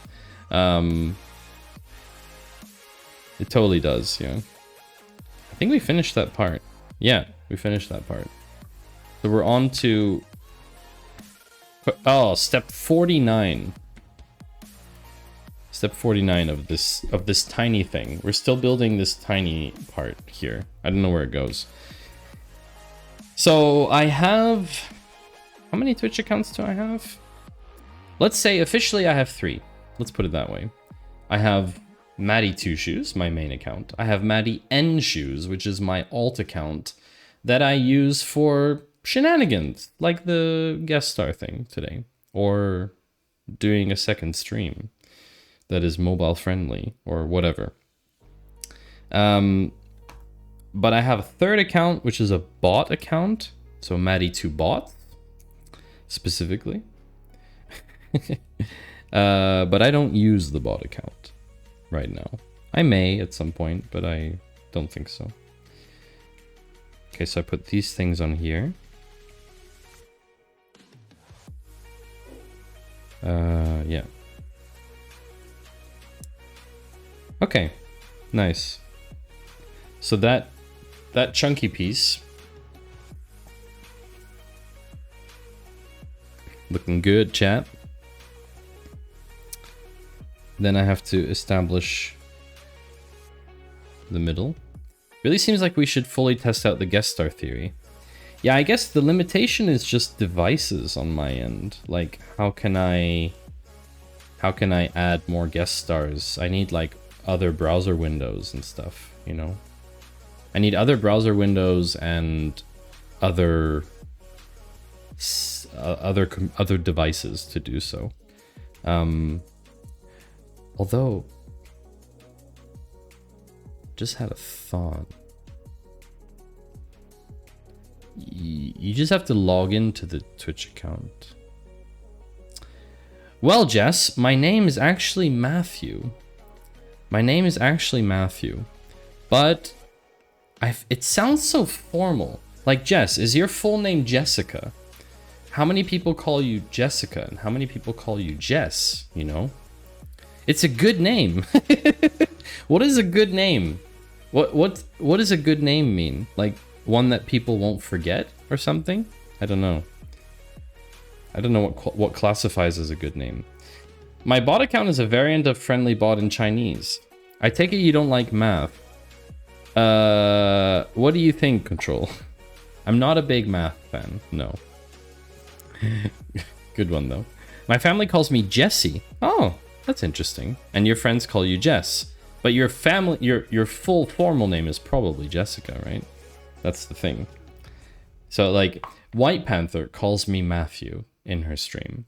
It totally does. Yeah. I think we finished that part. Yeah, we finished that part. So we're on to. Oh, step 49. Step 49 of this tiny thing. We're still building this tiny part here. I don't know where it goes. So I have... How many Twitch accounts do I have? Let's say officially I have 3. Let's put it that way. I have Maddie2Shoes, my main account. I have MaddieN_Shoes, which is my alt account that I use for shenanigans, like the guest star thing today, or doing a second stream that is mobile friendly or whatever. But I have a third account, which is a bot account, so Maddie2Bot specifically. But I don't use the bot account right now. I may at some point, but I don't think so. Okay, so I put these things on here. Yeah. Okay, nice. So that chunky piece looking good, chat. Then I have to establish the middle. Really seems like we should fully test out the guest star theory. Yeah, I guess the limitation is just devices on my end. Like, how can I add more guest stars? I need like other browser windows and stuff, you know? I need other browser windows and other devices to do so. Although, just had a thought. You just have to log into the Twitch account. Well, Jess, my name is actually Matthew. My name is actually Matthew, but it sounds so formal. Like, Jess, is your full name Jessica? How many people call you Jessica and how many people call you Jess, you know? It's a good name. What is a good name? What does a good name mean? Like one that people won't forget or something? I don't know. I don't know what classifies as a good name. My bot account is a variant of friendly bot in Chinese. I take it you don't like math. What do you think, Control? I'm not a big math fan, no. Good one though. My family calls me Jessie. Oh, that's interesting. And your friends call you Jess. But your family, your full formal name is probably Jessica, right? That's the thing. So like, White Panther calls me Matthew in her stream,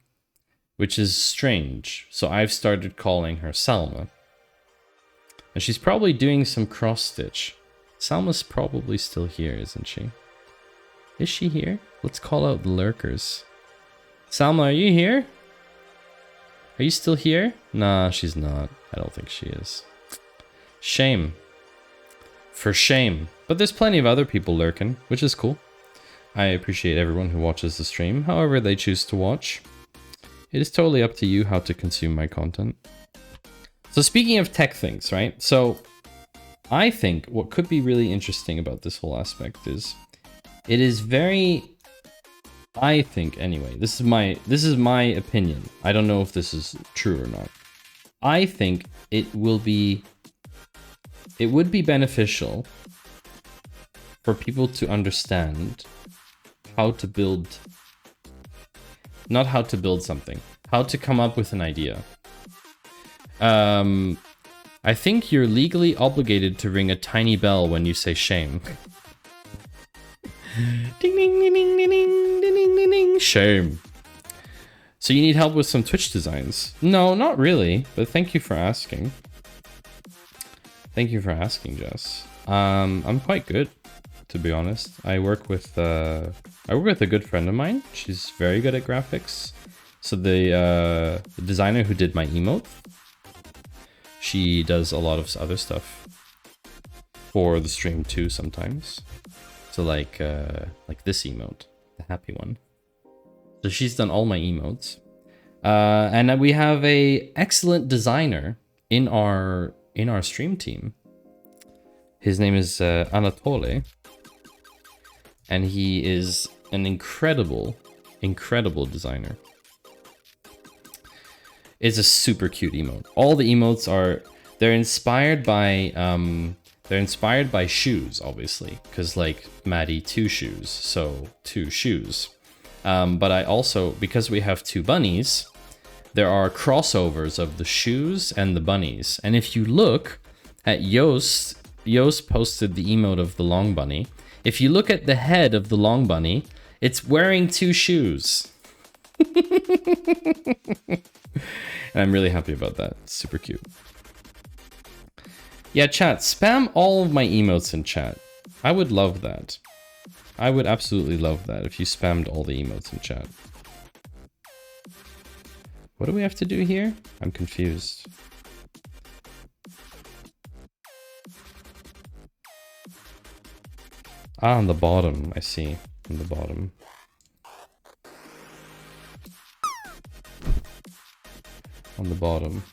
which is strange. So I've started calling her Salma. And she's probably doing some cross stitch. Salma's probably still here, isn't she? Is she here? Let's call out the lurkers. Salma, are you here? Are you still here? Nah, she's not. I don't think she is. Shame. For shame. But there's plenty of other people lurking, which is cool. I appreciate everyone who watches the stream, however they choose to watch. It is totally up to you how to consume my content. So speaking of tech things, right? So I think what could be really interesting about this whole aspect is it is very... I think anyway, this is my opinion. I don't know if this is true or not. I think it would be beneficial for people to understand how to build Not how to build something. How to come up with an idea. I think you're legally obligated to ring a tiny bell when you say shame. Ding ding ding ding ding ding ding ding ding. Shame. So you need help with some Twitch designs? No, not really, but thank you for asking. Thank you for asking, Jess. I'm quite good, to be honest. I work with a good friend of mine. She's very good at graphics. So the designer who did my emote, she does a lot of other stuff for the stream too sometimes. So like this emote, the happy one. So she's done all my emotes. And we have a excellent designer in our stream team. His name is Anatole. And he is an incredible designer. It's a super cute emote. All the emotes they're inspired by shoes, obviously, because like Maddie 2 shoes, so 2 shoes. But I also, because we have 2 bunnies, there are crossovers of the shoes and the bunnies. And if you look at Yoast posted the emote of the long bunny. If you look at the head of the long bunny, it's wearing 2 shoes. And I'm really happy about that. It's super cute. Yeah, chat, spam all of my emotes in chat. I would love that. I would absolutely love that if you spammed all the emotes in chat. What do we have to do here? I'm confused. Ah, on the bottom, I see. On the bottom. On the bottom.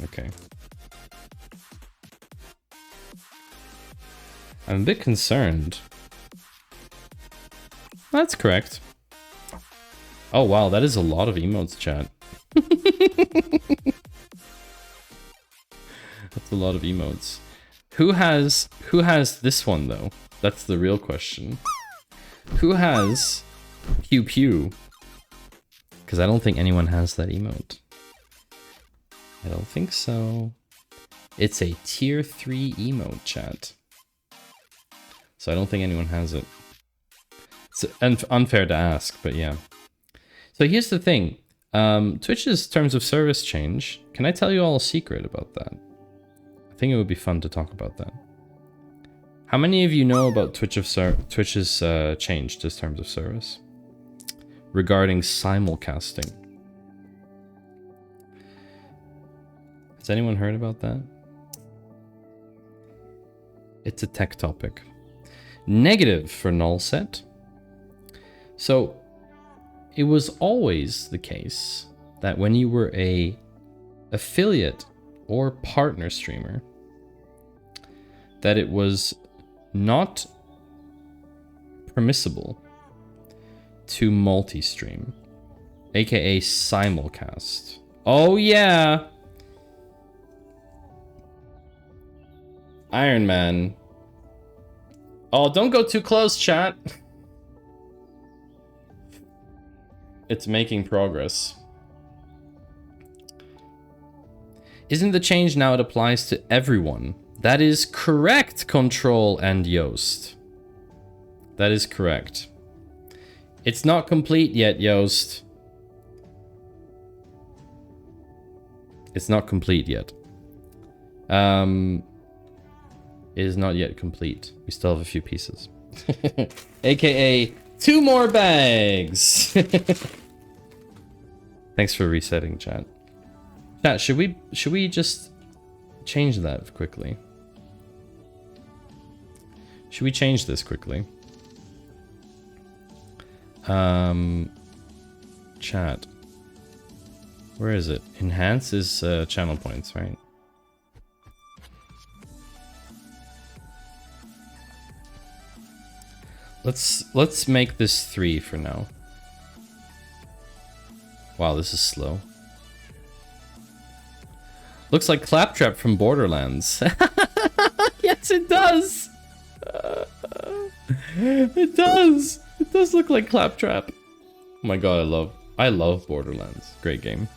Okay. I'm a bit concerned. That's correct. Oh wow, that is a lot of emotes, chat. That's a lot of emotes. Who has this one though? That's the real question. Who has Pew Pew? Because I don't think anyone has that emote. I don't think so. It's a tier 3 emote, chat. So I don't think anyone has it. It's unfair to ask, but yeah. So here's the thing. Twitch's terms of service change. Can I tell you all a secret about that? I think it would be fun to talk about that. How many of you know about Twitch's change to terms of service regarding simulcasting? Has anyone heard about that? It's a tech topic. Negative for null set. So it was always the case that when you were a affiliate or partner streamer, that it was not permissible to multi-stream, aka simulcast. Oh yeah! Iron Man. Oh, don't go too close, chat. It's making progress. Isn't the change now it applies to everyone? That is correct, Control and Yoast. That is correct. It's not complete yet, Yoast. It's not complete yet. It is not yet complete. We still have a few pieces. AKA 2 more bags. Thanks for resetting, chat. Chat, should we just change that quickly? Should we change this quickly? Chat. Where is it? Enhance is channel points, right? Let's make this 3 for now. Wow, this is slow. Looks like Claptrap from Borderlands. Yes, it does. It does. It does look like Claptrap. Oh my god, I love Borderlands. Great game.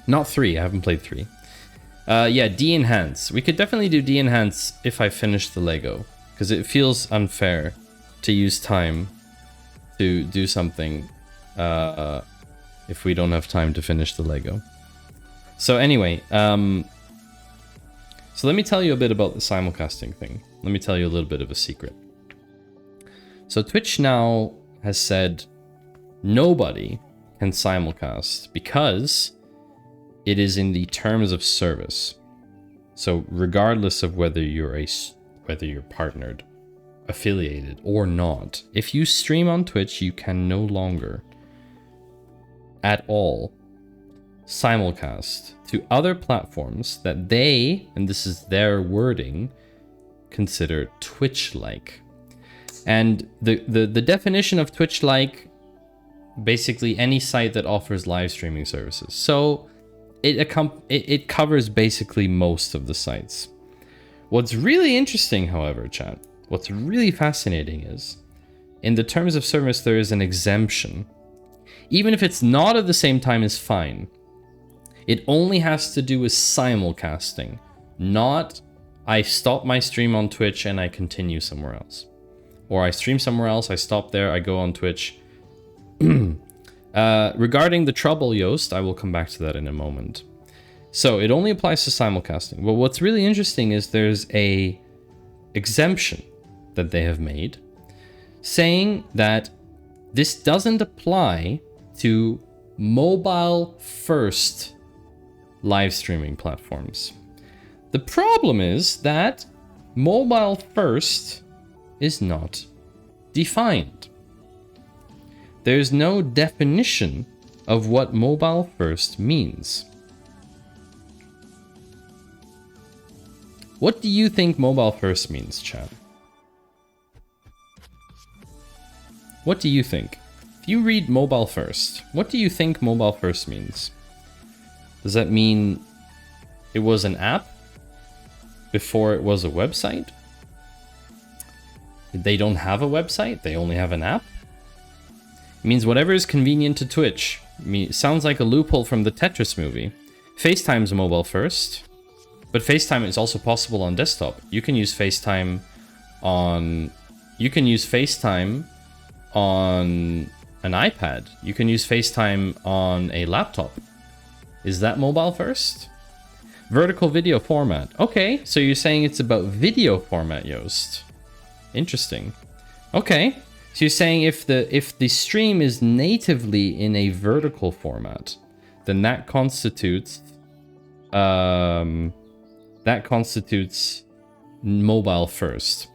Not 3. I haven't played 3. Yeah, de-enhance. We could definitely do de-enhance if I finish the Lego, because it feels unfair to use time to do something if we don't have time to finish the Lego. So anyway, so let me tell you a bit about the simulcasting thing. Let me tell you a little bit of a secret. So Twitch now has said nobody can simulcast because it is in the terms of service. So regardless of whether you're partnered, affiliated or not, if you stream on Twitch, you can no longer at all simulcast to other platforms that they, and this is their wording, consider Twitch-like. And the definition of Twitch-like, basically any site that offers live streaming services. So it covers basically most of the sites. What's really interesting, however, chat, what's really fascinating is, in the terms of service, there is an exemption. Even if it's not at the same time is fine. It only has to do with simulcasting, not I stop my stream on Twitch and I continue somewhere else. Or I stream somewhere else, I stop there, I go on Twitch. Regarding the trouble, Yoast, I will come back to that in a moment. So it only applies to simulcasting. But what's really interesting is there's a exemption that they have made saying that this doesn't apply to mobile first live streaming platforms. The problem is that mobile first is not defined. There's no definition of what mobile first means. What do you think mobile first means, chat? What do you think? If you read mobile first, what do you think mobile first means? Does that mean it was an app before it was a website? They don't have a website, they only have an app? It means whatever is convenient to Twitch. It sounds like a loophole from the Tetris movie. FaceTime's mobile first, but FaceTime is also possible on desktop. You can use FaceTime on an iPad. You can use FaceTime on a laptop. Is that mobile first? Vertical video format. Okay, so you're saying it's about video format, Yoast. Interesting. Okay, so you're saying if the stream is natively in a vertical format, then that constitutes mobile first.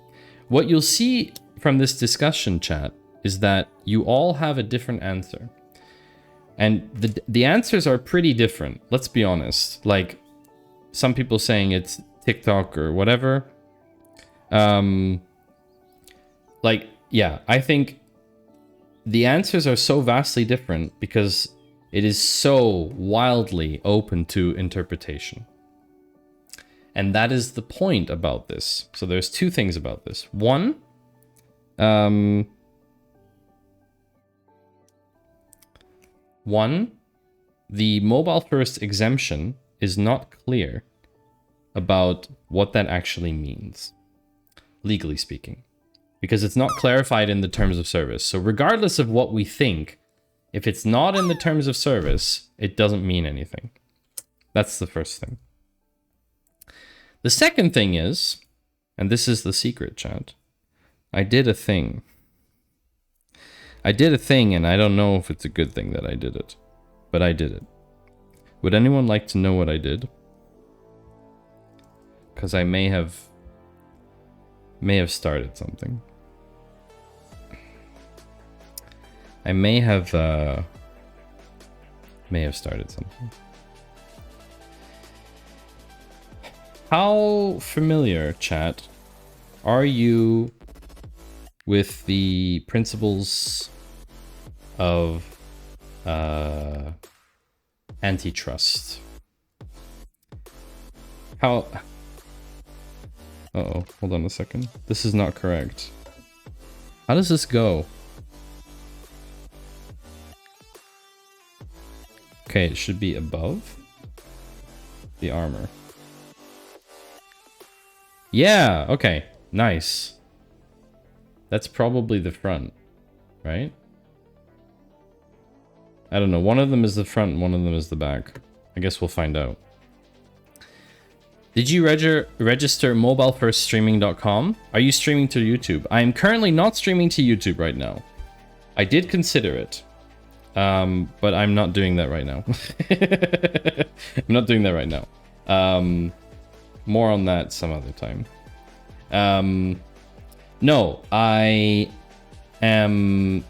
What you'll see from this discussion, chat, is that you all have a different answer. And the answers are pretty different, let's be honest. Like, some people saying it's TikTok or whatever. Like, yeah, I think the answers are so vastly different because it is so wildly open to interpretation. And that is the point about this. So there's two things about this. One, the mobile first exemption is not clear about what that actually means, legally speaking, because it's not clarified in the terms of service. So regardless of what we think, if it's not in the terms of service, it doesn't mean anything. That's the first thing. The second thing is, and this is the secret, chat, I did a thing. And I don't know if it's a good thing that I did it, but I did it. Would anyone like to know what I did? Because I may have started something. I may have started something. How familiar, chat, are you with the principles of antitrust? How... Uh-oh, hold on a second. This is not correct. How does this go? Okay, it should be above the armor. Yeah, okay, nice. That's probably the front, right? I don't know, one of them is the front and one of them is the back. I guess we'll find out. Did you register mobilefirststreaming.com? Are you streaming to YouTube? I am currently not streaming to YouTube right now. I did consider it. But I'm not doing that right now. I'm not doing that right now. More on that some other time. No, I am...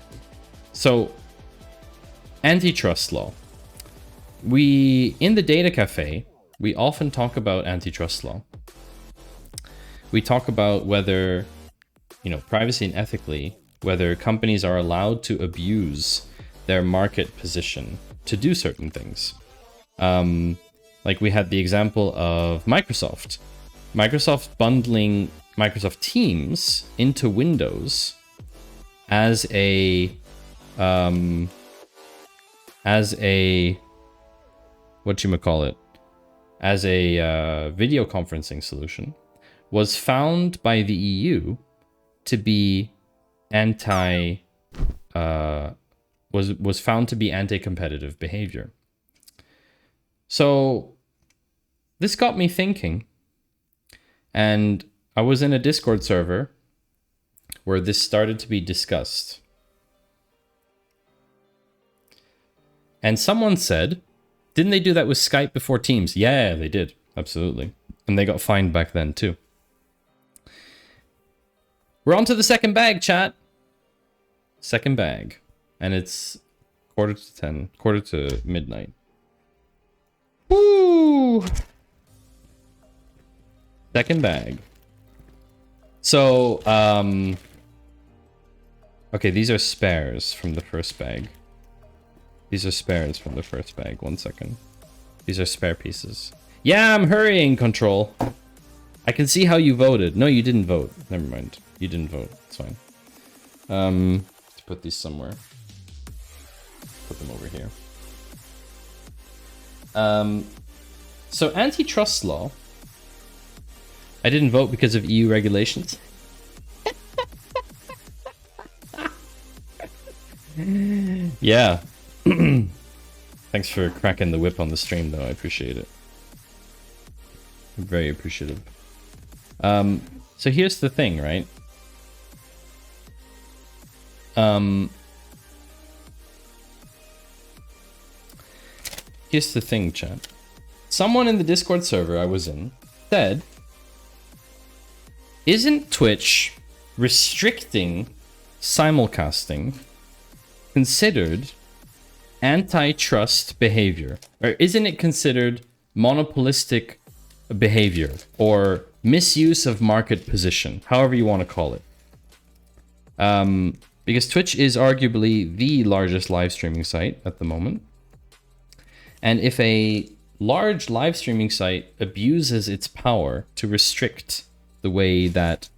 So, antitrust law. In the Data Cafe, we often talk about antitrust law. We talk about whether, privacy and ethically, whether companies are allowed to abuse their market position to do certain things. Like we had the example of Microsoft. Microsoft bundling Microsoft Teams into Windows as a whatchamacallit, as a video conferencing solution, was found by the EU to be was found to be anti-competitive behavior. So this got me thinking, and I was in a Discord server where this started to be discussed. And someone said, didn't they do that with Skype before Teams? Yeah, they did. Absolutely. And they got fined back then too. We're on to the second bag, chat. Second bag. And it's 10:45, quarter to midnight. Woo! Second bag. So, okay, these are spares from the first bag. These are spares from the first bag. 1 second. These are spare pieces. Yeah, I'm hurrying, Control. I can see how you voted. No, you didn't vote. Never mind. You didn't vote. It's fine. Let's put these somewhere. Put them over here. So antitrust law. I didn't vote because of EU regulations. Yeah. Thanks for cracking the whip on the stream, though. I appreciate it. I'm very appreciative. So here's the thing, right? Here's the thing, chat. Someone in the Discord server I was in said, isn't Twitch restricting simulcasting considered antitrust behavior? Or isn't it considered monopolistic behavior or misuse of market position, however you want to call it? Because Twitch is arguably the largest live streaming site at the moment. And if a large live streaming site abuses its power to restrict the way that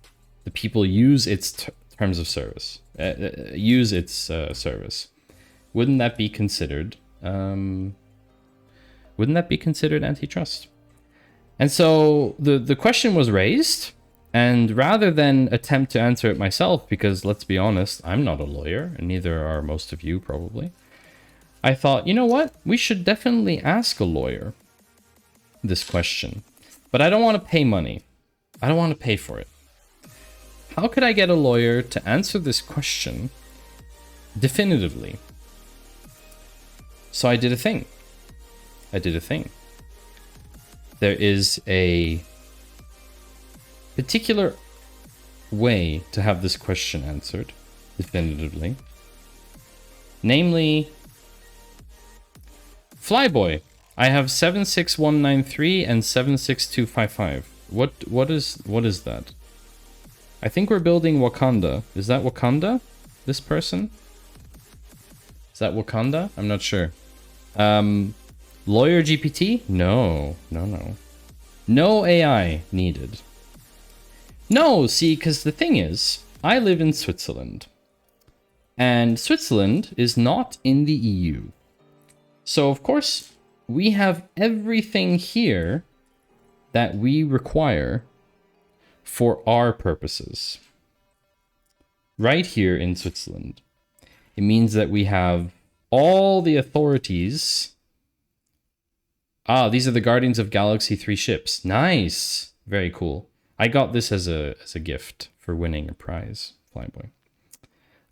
the people use its terms of service, use its service, wouldn't that be considered antitrust? And so the question was raised, and rather than attempt to answer it myself, because let's be honest, I'm not a lawyer, and neither are most of you probably, I thought, you know what? We should definitely ask a lawyer this question. But I don't want to pay money. I don't want to pay for it. How could I get a lawyer to answer this question definitively? So I did a thing. There is a particular way to have this question answered definitively. Namely, Flyboy, I have 76193 and 76255. What is that? I think we're building Wakanda. Is that Wakanda? This person? Is that Wakanda? I'm not sure. Lawyer GPT? No. No AI needed. No, see, because the thing is, I live in Switzerland. And Switzerland is not in the EU. So, of course, we have everything here that we require for our purposes. Right here in Switzerland. It means that we have all the authorities. Ah, these are the Guardians of Galaxy 3 ships. Nice. Very cool. I got this as a gift for winning a prize, Flyboy.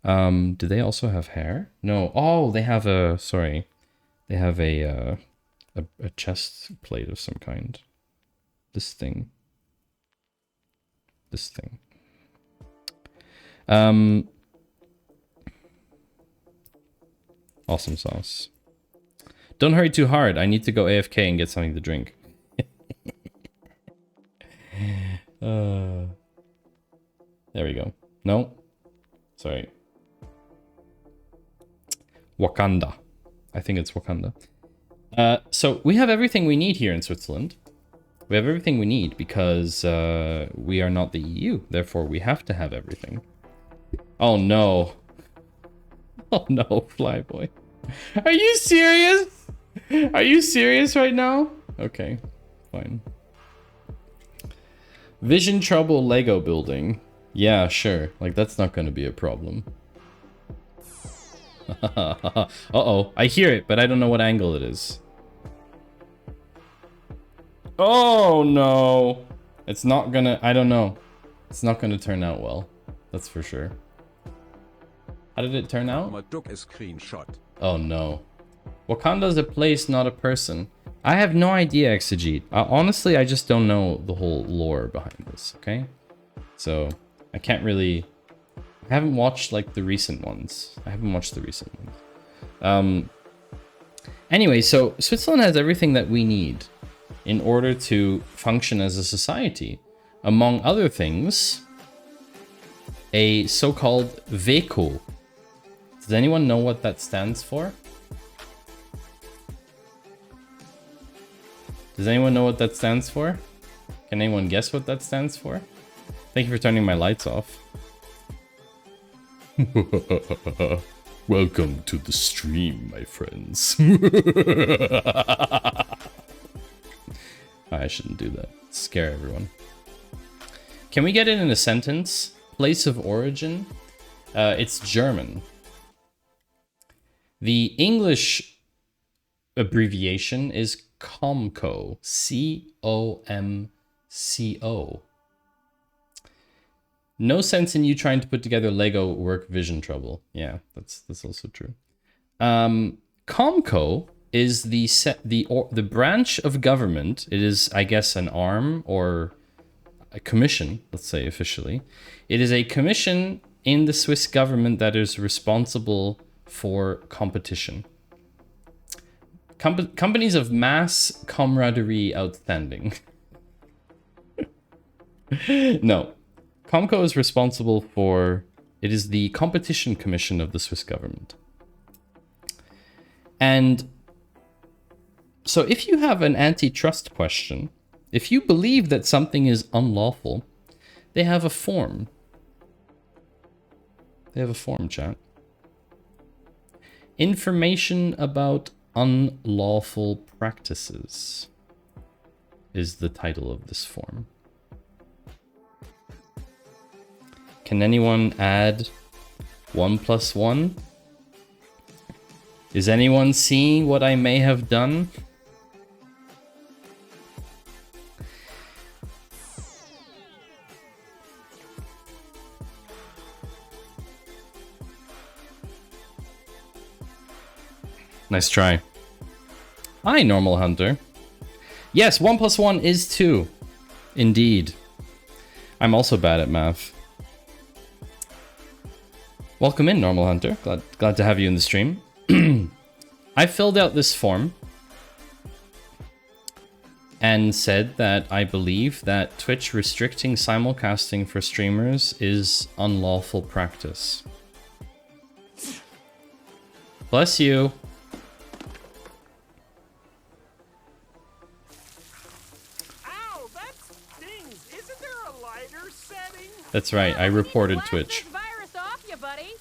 Do they also have hair? No. Oh, they have a... Sorry. They have a chest plate of some kind. This thing. This thing. Awesome sauce. Don't hurry too hard. I need to go AFK and get something to drink. There we go. No. Sorry. Wakanda. I think it's Wakanda. So we have everything we need here in Switzerland. We have everything we need because we are not the EU. Therefore, we have to have everything. Oh no. Oh no, Flyboy. Are you serious? Are you serious right now? Okay, fine. Vision trouble Lego building. Yeah, sure. Like, that's not going to be a problem. Uh-oh. I hear it, but I don't know what angle it is. Oh, no. It's not gonna... I don't know. It's not gonna turn out well. That's for sure. How did it turn out? I took a screenshot. Oh, no. Wakanda's a place, not a person. I have no idea, Exegete. Honestly, I just don't know the whole lore behind this, okay? So, I can't really... I haven't watched, like, the recent ones. Anyway, so Switzerland has everything that we need in order to function as a society. Among other things, a so-called VECO. Does anyone know what that stands for? Does anyone know what that stands for? Can anyone guess what that stands for? Thank you for turning my lights off. Welcome to the stream, my friends. I shouldn't do that. Scare everyone. Can we get it in a sentence? Place of origin? It's German. The English abbreviation is COMCO. C-O-M-C-O. No sense in you trying to put together Lego work vision trouble. Yeah, that's also true. COMCO is the branch of government. It is, I guess, an arm or a commission, let's say officially. It is a commission in the Swiss government that is responsible for competition. Companies of mass camaraderie outstanding. No. COMCO is responsible for... It is the competition commission of the Swiss government. And so if you have an antitrust question, if you believe that something is unlawful, they have a form. They have a form, chat. Information about unlawful practices is the title of this form. Can anyone add 1 + 1? Is anyone seeing what I may have done? Nice try. Hi, Normal Hunter. Yes, 1 + 1 is 2. Indeed. I'm also bad at math. Welcome in, Normal Hunter. Glad to have you in the stream. I filled out this form and said that I believe that Twitch restricting simulcasting for streamers is unlawful practice. Bless you. Ow, that stings. Isn't there a lighter setting? That's right, I reported Twitch. Virus off you, buddy.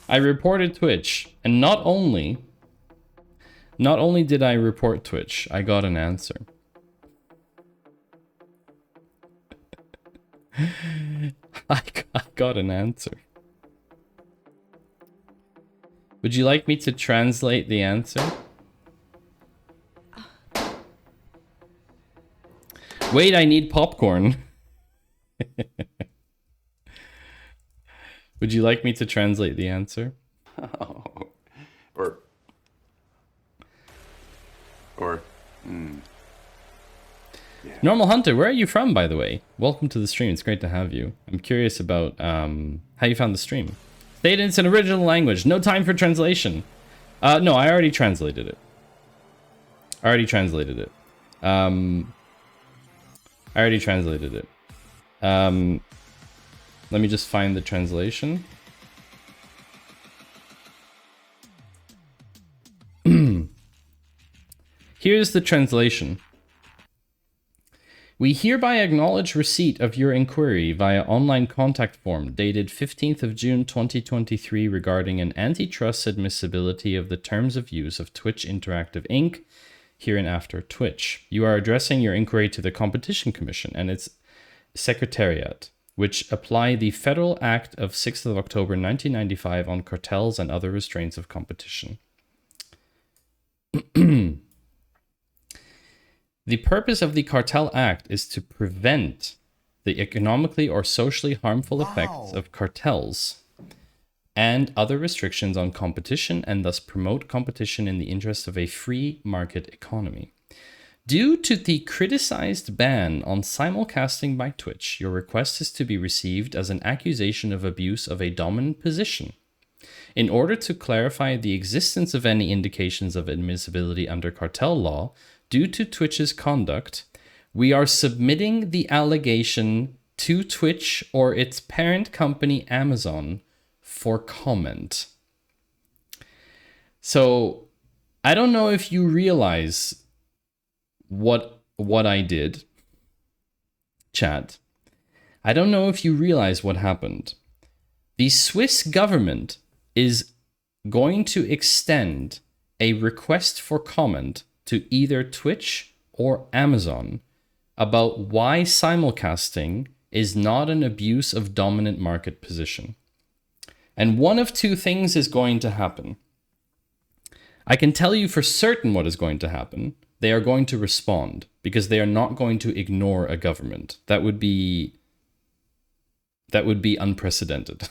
I reported Twitch, and not only did I report Twitch, I got an answer. I got an answer. Would you like me to translate the answer? Wait, I need popcorn. Would you like me to translate the answer? Normal Hunter, where are you from, by the way? Welcome to the stream. It's great to have you. I'm curious about how you found the stream. State it's an original language. No time for translation. No, I already translated it. Let me just find the translation. Here's the translation. We hereby acknowledge receipt of your inquiry via online contact form dated 15th of June 2023 regarding an antitrust admissibility of the terms of use of Twitch Interactive Inc., hereinafter Twitch. You are addressing your inquiry to the Competition Commission and its Secretariat, which apply the Federal Act of 6th of October 1995 on cartels and other restraints of competition. The purpose of the Cartel Act is to prevent the economically or socially harmful effects of cartels and other restrictions on competition, and thus promote competition in the interest of a free market economy. Due to the criticized ban on simulcasting by Twitch, your request is to be received as an accusation of abuse of a dominant position. In order to clarify the existence of any indications of admissibility under cartel law, due to Twitch's conduct, we are submitting the allegation to Twitch or its parent company Amazon for comment. So, I don't know if you realize what I did, chat. I don't know if you realize what happened. The Swiss government is going to extend a request for comment to either Twitch or Amazon about why simulcasting is not an abuse of dominant market position. And one of two things is going to happen. I can tell you for certain what is going to happen. They are going to respond because they are not going to ignore a government. That would be unprecedented.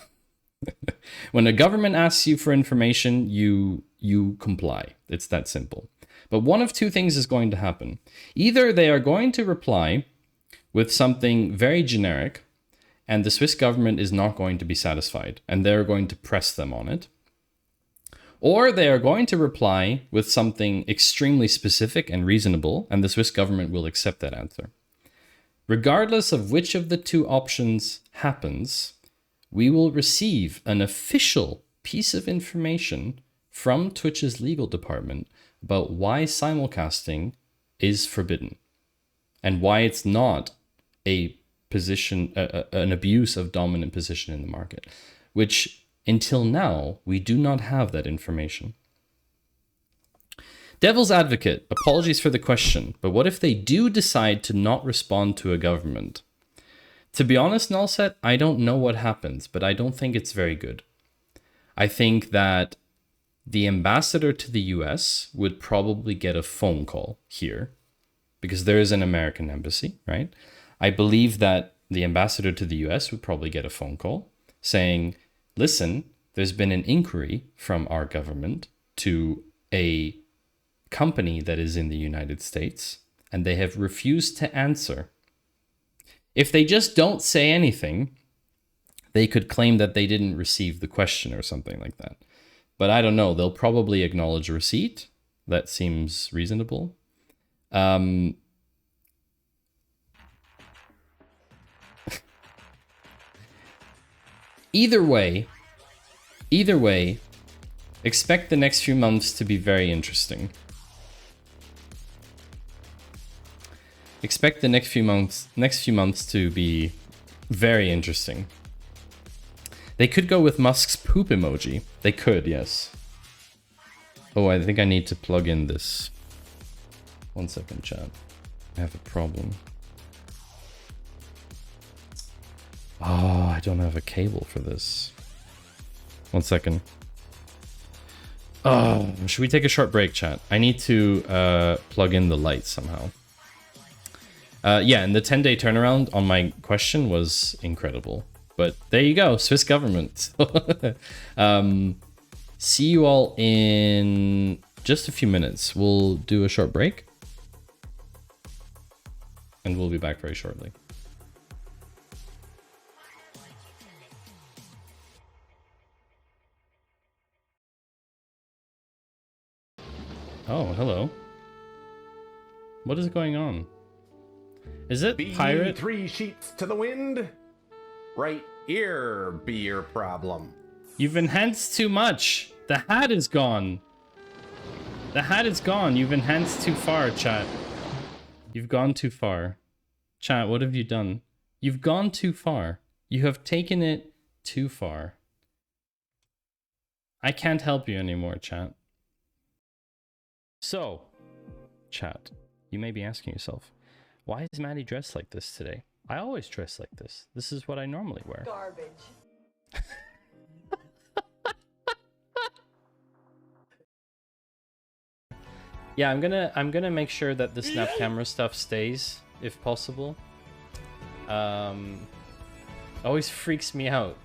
When a government asks you for information, you comply. It's that simple. But one of two things is going to happen. Either they are going to reply with something very generic, and the Swiss government is not going to be satisfied, and they're going to press them on it. Or they are going to reply with something extremely specific and reasonable, and the Swiss government will accept that answer. Regardless of which of the two options happens, we will receive an official piece of information from Twitch's legal department about why simulcasting is forbidden and why it's not a position, an abuse of dominant position in the market, which until now, we do not have that information. Devil's advocate, apologies for the question, but what if they do decide to not respond to a government? To be honest, Nullset, I don't know what happens, but I don't think it's very good. I think that the ambassador to the US would probably get a phone call here because there is an American embassy, right? I believe that the ambassador to the US would probably get a phone call saying, listen, there's been an inquiry from our government to a company that is in the United States, and they have refused to answer. If they just don't say anything, they could claim that they didn't receive the question or something like that. But I don't know. They'll probably acknowledge receipt. That seems reasonable. Either way, expect the next few months to be very interesting. Expect the next few months to be very interesting. They could go with Musk's poop emoji. They could, yes. Oh, I think I need to plug in this. 1 second, chat. I have a problem. Oh, I don't have a cable for this. 1 second. Oh, should we take a short break, chat? I need to plug in the light somehow. Yeah, and the 10-day turnaround on my question was incredible. But there you go, Swiss government. See you all in just a few minutes. We'll do a short break. And we'll be back very shortly. Oh, hello. What is going on? Is it pirate? 3 sheets to the wind. Right here be your problem. You've enhanced too much. The hat is gone. The hat is gone. You've enhanced too far, chat. You've gone too far. Chat, what have you done? You've gone too far. You have taken it too far. I can't help you anymore, chat. So, chat, you may be asking yourself, why is Maddie dressed like this today? I always dress like this. This is what I normally wear. Garbage. Yeah, I'm gonna make sure that the snap camera stuff stays, if possible. Always freaks me out.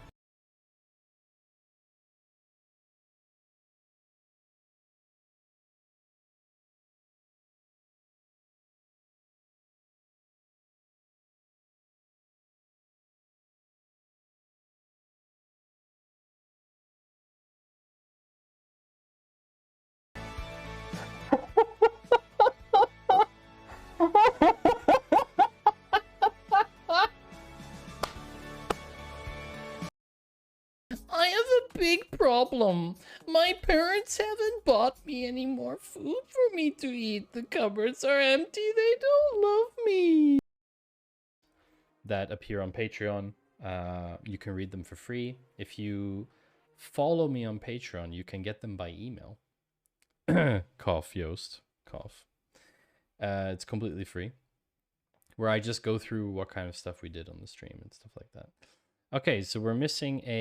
I have a big problem. My parents haven't bought me any more food for me to eat. The cupboards are empty. They don't love me. That appear on Patreon. You can read them for free. If you follow me on Patreon, you can get them by email. Cough, Yoast. Cough. It's completely free. Where I just go through what kind of stuff we did on the stream and stuff like that. Okay, so we're missing a...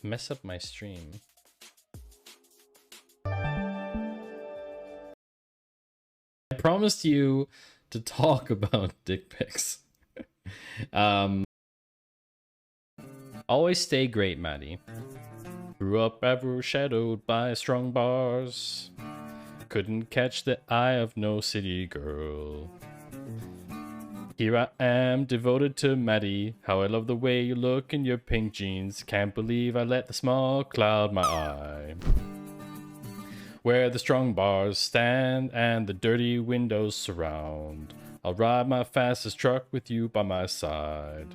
Mess up my stream. I promised you to talk about dick pics. Always stay great, Maddie. Grew up overshadowed by strong bars. Couldn't catch the eye of no city girl. Here I am, devoted to Maddie. How I love the way you look in your pink jeans. Can't believe I let the small cloud my eye. Where the strong bars stand and the dirty windows surround. I'll ride my fastest truck with you by my side.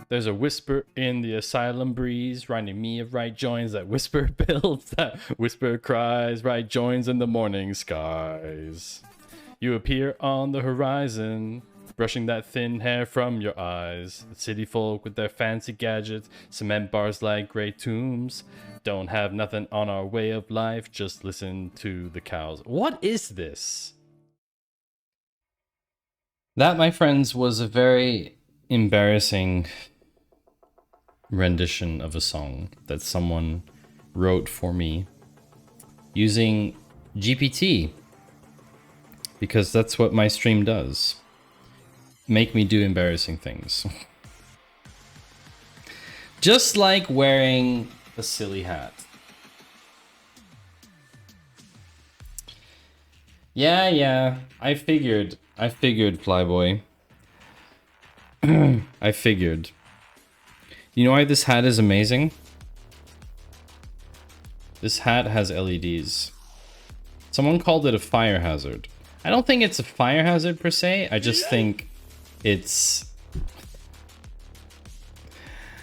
There's a whisper in the asylum breeze, reminding me of right joins. That whisper builds, that whisper cries, right joins in the morning skies. You appear on the horizon, brushing that thin hair from your eyes. The city folk with their fancy gadgets, cement bars like grey tombs. Don't have nothing on our way of life, just listen to the cows. What is this? That, my friends, was a very embarrassing rendition of a song that someone wrote for me using GPT. Because that's what my stream does. Make me do embarrassing things. Just like wearing a silly hat. Yeah, I figured, Flyboy. I figured. You know why this hat is amazing? This hat has LEDs. Someone called it a fire hazard. I don't think it's a fire hazard per se. I just think it's...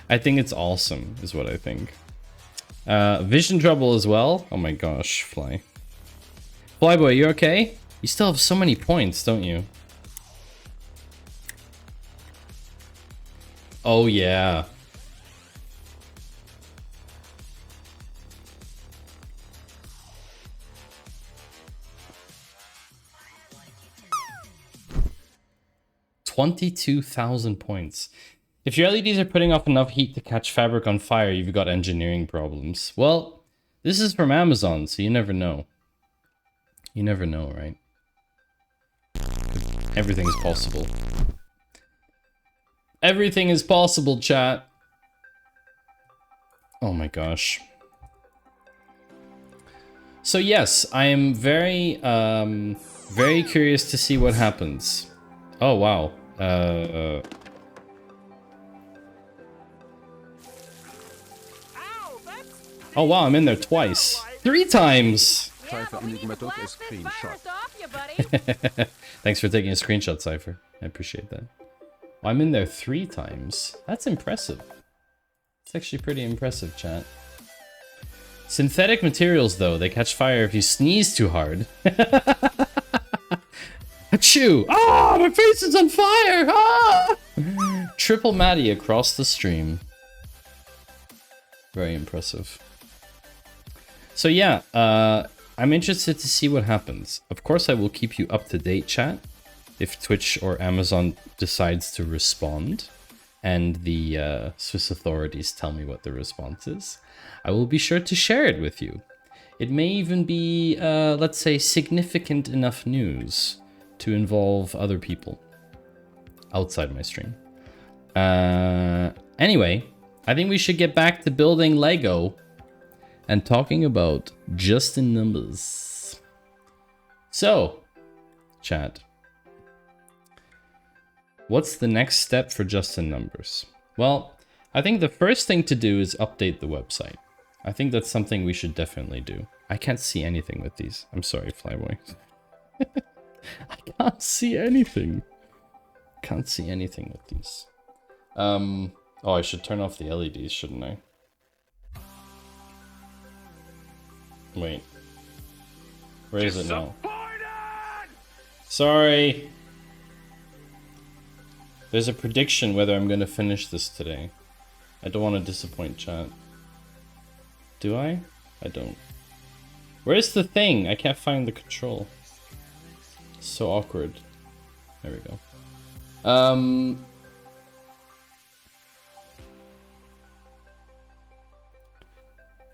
I think it's awesome, is what I think. Vision trouble as well. Oh my gosh, Fly. Flyboy, you okay? You still have so many points, don't you? Oh yeah. $22,000 points. If your LEDs are putting off enough heat to catch fabric on fire, you've got engineering problems. Well, this is from Amazon, so you never know. You never know, right? Everything is possible. Everything is possible, chat. Oh my gosh. So yes, I am very curious to see what happens. Oh wow. Oh wow, I'm in there twice. 3 times! Thanks for taking a screenshot, Cypher. I appreciate that. Well, I'm in there 3 times. That's impressive. It's actually pretty impressive, chat. Synthetic materials, though, they catch fire if you sneeze too hard. Achoo! Ah, my face is on fire! Ah! Triple Matty across the stream. Very impressive. So yeah, I'm interested to see what happens. Of course, I will keep you up to date, chat, if Twitch or Amazon decides to respond and the Swiss authorities tell me what the response is. I will be sure to share it with you. It may even be, let's say, significant enough news to involve other people outside my stream. Anyway, I think we should get back to building Lego and talking about JustInNumbers. So, chat, what's the next step for JustInNumbers? Well, I think the first thing to do is update the website. I think that's something we should definitely do. I can't see anything with these. I'm sorry, Flyboy. I can't see anything. Can't see anything with these. Oh, I should turn off the LEDs, shouldn't I? Wait. Where is it now? Sorry. There's a prediction whether I'm gonna finish this today. I don't want to disappoint chat. Do I? I don't. Where's the thing? I can't find the control. So awkward. There we go.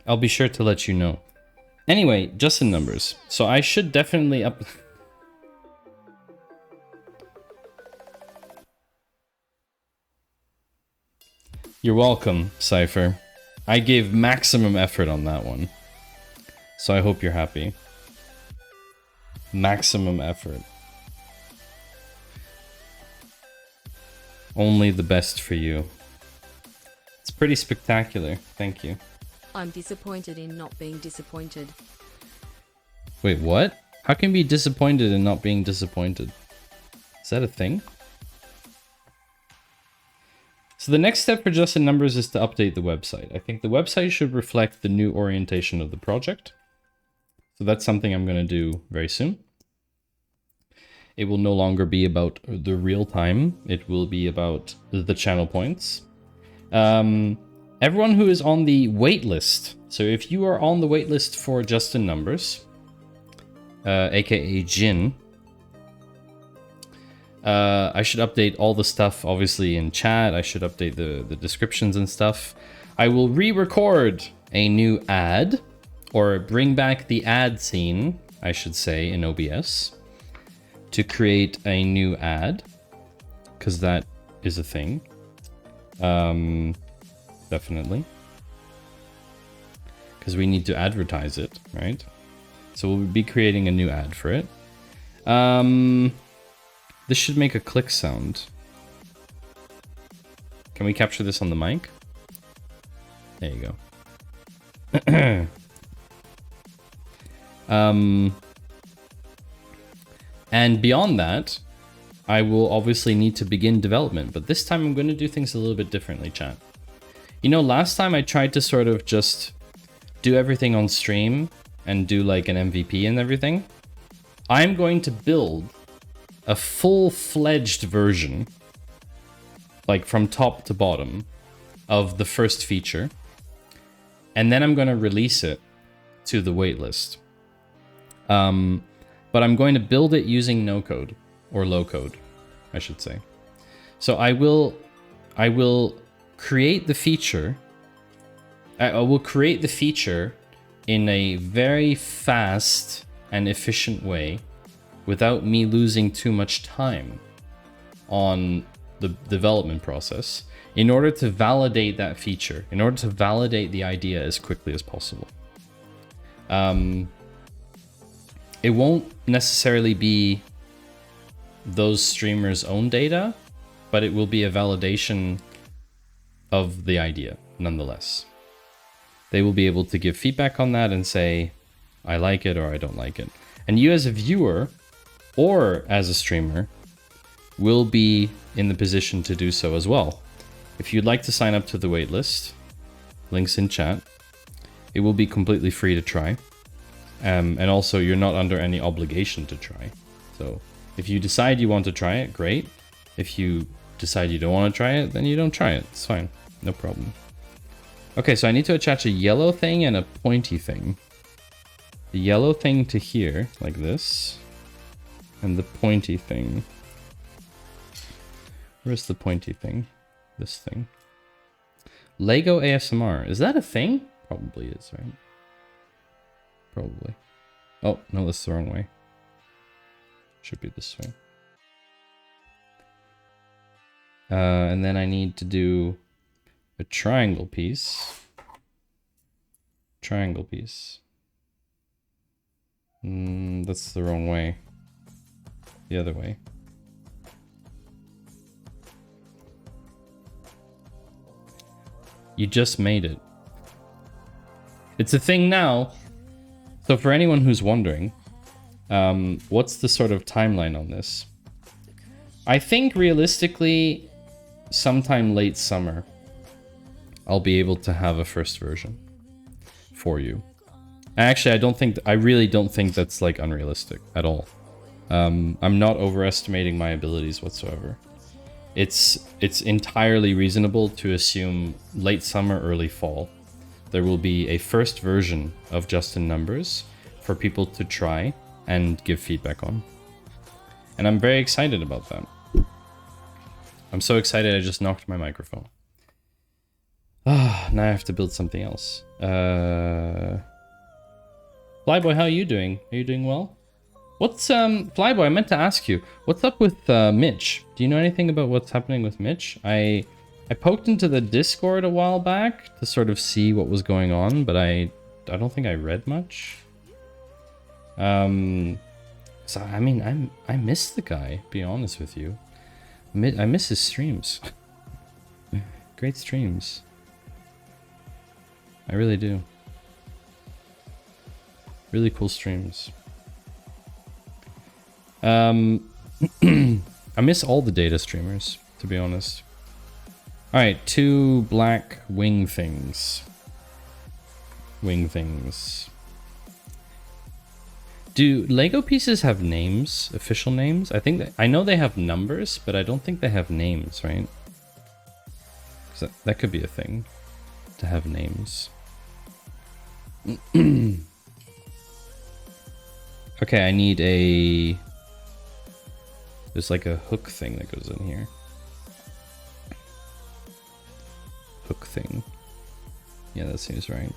I'll be sure to let you know. Anyway, JustInNumbers. So I should definitely up... You're welcome, Cypher. I gave maximum effort on that one. So I hope you're happy. Maximum effort. Only the best for you. It's pretty spectacular. Thank you. I'm disappointed in not being disappointed. Wait, what? How can you be disappointed in not being disappointed? Is that a thing? So the next step for JustInNumbers is to update the website. I think the website should reflect the new orientation of the project. So that's something I'm going to do very soon. It will no longer be about the real time. It will be about the channel points. Everyone who is on the waitlist. So if you are on the waitlist for JustInNumbers, aka Jin, I should update all the stuff, obviously, in chat. I should update the descriptions and stuff. I will re-record a new ad, or bring back the ad scene, I should say, in OBS, to create a new ad, because that is a thing. Definitely. Because we need to advertise it, right? So we'll be creating a new ad for it. This should make a click sound. Can we capture this on the mic? There you go. And beyond that, I will obviously need to begin development, but this time I'm going to do things a little bit differently, chat. You know, last time I tried to sort of just do everything on stream and do like an MVP and everything. I'm going to build a full-fledged version like from top to bottom of the first feature. And then I'm going to release it to the waitlist. But I'm going to build it using no code, or low code, I should say. So I will create the feature. I will create the feature in a very fast and efficient way without me losing too much time on the development process in order to validate that feature, in order to validate the idea as quickly as possible. It won't necessarily be those streamers' own data, but it will be a validation of the idea nonetheless. They will be able to give feedback on that and say, I like it or I don't like it. And you as a viewer or as a streamer will be in the position to do so as well. If you'd like to sign up to the waitlist, links in chat, it will be completely free to try. And also you're not under any obligation to try. So if you decide you want to try it, great. If you decide you don't want to try it, then you don't try it. It's fine. No problem. Okay, so I need to attach a yellow thing and a pointy thing. The yellow thing to here, like this. And the pointy thing. Where's the pointy thing? This thing. Lego ASMR. Is that a thing? Probably is, right? Probably. Oh, no, that's the wrong way. Should be this way. And then I need to do a triangle piece. Triangle piece. That's the wrong way. The other way. You just made it. It's a thing now. So for anyone who's wondering, what's the sort of timeline on this? I think realistically, sometime late summer, I'll be able to have a first version for you. Actually, I really don't think that's like unrealistic at all. I'm not overestimating my abilities whatsoever. It's entirely reasonable to assume late summer, early fall. There will be a first version of JustInNumbers for people to try and give feedback on. And I'm very excited about that. I'm so excited I just knocked my microphone. Ah, now I have to build something else. Flyboy, how are you doing? Are you doing well? What's Flyboy, I meant to ask you, what's up with Mitch? Do you know anything about what's happening with Mitch? I poked into the Discord a while back to sort of see what was going on, but I don't think I read much. So I mean, I miss the guy, to be honest with you. I miss his streams. Great streams. I really do. Really cool streams. I miss all the data streamers, to be honest. Alright, 2 black wing things. Wing things. Do Lego pieces have names? Official names? I know they have numbers, but I don't think they have names, right? 'Cause that could be a thing, to have names. Okay, I need a... There's like a hook thing that goes in here. Hook thing. Yeah, that seems right.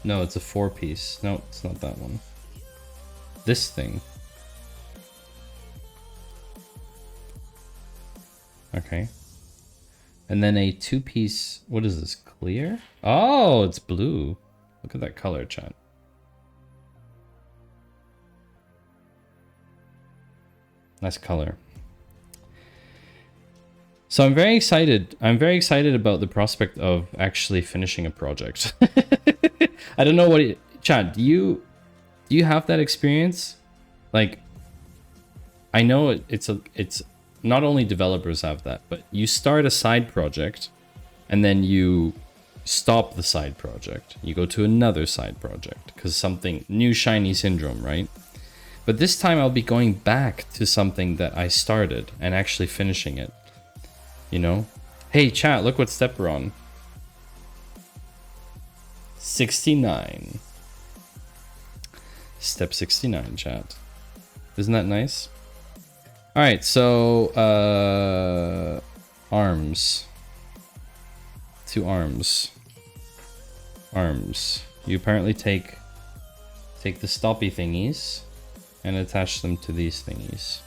No, it's a 4-piece. No, it's not that one. This thing. Okay. And then a 2-piece... What is this? Clear? Oh, it's blue. Look at that color, chat. Nice color. So I'm very excited. I'm very excited about the prospect of actually finishing a project. I don't know what Chad, do you have that experience? Like, I know it's not only developers have that, but you start a side project and then you stop the side project. You go to another side project because something new shiny syndrome, right? But this time I'll be going back to something that I started and actually finishing it. You know? Hey chat, look what step we're on. 69. Step 69, chat. Isn't that nice? Alright, so arms. 2 arms. Arms. You apparently take the stoppy thingies and attach them to these thingies.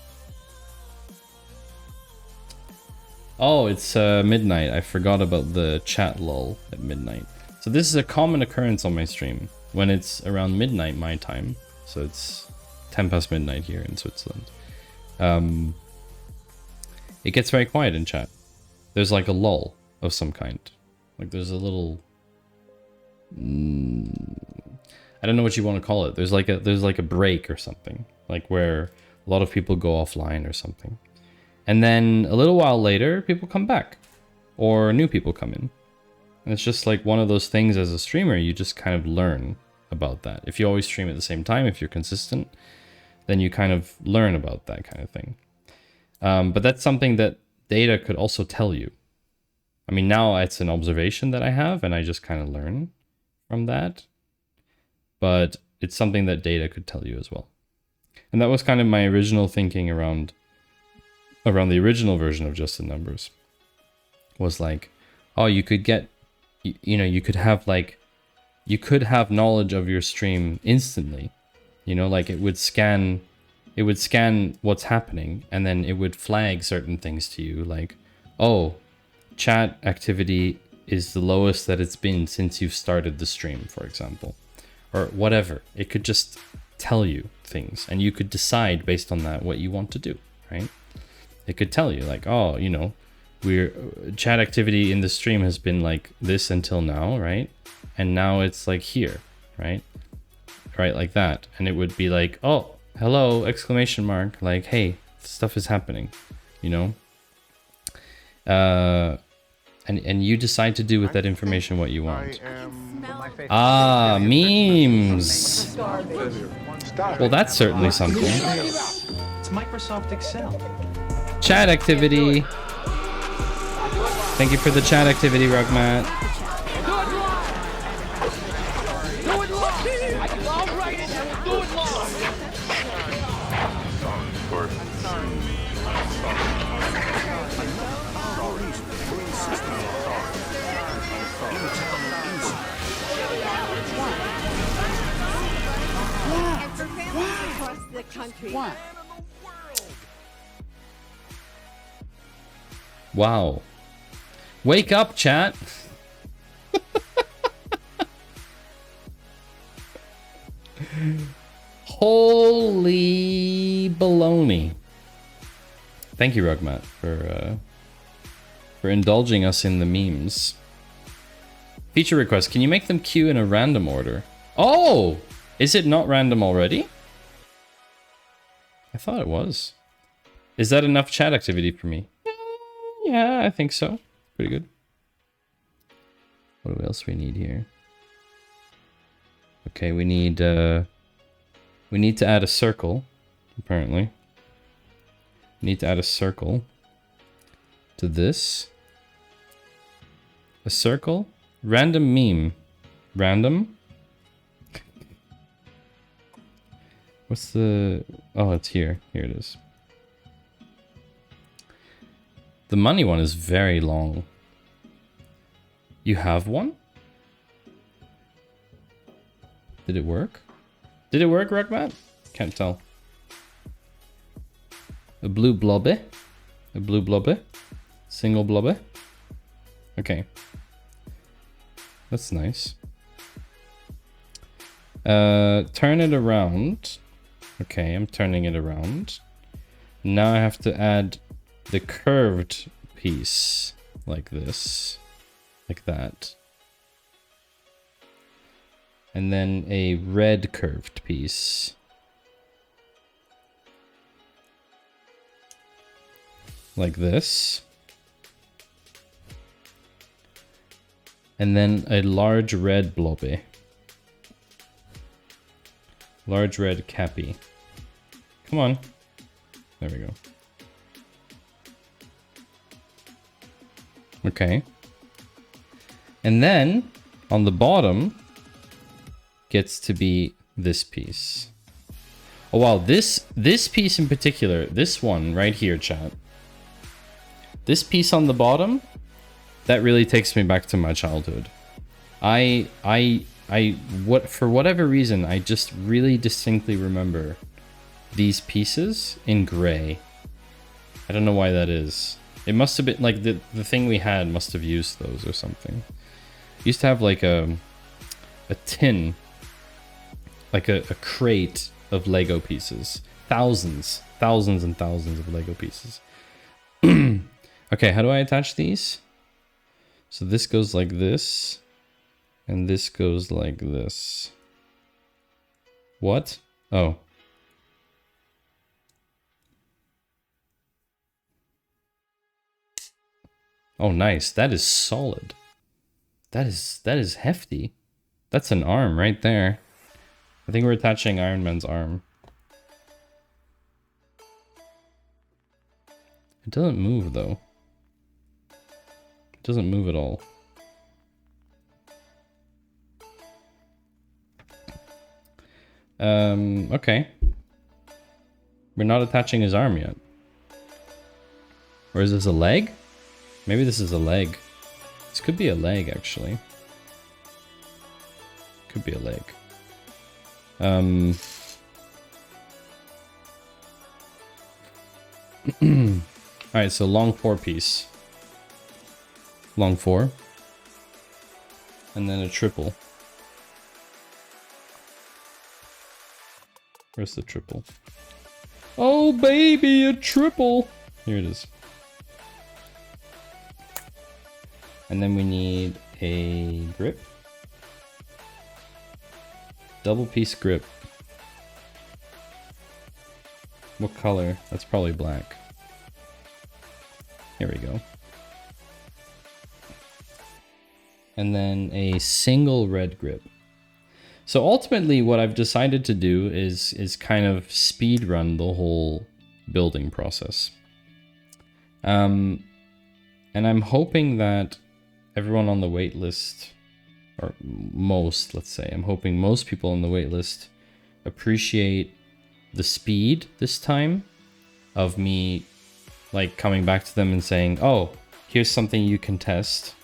Oh, it's midnight. I forgot about the chat lull at midnight. So this is a common occurrence on my stream when it's around midnight my time. So it's 10 past midnight here in Switzerland. It gets very quiet in chat. There's like a lull of some kind. Like there's a little... I don't know what you want to call it. There's like a break or something. Like where a lot of people go offline or something. And then a little while later, people come back. Or new people come in. And it's just like one of those things as a streamer, you just kind of learn about that. If you always stream at the same time, if you're consistent, then you kind of learn about that kind of thing. But that's something that data could also tell you. I mean, now it's an observation that I have, and I just kind of learn from that. But it's something that data could tell you as well. And that was kind of my original thinking around the original version of JustInNumbers. Was like, oh, you could get, you know, you could have knowledge of your stream instantly. You know, like it would scan what's happening, and then it would flag certain things to you, like, oh, chat activity is the lowest that it's been since you've started the stream, for example. Or whatever. It could just tell you things, and you could decide based on that what you want to do, right? It could tell you like, oh, you know, chat activity in the stream has been like this until now, right? And now it's like here, right? Right, like that. And it would be like, oh, hello, exclamation mark, like, hey, stuff is happening, you know? And you decide to do with that information what you want. Ah, memes. Well, that's certainly something. It's Microsoft Excel. Chat activity. Thank you for the chat activity, Rugmat. Wow. Wake up, chat. Holy baloney. Thank you, Rugmat, for indulging us in the memes. Feature request. Can you make them queue in a random order? Oh! Is it not random already? I thought it was. Is that enough chat activity for me? Yeah, I think so. Pretty good. What else we need here? Okay, we need to add a circle, apparently. We need to add a circle to this. A circle? Random meme. Random? What's the... Oh, it's here. Here it is. The money one is very long. You have one? Did it work? Did it work, Rugmat? Can't tell. A blue blobby? A blue blobby? Single blobby? Okay. That's nice. Turn it around. Okay, I'm turning it around. Now I have to add the curved piece like this, like that. And then a red curved piece. Like this. And then a large red blobby. Large red cappy. Come on. There we go. Okay. And then on the bottom gets to be this piece. Oh wow, this piece in particular, this one right here, chat. This piece on the bottom, that really takes me back to my childhood. For whatever reason, I just really distinctly remember these pieces in gray. I don't know why that is. It must have been like the thing we had must have used those or something. Used to have like a tin, like a crate of Lego pieces. Thousands and thousands of Lego pieces. Okay, how do I attach these? So this goes like this, and this goes like this. What? Oh. Oh, nice. That is solid. That is hefty. That's an arm right there. I think we're attaching Iron Man's arm. It doesn't move though. It doesn't move at all. Okay. We're not attaching his arm yet. Or is this a leg? Maybe this is a leg. This could be a leg, actually. Could be a leg. Alright, so long 4 piece. Long 4. And then a triple. Where's the triple? Oh baby, a triple! Here it is. And then we need a grip. Double piece grip. What color? That's probably black. Here we go. And then a single red grip. So ultimately what I've decided to do is kind of speed run the whole building process. And I'm hoping that everyone on the wait list, or most, let's say, I'm hoping most people on the wait list appreciate the speed this time of me like coming back to them and saying, oh, here's something you can test.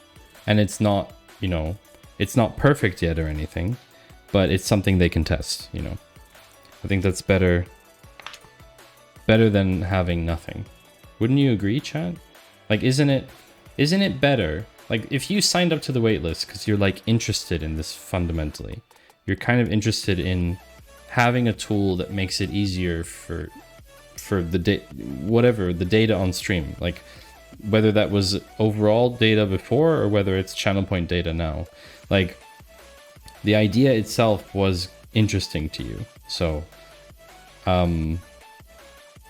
And it's not, you know, it's not perfect yet or anything, but it's something they can test, you know. I think that's better than having nothing. Wouldn't you agree, chat? Like, isn't it better? Like, if you signed up to the waitlist because you're like interested in this fundamentally, you're kind of interested in having a tool that makes it easier for the data on stream, like whether that was overall data before or whether it's channel point data now. Like, the idea itself was interesting to you. So,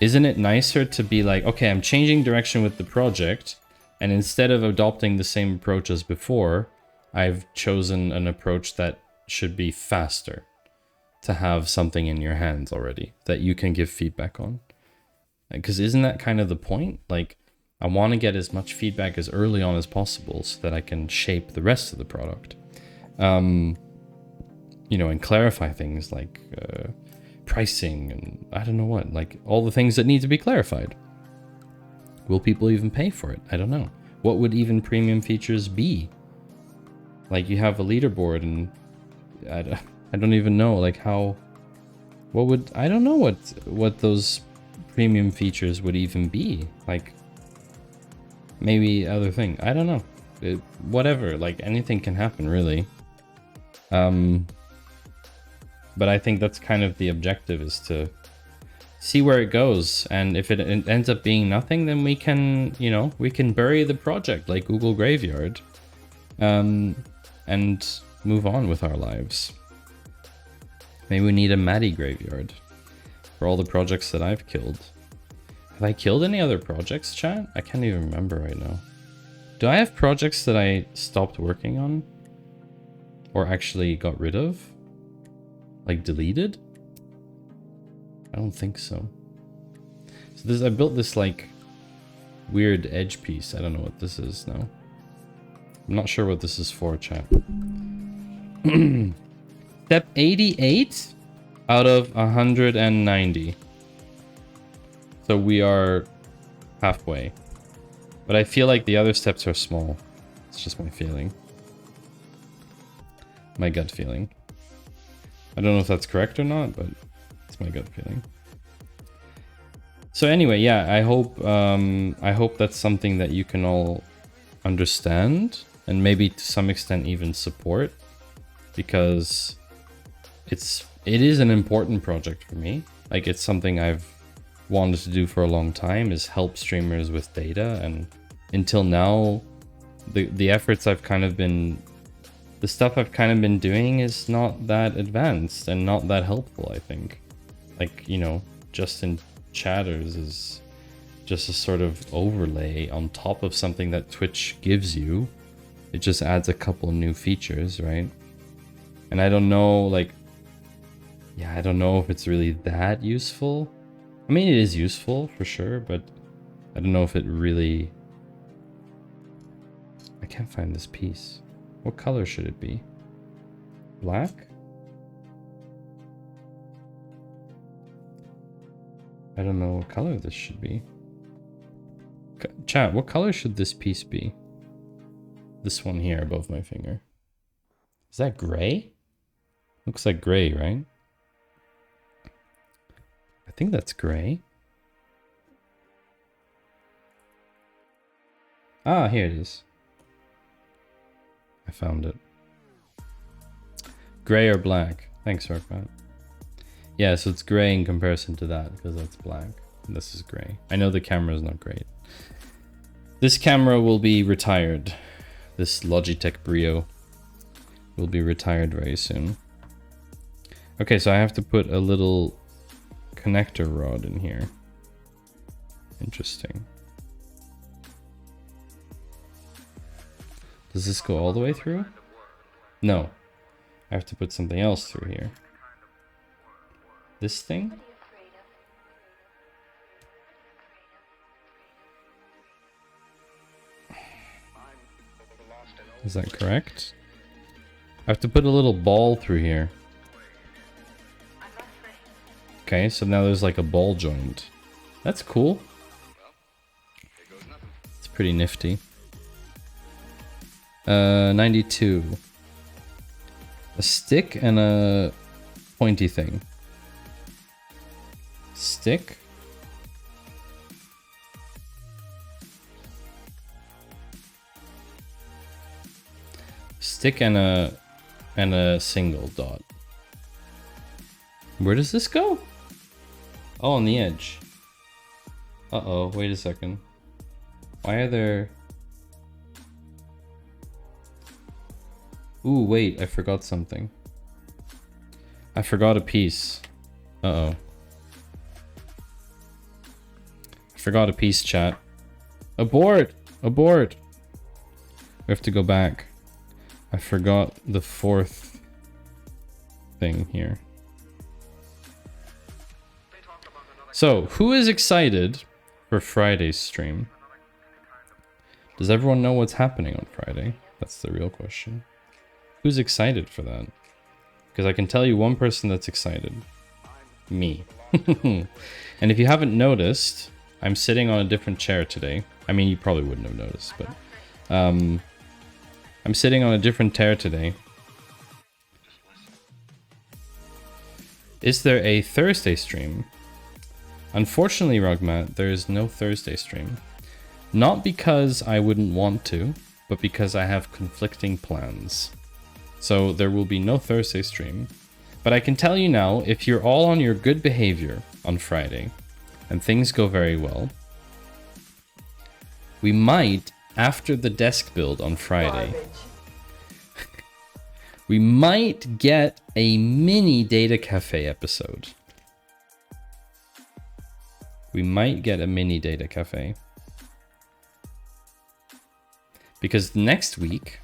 isn't it nicer to be like, okay, I'm changing direction with the project, and instead of adopting the same approach as before, I've chosen an approach that should be faster, to have something in your hands already that you can give feedback on. Because isn't that kind of the point? Like, I want to get as much feedback as early on as possible so that I can shape the rest of the product. You know, and clarify things like pricing and I don't know what, like all the things that need to be clarified. Will people even pay for it? I don't know. What would even premium features be? Like, you have a leaderboard and I don't even know, like I don't know what those premium features would even be. Like, maybe other thing. I don't know. Whatever, like anything can happen really. But I think that's kind of the objective, is to see where it goes. And if it ends up being nothing, then we can, you know, we can bury the project like Google Graveyard, and move on with our lives. Maybe we need a Maddie Graveyard for all the projects that I've killed. Have I killed any other projects, chat? I can't even remember right now. Do I have projects that I stopped working on? Or actually got rid of? Like deleted? I don't think so. So this, I built this like weird edge piece. I don't know what this is now. I'm not sure what this is for, chat. Step 88 out of 190. So we are halfway. But I feel like the other steps are small. It's just my feeling. My gut feeling. I don't know if that's correct or not, but it's my gut feeling. So anyway, yeah, I hope that's something that you can all understand and maybe to some extent even support, because it is an important project for me. Like, it's something I've wanted to do for a long time, is help streamers with data, and until now the efforts I've kind of been, the stuff I've kind of been doing is not that advanced and not that helpful, I think. Like, you know, just in chatters is just a sort of overlay on top of something that Twitch gives you. It just adds a couple new features, right? And I don't know, like, yeah, I don't know if it's really that useful. I mean, it is useful for sure, but I don't know if it really... I can't find this piece. What color should it be? Black? I don't know what color this should be. Chat, what color should this piece be? This one here above my finger. Is that gray? Looks like gray, right? I think that's gray. Ah, here it is. I found it. Gray or black? Thanks, Rockbat. Yeah, so it's gray in comparison to that, because that's black. And this is gray. I know the camera is not great. This camera will be retired. This Logitech Brio will be retired very soon. Okay, so I have to put a little connector rod in here. Interesting. Does this go all the way through? No. I have to put something else through here. This thing? Is that correct? I have to put a little ball through here. Okay, so now there's like a ball joint. That's cool. It's pretty nifty. 92. A stick and a pointy thing. Stick. Stick and a single dot. Where does this go? Oh, on the edge. Uh-oh, wait a second. Why are there... Ooh, wait, I forgot something. I forgot a piece. Uh-oh. I forgot a piece, chat. Abort! Abort! We have to go back. I forgot the fourth thing here. So, who is excited for Friday's stream? Does everyone know what's happening on Friday? That's the real question. Who's excited for that? Because I can tell you one person that's excited. Me. And if you haven't noticed, I'm sitting on a different chair today. I mean, you probably wouldn't have noticed, but... I'm sitting on a different chair today. Is there a Thursday stream? Unfortunately, Rugmat, there is no Thursday stream. Not because I wouldn't want to, but because I have conflicting plans. So there will be no Thursday stream. But I can tell you now, if you're all on your good behavior on Friday, and things go very well, we might, after the desk build on Friday, we might get a mini Data Cafe episode. We might get a mini Data Cafe. Because next week,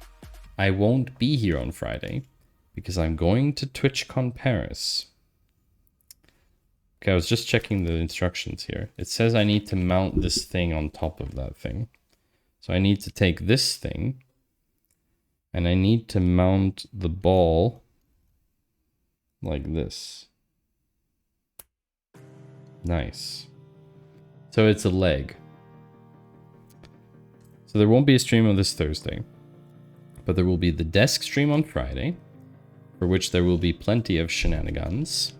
I won't be here on Friday, because I'm going to TwitchCon Paris. Okay, I was just checking the instructions here. It says I need to mount this thing on top of that thing. So I need to take this thing and I need to mount the ball like this. Nice. So it's a leg. So there won't be a stream on this Thursday, but there will be the desk stream on Friday, for which there will be plenty of shenanigans.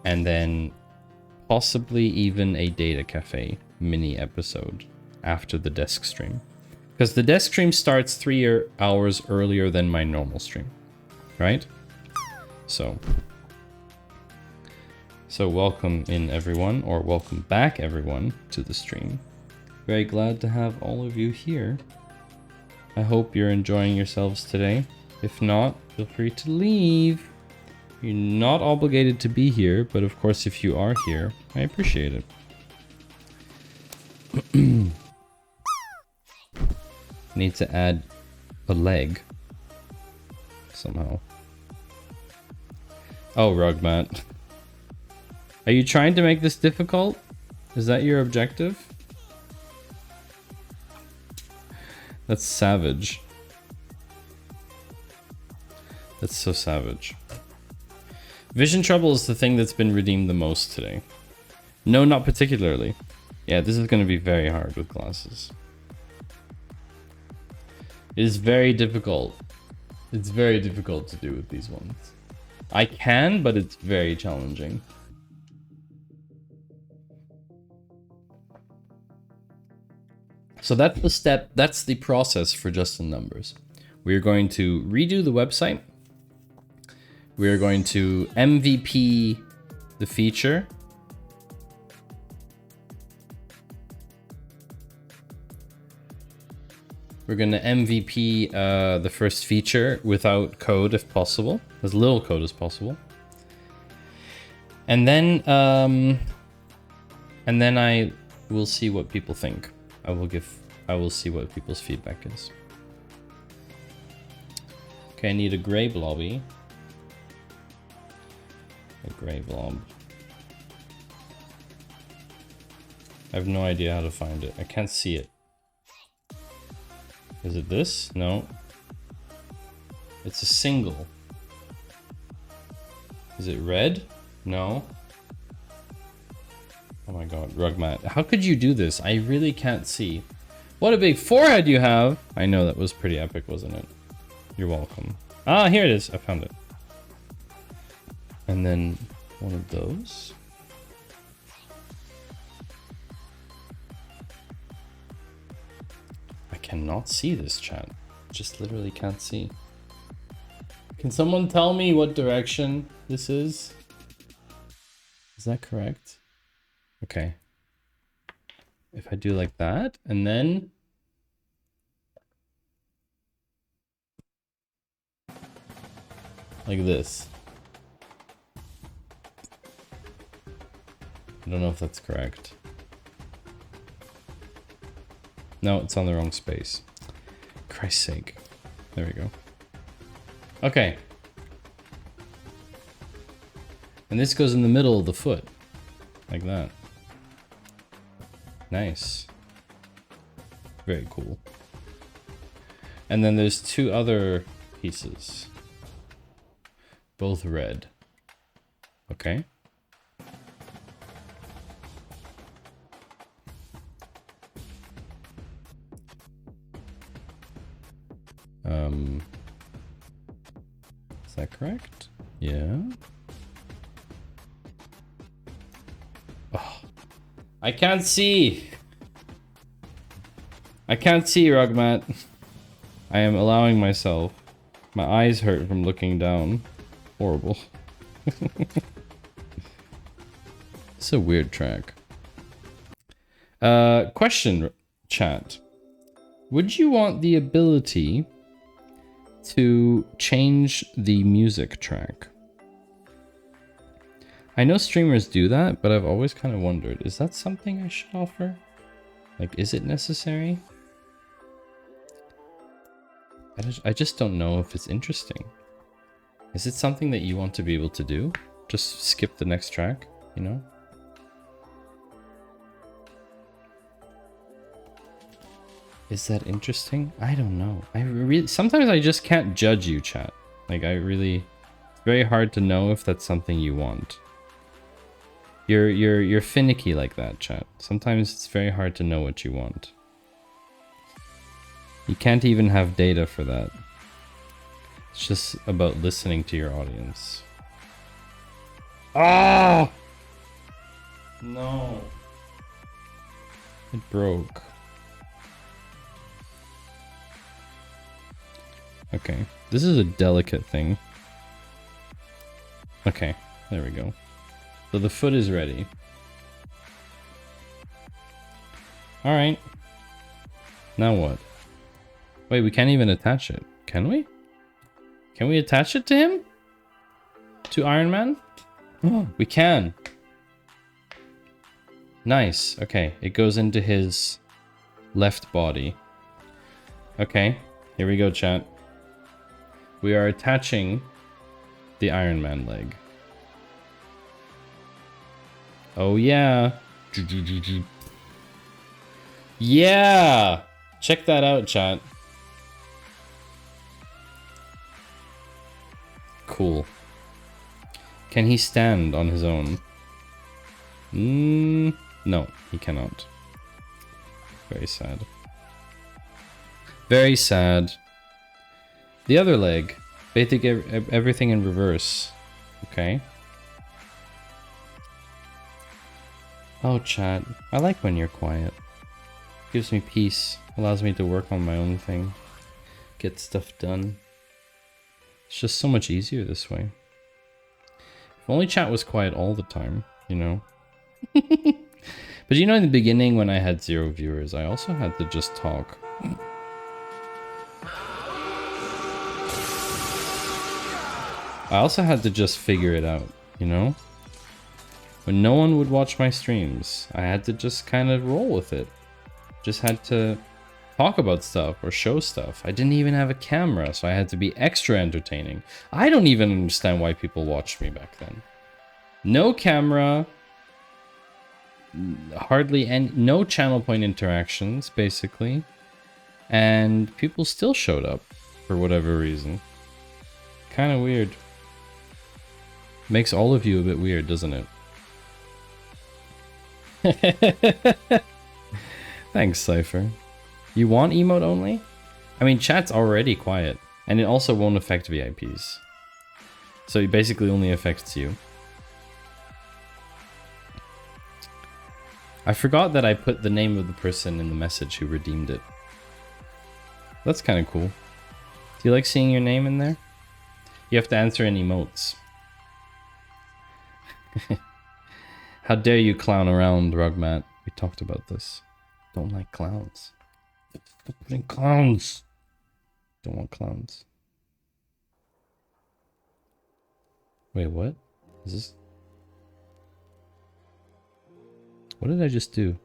And then possibly even a data cafe mini episode after the desk stream. Because the desk stream starts 3 hours earlier than my normal stream, right? So welcome in everyone, or welcome back everyone to the stream. Very glad to have all of you here. I hope you're enjoying yourselves today. If not, feel free to leave. You're not obligated to be here, but of course if you are here, I appreciate it. Need to add a leg somehow. Oh, Rugmat. Are you trying to make this difficult? Is that your objective? That's savage. That's so savage. Vision trouble is the thing that's been redeemed the most today. No, not particularly. Yeah, this is going to be very hard with glasses. It is very difficult. It's very difficult to do with these ones. I can, but it's very challenging. So that's the step, that's the process for JustInNumbers. We are going to redo the website. We are going to MVP the feature. We're going to MVP the first feature without code if possible, as little code as possible. And then I will see what people think. I will see what people's feedback is. Okay, I need a gray blobby. A gray blob. I have no idea how to find it. I can't see it. Is it this? No. It's a single. Is it red? No. Oh my god, Rugmat. How could you do this? I really can't see. What a big forehead you have! I know, that was pretty epic, wasn't it? You're welcome. Ah, here it is. I found it. And then one of those. I cannot see this, chat. Just literally can't see. Can someone tell me what direction this is? Is that correct? Okay. If I do like that, and then... like this. I don't know if that's correct. No, it's on the wrong space. Christ's sake. There we go. Okay. And this goes in the middle of the foot. Like that. Nice. Very cool. And then there's two other pieces. Both red. Okay. Is that correct? Yeah. Oh, I can't see. I can't see, Rugmat. I am allowing myself. My eyes hurt from looking down. Horrible. It's a weird track. Question, chat. Would you want the ability to change the music track? I know streamers do that, but I've always kind of wondered, is that something I should offer? Like, is it necessary? I just don't know if it's interesting. Is it something that you want to be able to do? Just skip the next track? you know? Is that interesting? I don't know. Sometimes I just can't judge you, chat. Like, it's very hard to know if that's something you want. You're finicky like that, chat. Sometimes it's very hard to know what you want. You can't even have data for that. It's just about listening to your audience. Ah! No. It broke. Okay. This is a delicate thing. Okay. There we go. So the foot is ready. Alright. Now what? Wait, we can't even attach it. Can we? Can we attach it to him? To Iron Man? Oh, we can. Nice. Okay, it goes into his left body. Okay, here we go, chat. We are attaching the Iron Man leg. Oh yeah. Yeah! Check that out, chat. Cool. Can he stand on his own? No, he cannot. Very sad. Very sad. The other leg. Basically everything in reverse. Okay. Oh, chat. I like when you're quiet. Gives me peace. Allows me to work on my own thing. Get stuff done. It's just so much easier this way. If only chat was quiet all the time, you know? But you know, in the beginning when I had 0 viewers, I also had to just talk. I also had to just figure it out, you know? When no one would watch my streams, I had to just kind of roll with it. Just had to talk about stuff or show stuff. I didn't even have a camera, so I had to be extra entertaining. I don't even understand why people watched me back then. No camera, hardly any, no channel point interactions, basically. And people still showed up for whatever reason. Kind of weird. Makes all of you a bit weird, doesn't it? Thanks, Cypher. You want emote only? I mean, chat's already quiet, and it also won't affect VIPs. So it basically only affects you. I forgot that I put the name of the person in the message who redeemed it. That's kind of cool. Do you like seeing your name in there? You have to answer in emotes. How dare you clown around, Rugmat? We talked about this. Don't like clowns. Stop putting clowns. Don't want clowns. Wait, what? Is this? What did I just do?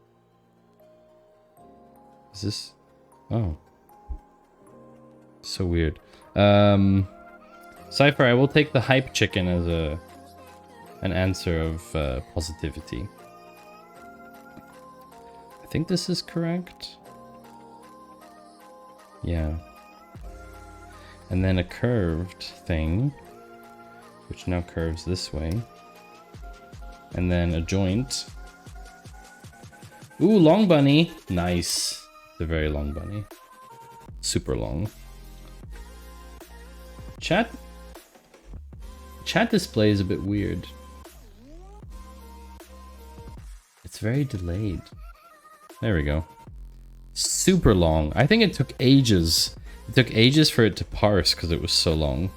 Is this? Oh. So weird. Cypher, I will take the hype chicken as an answer of positivity. I think this is correct. Yeah. And then a curved thing, which now curves this way. And then a joint. Ooh, long bunny. Nice. It's a very long bunny. Super long. Chat display is a bit weird. It's very delayed. There we go. Super long. I think it took ages. It took ages for it to parse because it was so long.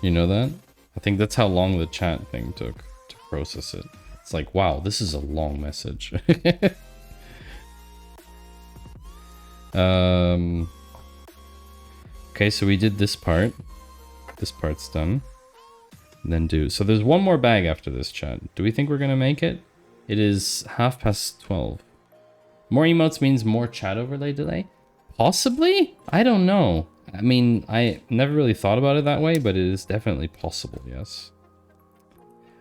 You know that? I think that's how long the chat thing took to process it. It's like, wow, this is a long message. Okay, so we did this part. This part's done. And then do. So there's one more bag after this, chat. Do we think we're gonna make it? It is 12:30. More emotes means more chat overlay delay? Possibly? I don't know. I mean, I never really thought about it that way, but it is definitely possible, yes.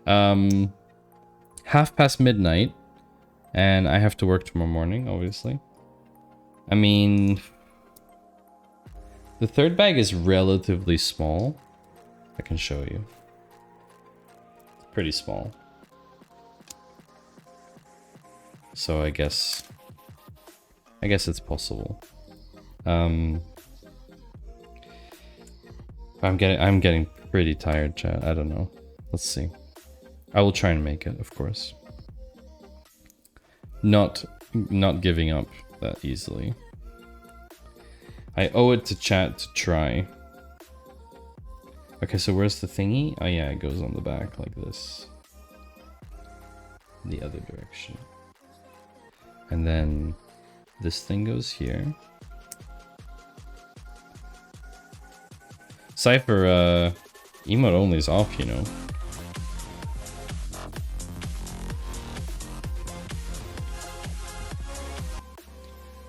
How half past midnight, and I have to work tomorrow morning, obviously. I mean, the third bag is relatively small. I can show you. It's pretty small. So I guess it's possible. I'm getting pretty tired, chat. I don't know. Let's see. I will try and make it, of course. Not giving up that easily. I owe it to chat to try. Okay, so where's the thingy? Oh yeah, it goes on the back like this. The other direction. And then this thing goes here. Cypher, emote only is off, you know.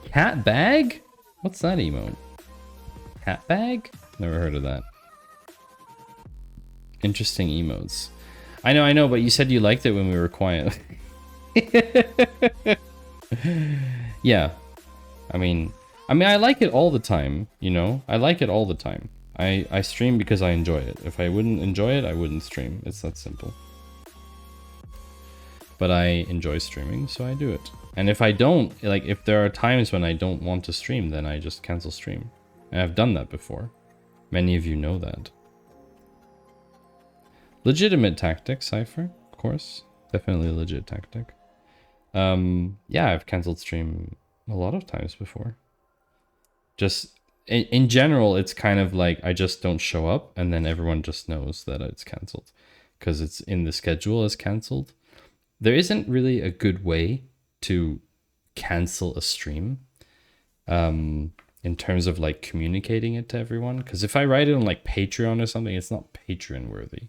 Cat bag? What's that emote? Cat bag? Never heard of that. Interesting emotes. I know, but you said you liked it when we were quiet. Yeah. I mean, I like it all the time, you know? I like it all the time. I stream because I enjoy it. If I wouldn't enjoy it, I wouldn't stream. It's that simple. But I enjoy streaming, so I do it. And if I don't, like, if there are times when I don't want to stream, then I just cancel stream. And I've done that before. Many of you know that. Legitimate tactic, Cypher, of course. Definitely a legit tactic. Yeah, I've cancelled stream a lot of times before. Just, in general, it's kind of like I just don't show up and then everyone just knows that it's cancelled. Because it's in the schedule as cancelled. There isn't really a good way to cancel a stream. In terms of like communicating it to everyone. Because if I write it on like Patreon or something, it's not Patreon worthy.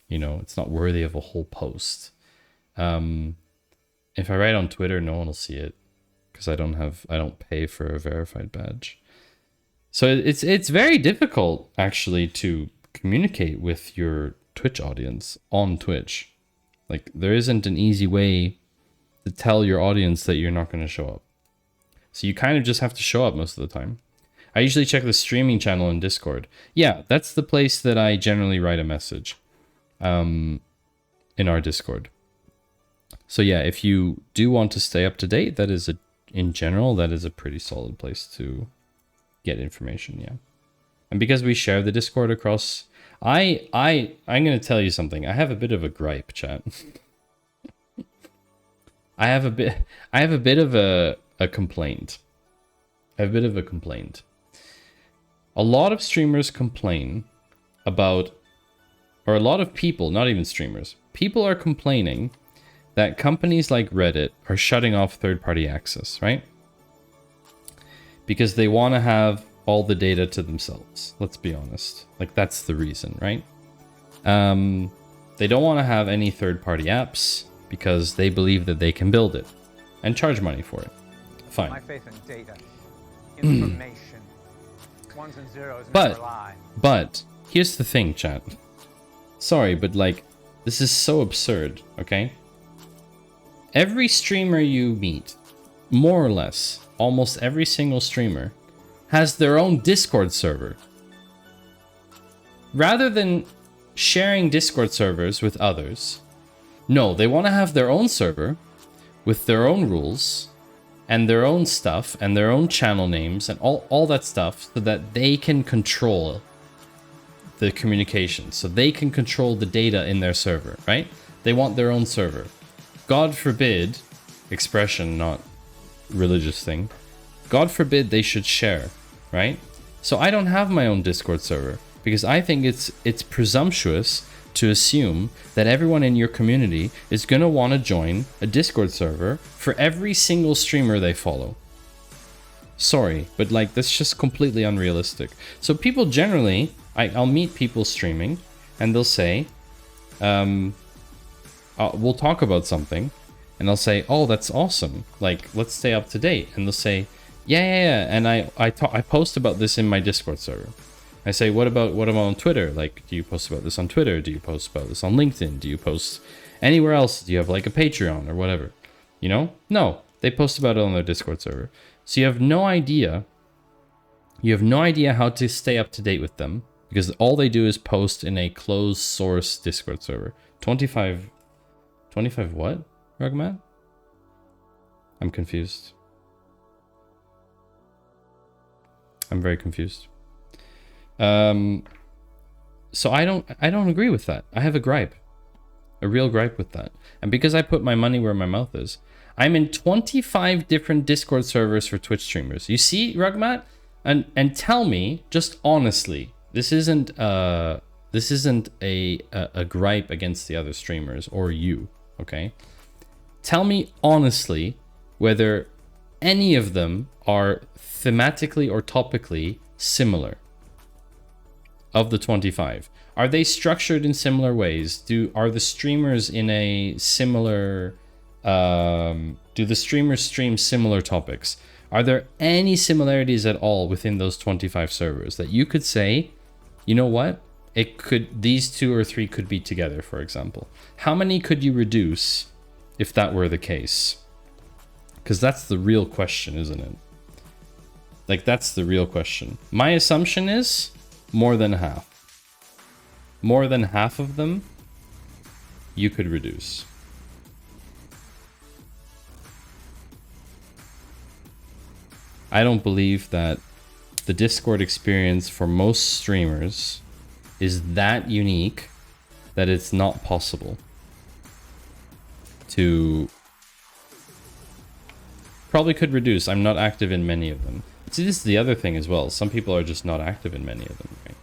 You know, it's not worthy of a whole post. If I write on Twitter, no one will see it because I don't pay for a verified badge. So it's very difficult actually to communicate with your Twitch audience on Twitch. Like there isn't an easy way to tell your audience that you're not going to show up. So you kind of just have to show up most of the time. I usually check the streaming channel in Discord. Yeah, that's the place that I generally write a message. In our Discord. So yeah, if you do want to stay up to date, in general, that is a pretty solid place to get information, yeah. And because we share the Discord across, I'm gonna tell you something. I have a bit of a gripe, chat. I have a bit of a complaint. I have a bit of a complaint. A lot of streamers complain about, or a lot of people, not even streamers, people are complaining that companies like Reddit are shutting off third-party access, right? Because they want to have all the data to themselves. Let's be honest. Like, that's the reason, right? They don't want to have any third-party apps because they believe that they can build it and charge money for it. Fine. My faith in data, information, ones and zeros never lie. But here's the thing, chat. Sorry, but like, this is so absurd, okay? Every streamer you meet, more or less, almost every single streamer, has their own Discord server. Rather than sharing Discord servers with others, no, they want to have their own server with their own rules and their own stuff and their own channel names and all that stuff so that they can control the communication, so they can control the data in their server, right? They want their own server. God forbid, expression, not religious thing, God forbid they should share, right? So I don't have my own Discord server because I think it's presumptuous to assume that everyone in your community is going to want to join a Discord server for every single streamer they follow. Sorry, but like that's just completely unrealistic. So people generally, I'll meet people streaming and they'll say, we'll talk about something and I'll say, oh, that's awesome. Like, let's stay up to date. And they'll say, yeah. And I post about this in my Discord server. I say, what about on Twitter? Like, do you post about this on Twitter? Do you post about this on LinkedIn? Do you post anywhere else? Do you have like a Patreon or whatever? You know? No, they post about it on their Discord server. So you have no idea. You have no idea how to stay up to date with them because all they do is post in a closed source Discord server. 25 what, Rugmat? I'm confused. I'm very confused. So I don't agree with that. I have a gripe. A real gripe with that. And because I put my money where my mouth is, I'm in 25 different Discord servers for Twitch streamers. You see, Rugmat? And tell me, just honestly, this isn't a gripe against the other streamers or you, okay? Tell me honestly whether any of them are thematically or topically similar. Of the 25, are they structured in similar ways? Are the streamers in a similar? Do the streamers stream similar topics? Are there any similarities at all within those 25 servers that you could say, you know what? These 2 or 3 could be together, for example. How many could you reduce if that were the case? Because that's the real question, isn't it? Like, that's the real question. My assumption is more than half. More than half of them you could reduce. I don't believe that the Discord experience for most streamers is that unique that it's not possible to... Probably could reduce. I'm not active in many of them. See, this is the other thing as well. Some people are just not active in many of them, right?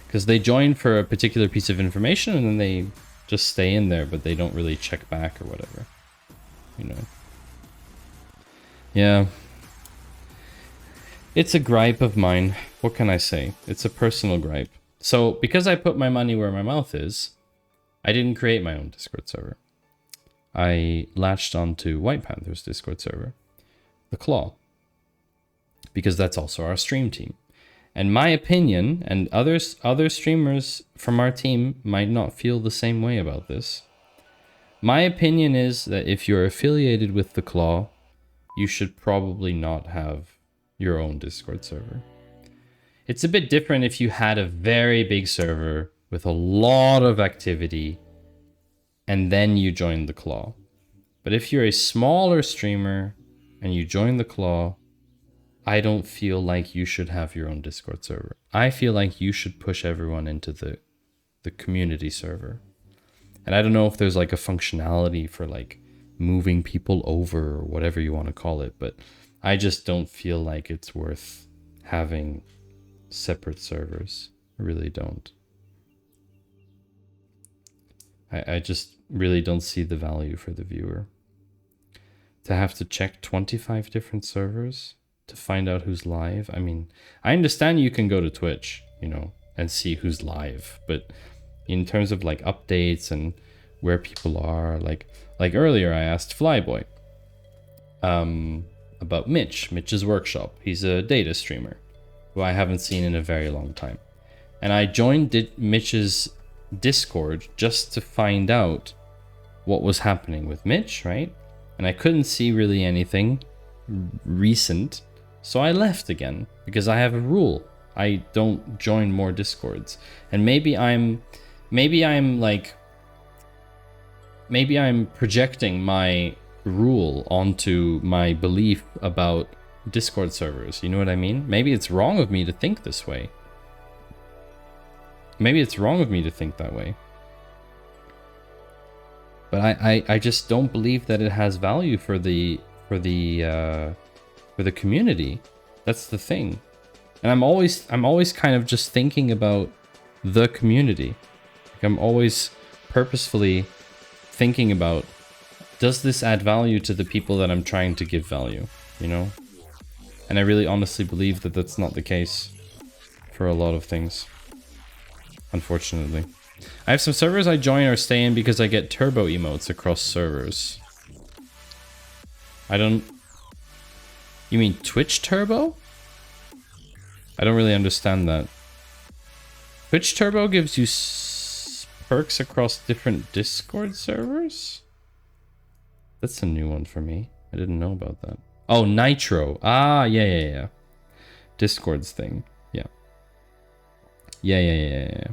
Because they join for a particular piece of information and then they just stay in there, but they don't really check back or whatever. You know? Yeah. It's a gripe of mine. What can I say? It's a personal gripe. So, because I put my money where my mouth is, I didn't create my own Discord server. I latched onto White Panther's Discord server, The Claw, because that's also our stream team. And my opinion, and other streamers from our team might not feel the same way about this. My opinion is that if you're affiliated with The Claw, you should probably not have your own Discord server. It's a bit different if you had a very big server with a lot of activity and then you join The Claw. But if you're a smaller streamer and you join The Claw, I don't feel like you should have your own Discord server. I feel like you should push everyone into the community server. And I don't know if there's like a functionality for like moving people over or whatever you want to call it, but I just don't feel like it's worth having separate servers. I really don't. I just really don't see the value for the viewer. To have to check 25 different servers to find out who's live. I mean, I understand you can go to Twitch, you know, and see who's live, but in terms of like updates and where people are, like earlier I asked Flyboy about Mitch's workshop. He's a data streamer who I haven't seen in a very long time. And I joined Mitch's Discord just to find out what was happening with Mitch, right? And I couldn't see really anything recent, so I left again because I have a rule. I don't join more Discords. And maybe I'm projecting my rule onto my belief about Discord servers. You know what I mean? Maybe it's wrong of me to think this way. Maybe it's wrong of me to think that way. But I just don't believe that it has value for the community. That's the thing. And I'm always kind of just thinking about the community. Like I'm always purposefully thinking about, does this add value to the people that I'm trying to give value, you know? And I really honestly believe that that's not the case for a lot of things, unfortunately. I have some servers I join or stay in because I get turbo emotes across servers. You mean Twitch turbo? I don't really understand that. Twitch Turbo gives you perks across different Discord servers? That's a new one for me. I didn't know about that. Oh, Nitro. Ah, yeah. Discord's thing. Yeah.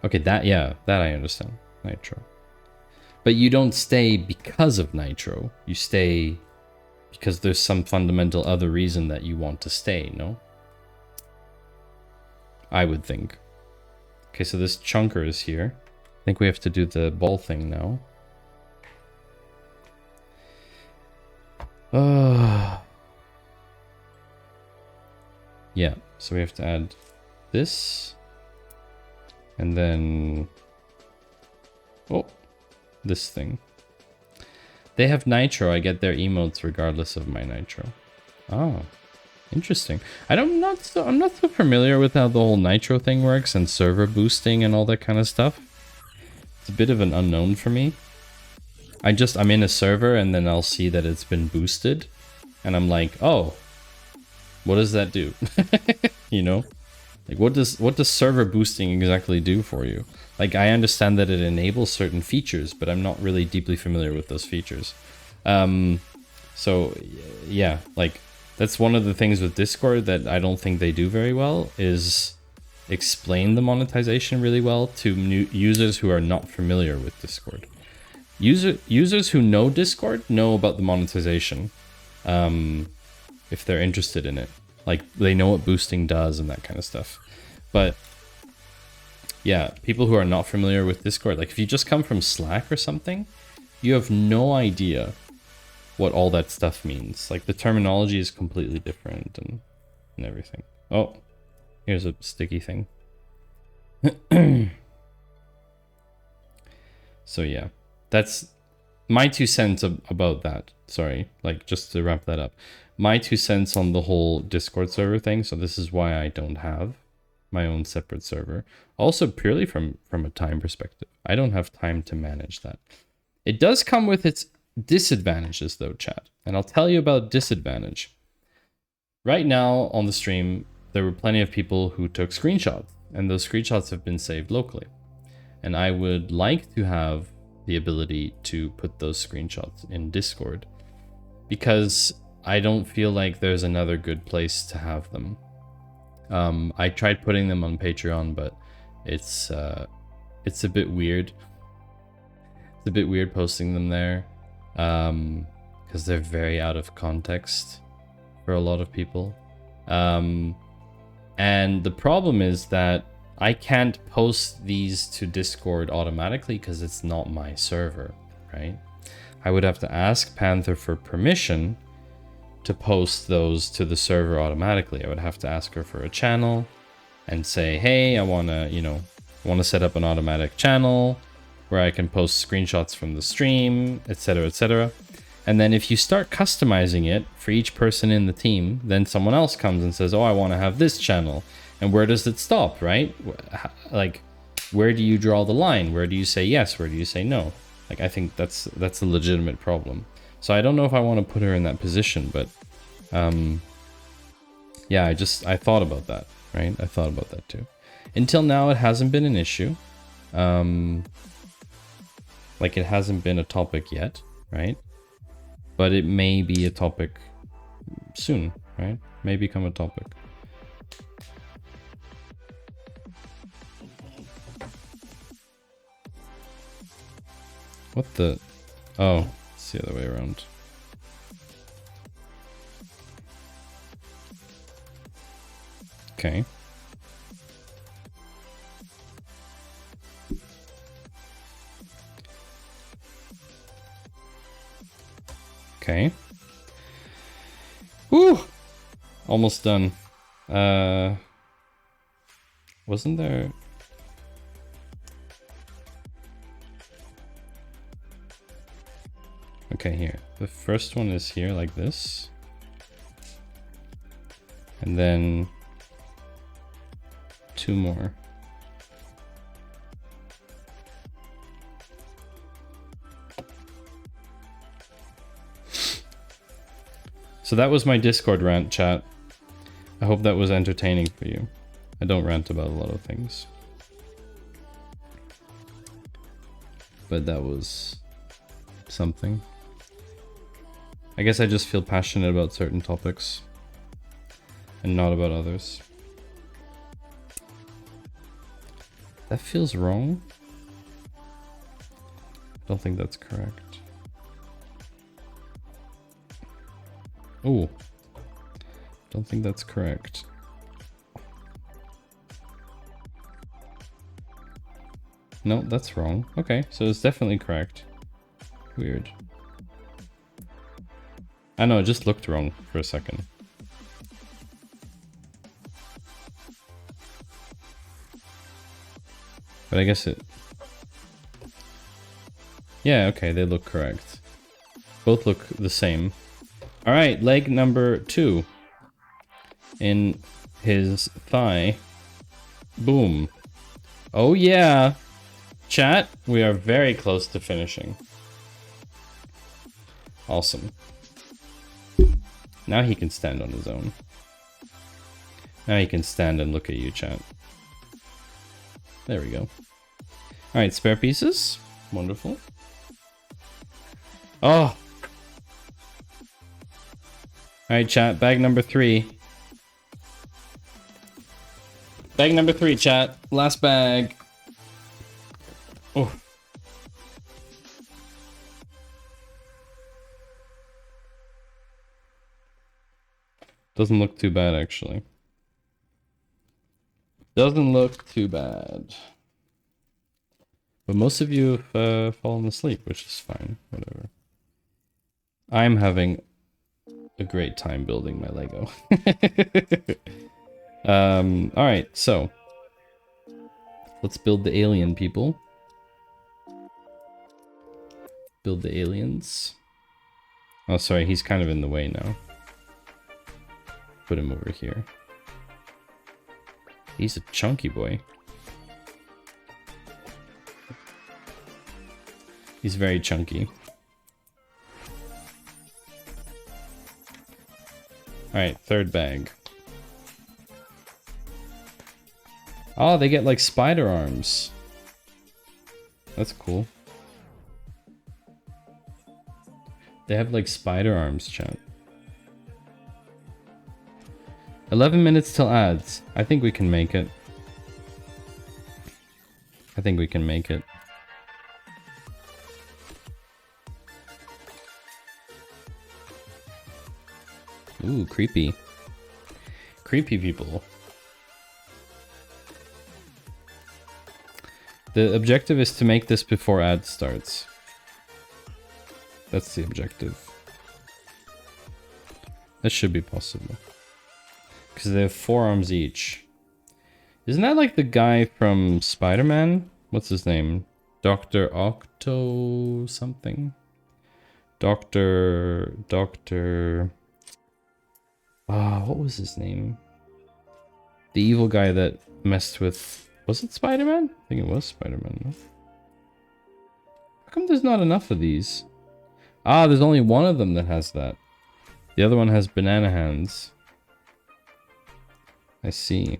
Okay, that I understand. Nitro. But you don't stay because of Nitro. You stay because there's some fundamental other reason that you want to stay, no? I would think. Okay, so this chunker is here. I think we have to do the ball thing now. Yeah, so we have to add this. And then... oh, this thing. They have Nitro. I get their emotes regardless of my Nitro. Oh, interesting. I'm not so familiar with how the whole Nitro thing works and server boosting and all that kind of stuff. It's a bit of an unknown for me. I'm in a server and then I'll see that it's been boosted. And I'm like, oh, what does that do? You know? Like, what does server boosting exactly do for you? Like, I understand that it enables certain features, but I'm not really deeply familiar with those features. So, yeah, like, that's one of the things with Discord that I don't think they do very well, is explain the monetization really well to new users who are not familiar with Discord. Users who know Discord know about the monetization, if they're interested in it. Like, they know what boosting does and that kind of stuff. But, yeah, people who are not familiar with Discord, like, if you just come from Slack or something, you have no idea what all that stuff means. Like, the terminology is completely different and everything. Oh, here's a sticky thing. So, yeah, that's my 2 cents about that. Sorry, like, just to wrap that up. My 2 cents on the whole Discord server thing. So this is why I don't have my own separate server. Also purely from a time perspective. I don't have time to manage that. It does come with its disadvantages though, chat. And I'll tell you about disadvantage. Right now on the stream, there were plenty of people who took screenshots. And those screenshots have been saved locally. And I would like to have the ability to put those screenshots in Discord. Because I don't feel like there's another good place to have them. I tried putting them on Patreon, but it's a bit weird. It's a bit weird posting them there, because they're very out of context for a lot of people. And the problem is that I can't post these to Discord automatically because it's not my server, right? I would have to ask Panther for permission to post those to the server automatically. I would have to ask her for a channel and say, hey, I want to set up an automatic channel where I can post screenshots from the stream, etc., etc. And then if you start customizing it for each person in the team, then someone else comes and says, oh, I want to have this channel. And where does it stop, right? Like, where do you draw the line? Where do you say yes? Where do you say no? Like, I think that's a legitimate problem. So I don't know if I want to put her in that position, but yeah, I thought about that, right? I thought about that too. Until now, it hasn't been an issue. Like, it hasn't been a topic yet, right? But it may be a topic soon, right? May become a topic. What the? Oh, it's the other way around. Okay. Okay. Woo! Almost done. Wasn't there... Okay, here. The first one is here like this. And then 2 more. So that was my Discord rant, chat. I hope that was entertaining for you. I don't rant about a lot of things. but that was something. I guess I just feel passionate about certain topics and not about others. That feels wrong. I don't think that's correct. Oh, don't think that's correct. No, that's wrong. Okay, so it's definitely correct. Weird. I know, it just looked wrong for a second. But I guess it... Yeah, okay, they look correct. Both look the same. Alright, leg number 2. In his thigh. Boom. Oh yeah! Chat, we are very close to finishing. Awesome. Now he can stand on his own. Now he can stand and look at you, chat. There we go. Alright, spare pieces. Wonderful. Oh! Alright, chat, bag number 3. Bag number 3, chat. Last bag. Oh. Doesn't look too bad, actually. Doesn't look too bad. But most of you have fallen asleep, which is fine. Whatever. I'm having a great time building my Lego. Alright, so. Let's build the alien people. Build the aliens. Oh, sorry, he's kind of in the way now. Put him over here. He's a chunky boy. He's very chunky. Alright, third bag. Oh, they get like spider arms. That's cool. They have like spider arms, chat. 11 minutes till ads. I think we can make it. I think we can make it. Ooh, creepy. Creepy people. The objective is to make this before ad starts. That's the objective. That should be possible. Because they have 4 arms each. Isn't that like the guy from Spider-Man? What's his name? Dr. Octo something? Dr. What was his name? The evil guy that messed with... Was it Spider-Man? I think it was Spider-Man. No? How come there's not enough of these? Ah, there's only one of them that has that. The other one has banana hands. I see.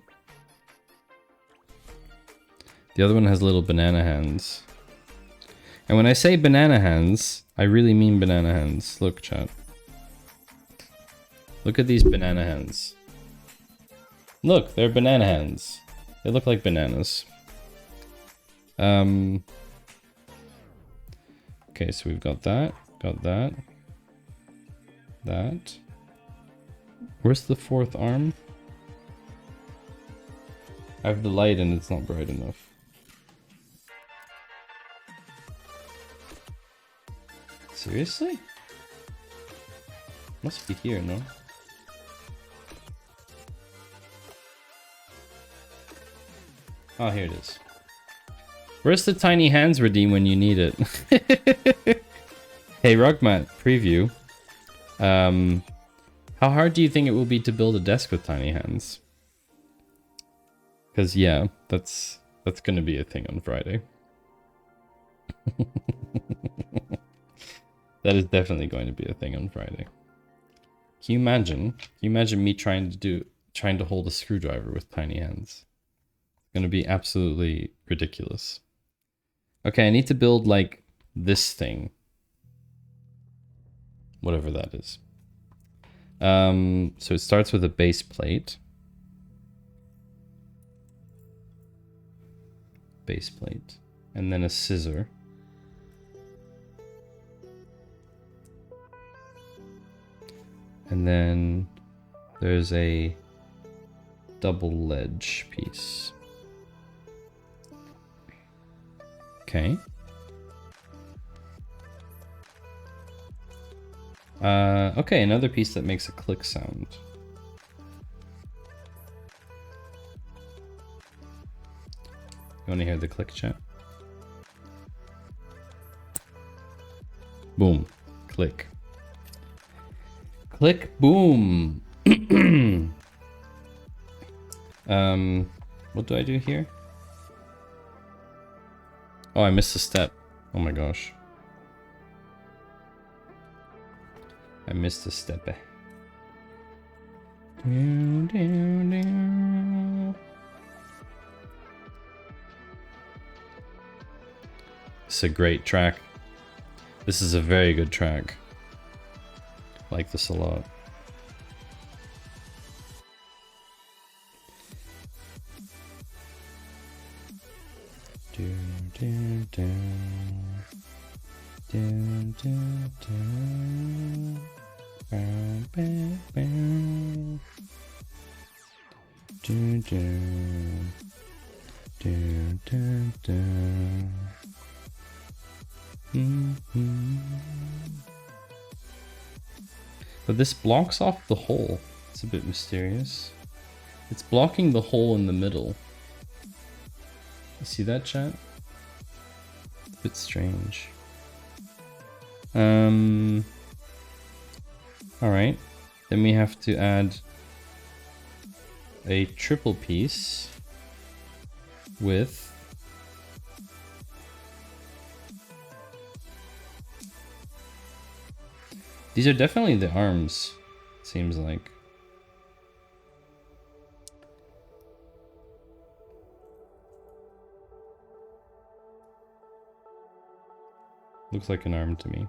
The other one has little banana hands. And when I say banana hands, I really mean banana hands. Look, chat. Look at these banana hands. Look, they're banana hands. They look like bananas. Okay, so we've got that. Got that. That. Where's the 4th arm? I have the light and it's not bright enough. Seriously? Must be here, no? Oh, here it is. Where's the tiny hands redeem when you need it? Hey, Rugmat, preview. How hard do you think it will be to build a desk with tiny hands? Because, yeah, that's gonna be a thing on Friday. That is definitely going to be a thing on Friday. Can you imagine? Can you imagine me trying to hold a screwdriver with tiny hands? It's gonna be absolutely ridiculous. Okay, I need to build like this thing. Whatever that is. So it starts with a base plate. Base plate. And then a scissor. And then there's a double ledge piece. Okay. Okay, another piece that makes a click sound. You want to hear the click, chat? Boom. Click. Click, boom. What do I do here? Oh, I missed a step. Oh my gosh. I missed a step. It's a great track. This is a very good track. I like this a lot. But this blocks off the hole. It's a bit mysterious. It's blocking the hole in the middle. You see that, chat? It's a bit strange. Alright. Then we have to add a triple piece with these are definitely the arms, seems like. Looks like an arm to me.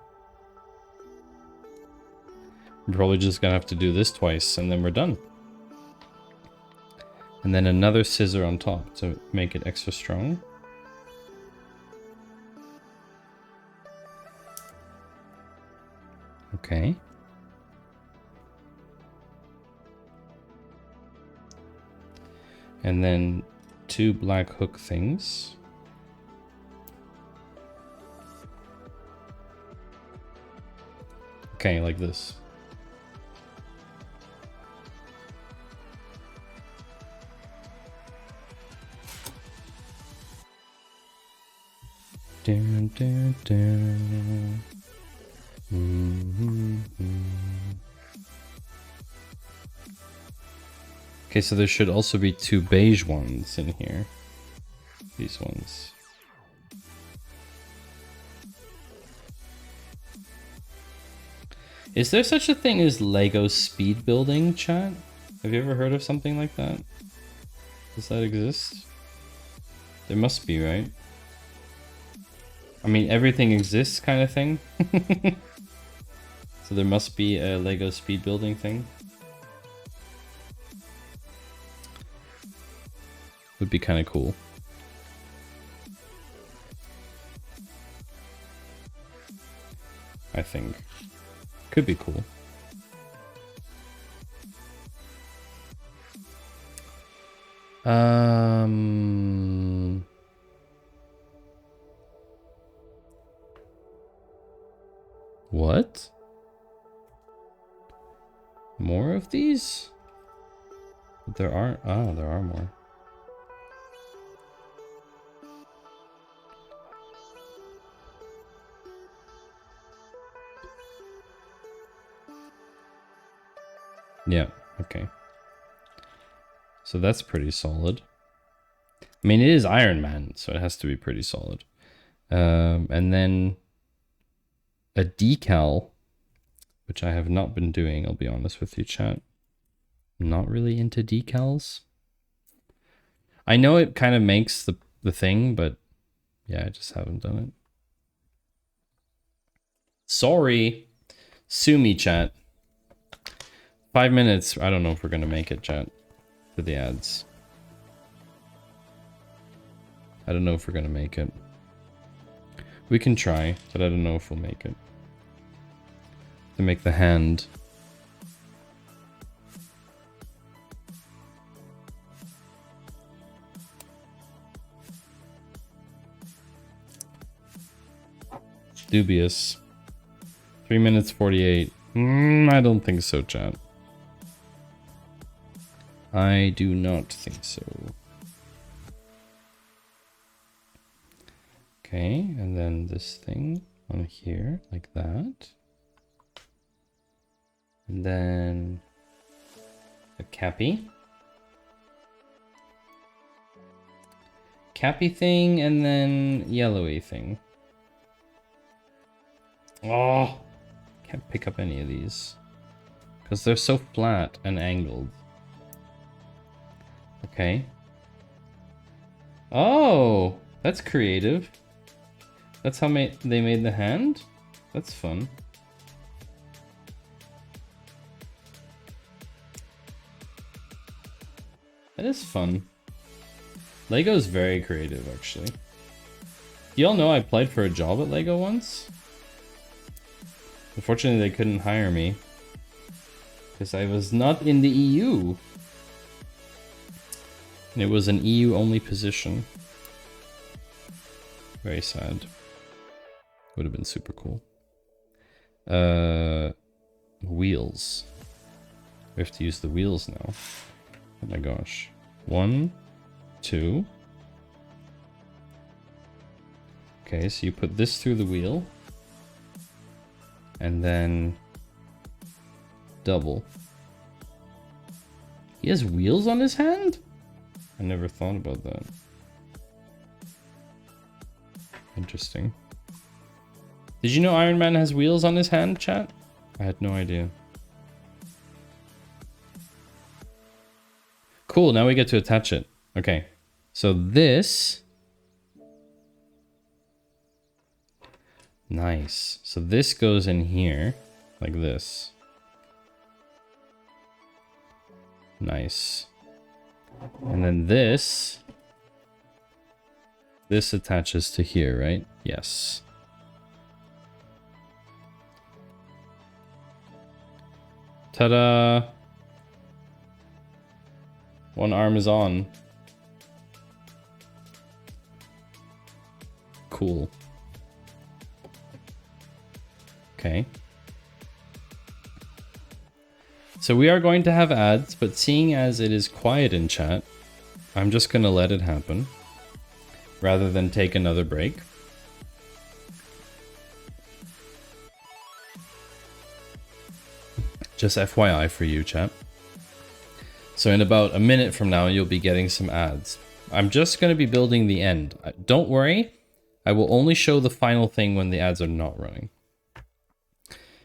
We're probably just gonna have to do this twice and then we're done. And then another scissor on top to make it extra strong. Okay. And then 2 black hook things. Okay, like this. Dun, dun, dun. Okay, so there should also be 2 beige ones in here. These ones. Is there such a thing as Lego speed building, chat? Have you ever heard of something like that? Does that exist? There must be, right? I mean, everything exists kind of thing. So there must be a Lego speed building thing. Would be kind of cool. I think. Could be cool. What? More of these? There aren't. Oh, there are more. Yeah, okay. So that's pretty solid. I mean, it is Iron Man, so it has to be pretty solid. And then a decal, which I have not been doing, I'll be honest with you, chat. I'm not really into decals. I know it kind of makes the thing, but Yeah, I just haven't done it. Sorry. Sue me, chat. 5 minutes. I don't know if we're gonna make it, chat, for the ads. I don't know if we're gonna make it. We can try, but I don't know if we'll make it. To make the hand. Dubious. 3 minutes 48. I don't think so, chat. I do not think so. Okay, and then this thing on here, like that. And then a cappy. Cappy thing, and then yellowy thing. Oh, can't pick up any of these because they're so flat and angled. Okay. Oh, that's creative. That's how they made the hand? That's fun. That is fun. Lego is very creative, actually. Do y'all know I applied for a job at Lego once? Unfortunately, they couldn't hire me because I was not in the EU. And it was an EU-only position. Very sad. Would have been super cool. Wheels. We have to use the wheels now. Oh my gosh. 1, 2. Okay, so you put this through the wheel. And then double. He has wheels on his hand? I never thought about that. Interesting. Did you know Iron Man has wheels on his hand, chat? I had no idea. Cool, now we get to attach it. Okay, so this... Nice. So this goes in here, like this. Nice. And then this attaches to here, right? Yes. Ta-da! One arm is on. Cool. Okay. So we are going to have ads, but seeing as it is quiet in chat, I'm just going to let it happen rather than take another break. Just FYI for you, chat. So in about a minute from now, you'll be getting some ads. I'm just going to be building the end. Don't worry. I will only show the final thing when the ads are not running.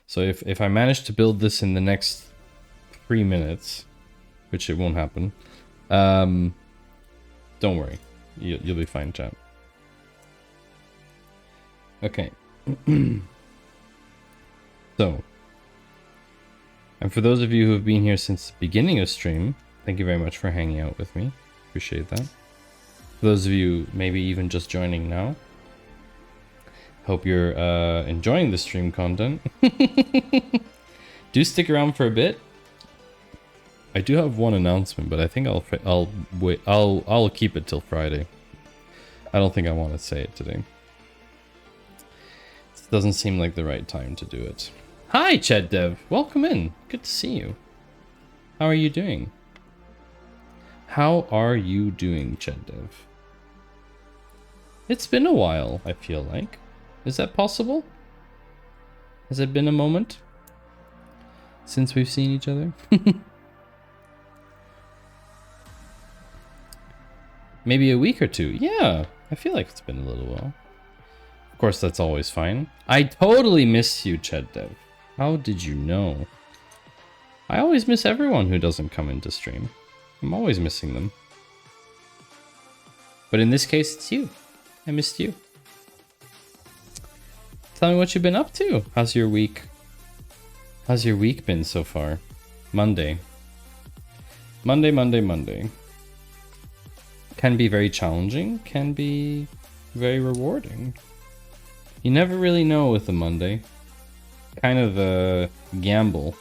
So if I manage to build this in the next 3 minutes, which it won't happen, don't worry. You'll be fine, chat. Okay. So, and for those of you who have been here since the beginning of stream, thank you very much for hanging out with me. Appreciate that. For those of you maybe even just joining now, hope you're enjoying the stream content. Do stick around for a bit. I do have one announcement, but I think I'll wait. I'll keep it till Friday. I don't think I want to say it today. It doesn't seem like the right time to do it. Hi, Ched Dev. Welcome in. Good to see you. How are you doing? How are you doing, Ched Dev? It's been a while, I feel like. Is that possible? Has it been a moment since we've seen each other? Maybe a week or two. Yeah, I feel like it's been a little while. Of course, that's always fine. I totally miss you, Ched Dev. How did you know? I always miss everyone who doesn't come into stream. I'm always missing them. But in this case, it's you. I missed you. Tell me what you've been up to. How's your week? How's your week been so far? Monday. Monday. Can be very challenging, can be very rewarding. You never really know with a Monday. Kind of a gamble.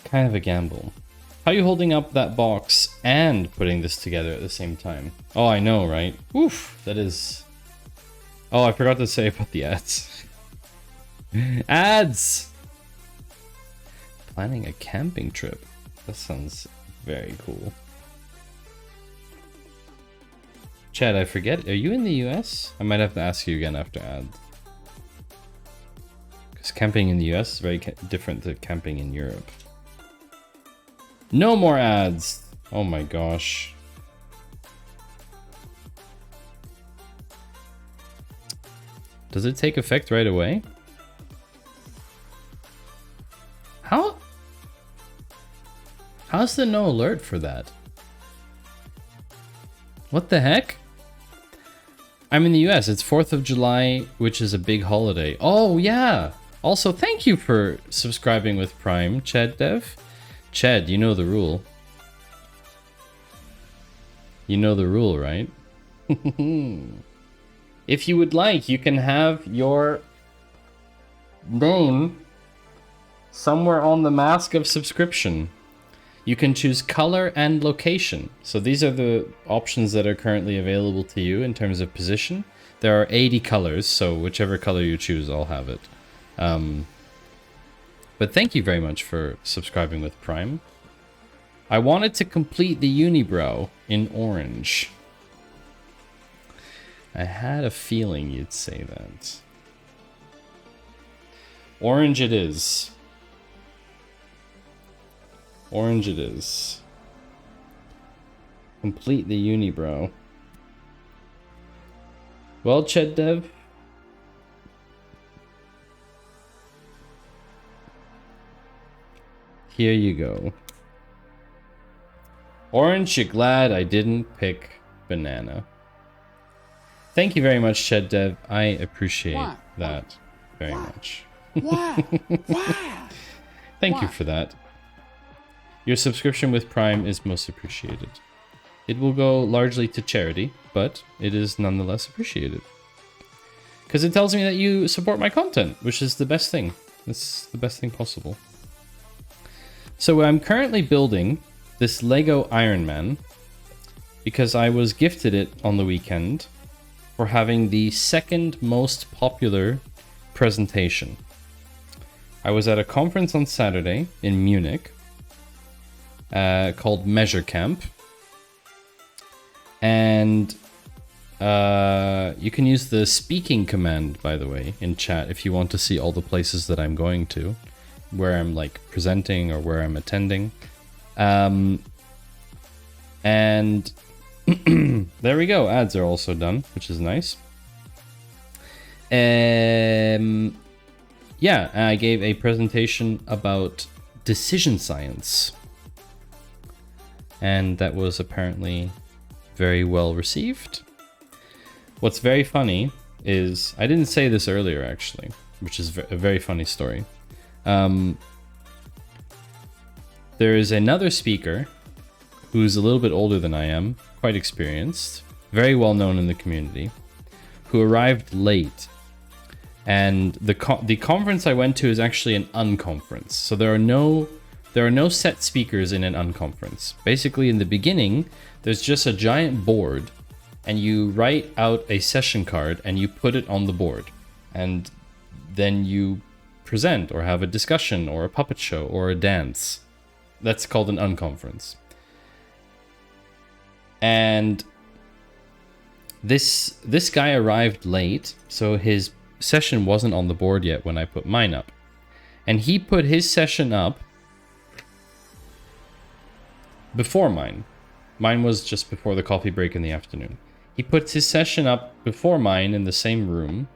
Kind of a gamble. How are you holding up that box and putting this together at the same time? Oh, I know, right? Oof, that is... Oh, I forgot to say about the ads. Ads! Planning a camping trip. That sounds very cool. Chad, I forget, are you in the US? I might have to ask you again after ads. Because camping in the US is very different to camping in Europe. No more ads! Oh my gosh. Does it take effect right away? How's there no alert for that? What the heck? I'm in the US. It's 4th of July, which is a big holiday. Oh, yeah. Also, thank you for subscribing with Prime, Ched Dev. Ched, you know the rule. You know the rule, right? If you would like, you can have your name somewhere on the mask of subscription. You can choose color and location. So these are the options that are currently available to you in terms of position. There are 80 colors, so whichever color you choose, I'll have it. But thank you very much for subscribing with Prime. I wanted to complete the unibrow in orange. I had a feeling you'd say that. Orange it is. Orange it is. Complete the unibrow. Well, Ched Dev. Here you go. Orange, you're glad I didn't pick banana. Thank you very much, Ched Dev. I appreciate that very much. Thank you for that. Your subscription with Prime is most appreciated. It will go largely to charity, but it is nonetheless appreciated. Because it tells me that you support my content, which is the best thing. It's the best thing possible. So I'm currently building this Lego Iron Man because I was gifted it on the weekend for having the second most popular presentation. I was at a conference on Saturday in Munich called Measure Camp, and you can use the speaking command, by the way, in chat if you want to see all the places that I'm going to, where I'm like presenting or where I'm attending. And there we go, ads are also done, which is nice. Yeah, I gave a presentation about decision science, and that was apparently very well received. What's very funny is, I didn't say this earlier actually, which is a very funny story. There is another speaker who's a little bit older than I am, quite experienced, very well known in the community, who arrived late. And the conference I went to is actually an unconference. So there are no set speakers in an unconference. Basically, in the beginning, there's just a giant board, and you write out a session card and you put it on the board. And then you present or have a discussion or a puppet show or a dance. That's called an unconference. And this guy arrived late, so his session wasn't on the board yet when I put mine up. And he put his session up before mine. Mine was just before the coffee break in the afternoon. He puts his session up before mine in the same room.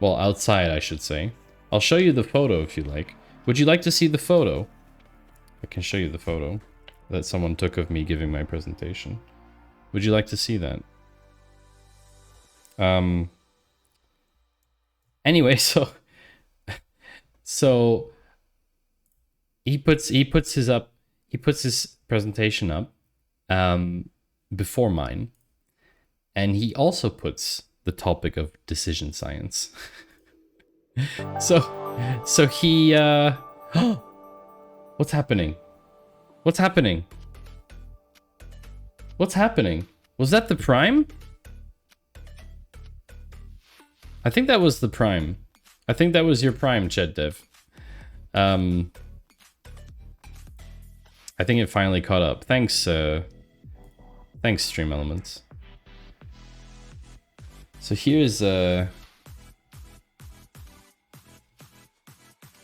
Well, outside, I should say. I'll show you the photo if you like. Would you like to see the photo? I can show you the photo that someone took of me giving my presentation. Would you like to see that? Anyway, so he puts his presentation up before mine, and he also puts the topic of decision science. so he what's happening? What's happening? What's happening? Was that the prime? I think that was the prime. I think that was your prime, Ched Dev. I think it finally caught up. Thanks, thanks, Stream Elements. So here's the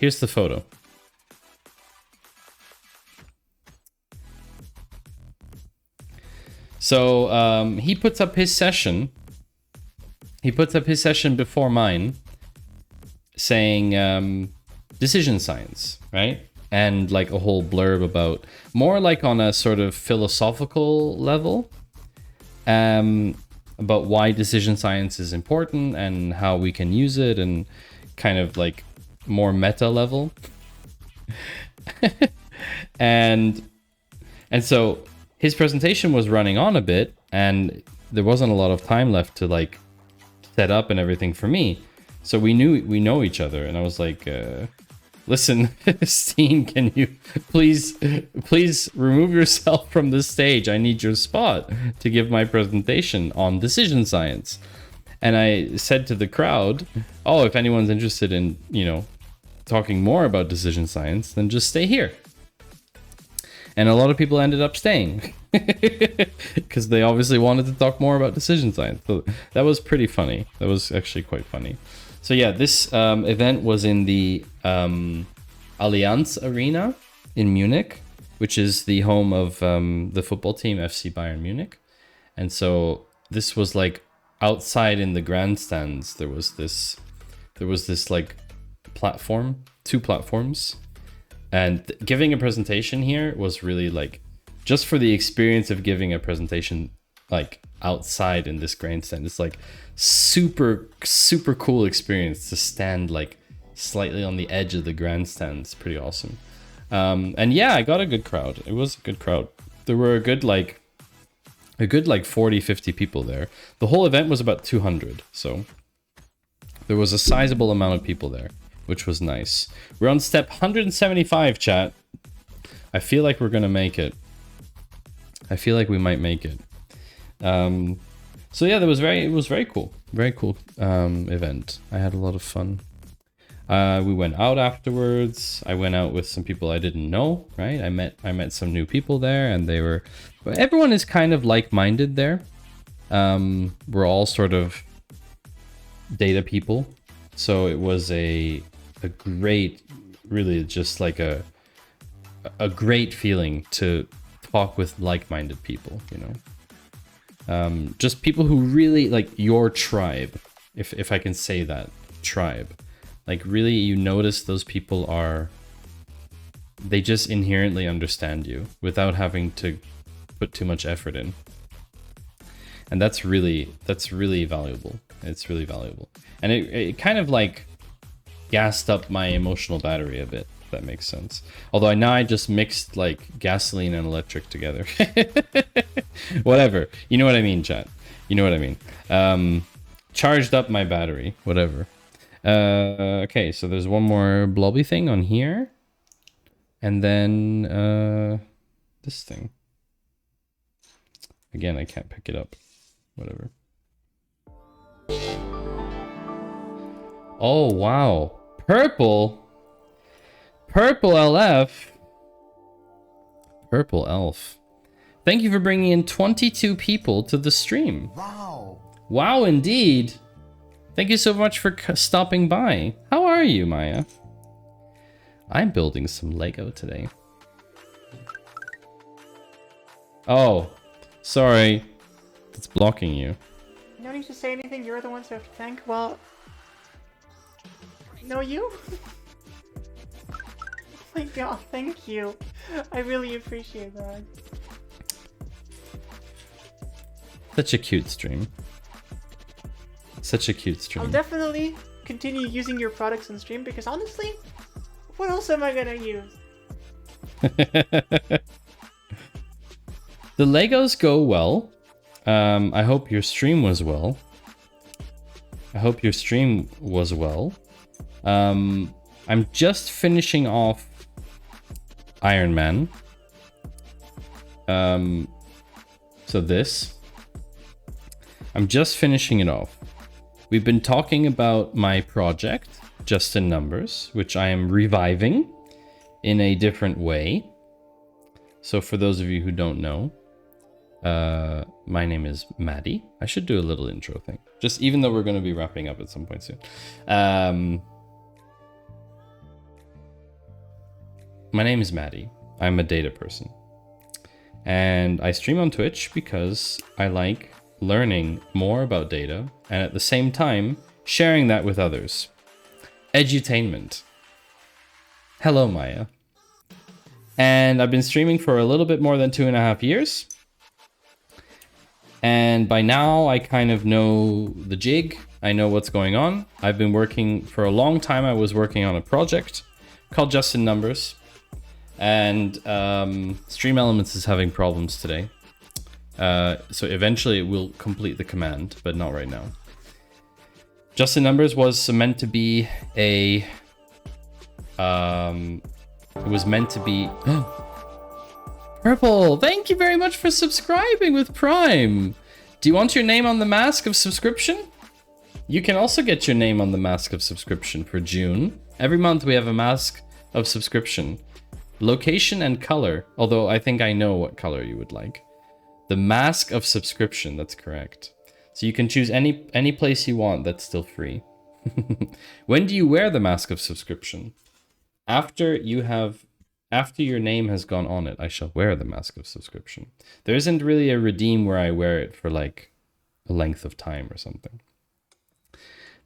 photo. So he puts up his session. He puts up his session before mine, saying decision science, right? And like a whole blurb about, more like on a sort of philosophical level, about why decision science is important and how we can use it, and kind of like more meta level. and so his presentation was running on a bit, and there wasn't a lot of time left to like set up and everything for me. So we know each other, and I was like, listen, Steen, can you please remove yourself from the stage? I need your spot to give my presentation on decision science. And I said to the crowd, oh, if anyone's interested in, you know, talking more about decision science, then just stay here. And a lot of people ended up staying because they obviously wanted to talk more about decision science. So that was pretty funny. That was actually quite funny. So yeah, this event was in the Allianz Arena in Munich, which is the home of the football team FC Bayern Munich. And so this was like outside in the grandstands. There was this like platform, 2 platforms. And giving a presentation here was really like, just for the experience of giving a presentation like outside in this grandstand, it's like super cool experience to stand like slightly on the edge of the grandstand. It's pretty awesome. And yeah, I got a good crowd. It was a good crowd. There were a good like 40-50 people there. The whole event was about 200, so there was a sizable amount of people there, which was nice. We're on step 175, chat. I feel like we're gonna make it. I feel like we might make it. So yeah, it was very cool. Very cool event. I had a lot of fun. We went out afterwards. I went out with some people I didn't know, right? I met some new people there, and everyone is kind of like-minded there. We're all sort of data people. So it was a great, really just like a great feeling to talk with like-minded people, you know. Just people who really like your tribe, if I can say that, tribe. Like really, you notice those people they just inherently understand you without having to put too much effort in. And that's really valuable. It's really valuable. And it kind of like gassed up my emotional battery a bit, if that makes sense. Although now I just mixed like gasoline and electric together. Whatever. You know what I mean, chat. You know what I mean. Charged up my battery. Whatever. Okay, so there's one more blobby thing on here. And then this thing. Again, I can't pick it up. Whatever. Oh, wow. Purple LF. Purple Elf. Thank you for bringing in 22 people to the stream. Wow. Wow, indeed. Thank you so much for stopping by. How are you, Maya? I'm building some Lego today. Oh, sorry. It's blocking you. No need to say anything. You're the ones who have to thank. Well, no, you. Oh my god, thank you. I really appreciate that. Such a cute stream. Such a cute stream. I'll definitely continue using your products on stream because honestly, what else am I gonna use? The Legos go well. I hope your stream was well. I'm just finishing off Iron Man. So this. I'm just finishing it off. We've been talking about my project, JustInNumbers, which I am reviving in a different way. So for those of you who don't know, my name is Maddie. I should do a little intro thing. Just even though we're going to be wrapping up at some point soon. My name is Maddie. I'm a data person. And I stream on Twitch because I like learning more about data and at the same time sharing that with others. Edutainment. Hello, Maya. And I've been streaming for a little bit more than 2.5 years. And by now I kind of know the jig. I know what's going on. I've been working for a long time. I was working on a project called JustInNumbers. And Stream Elements is having problems today. So eventually it will complete the command, but not right now. JustInNumbers was meant to be a... it was meant to be... Purple, thank you very much for subscribing with Prime. Do you want your name on the mask of subscription? You can also get your name on the mask of subscription for June. Every month we have a mask of subscription. Location and color, although I think I know what color you would like. The mask of subscription, that's correct. So you can choose any place you want that's still free. When do you wear the mask of subscription? After your name has gone on it, I shall wear the mask of subscription. There isn't really a redeem where I wear it for like a length of time or something.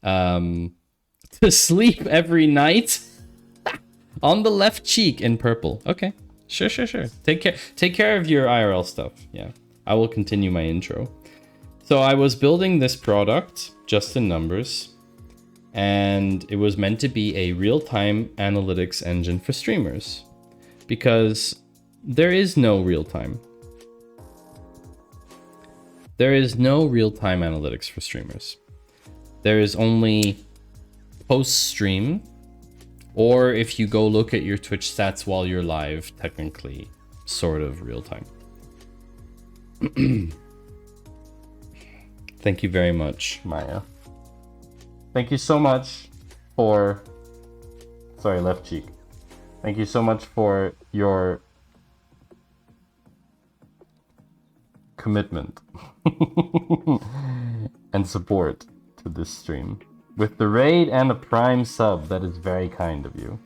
To sleep every night on the left cheek in purple. Okay, sure. Take care of your IRL stuff. Yeah, I will continue my intro. So I was building this product, JustInNumbers, and it was meant to be a real-time analytics engine for streamers. Because there is no real-time. There is no real-time analytics for streamers. There is only post-stream, or if you go look at your Twitch stats while you're live, technically, sort of real-time. Thank you very much, Maya. Thank you so much for... Sorry, left cheek. Thank you so much for your commitment and support to this stream. With the raid and a Prime sub, that is very kind of you.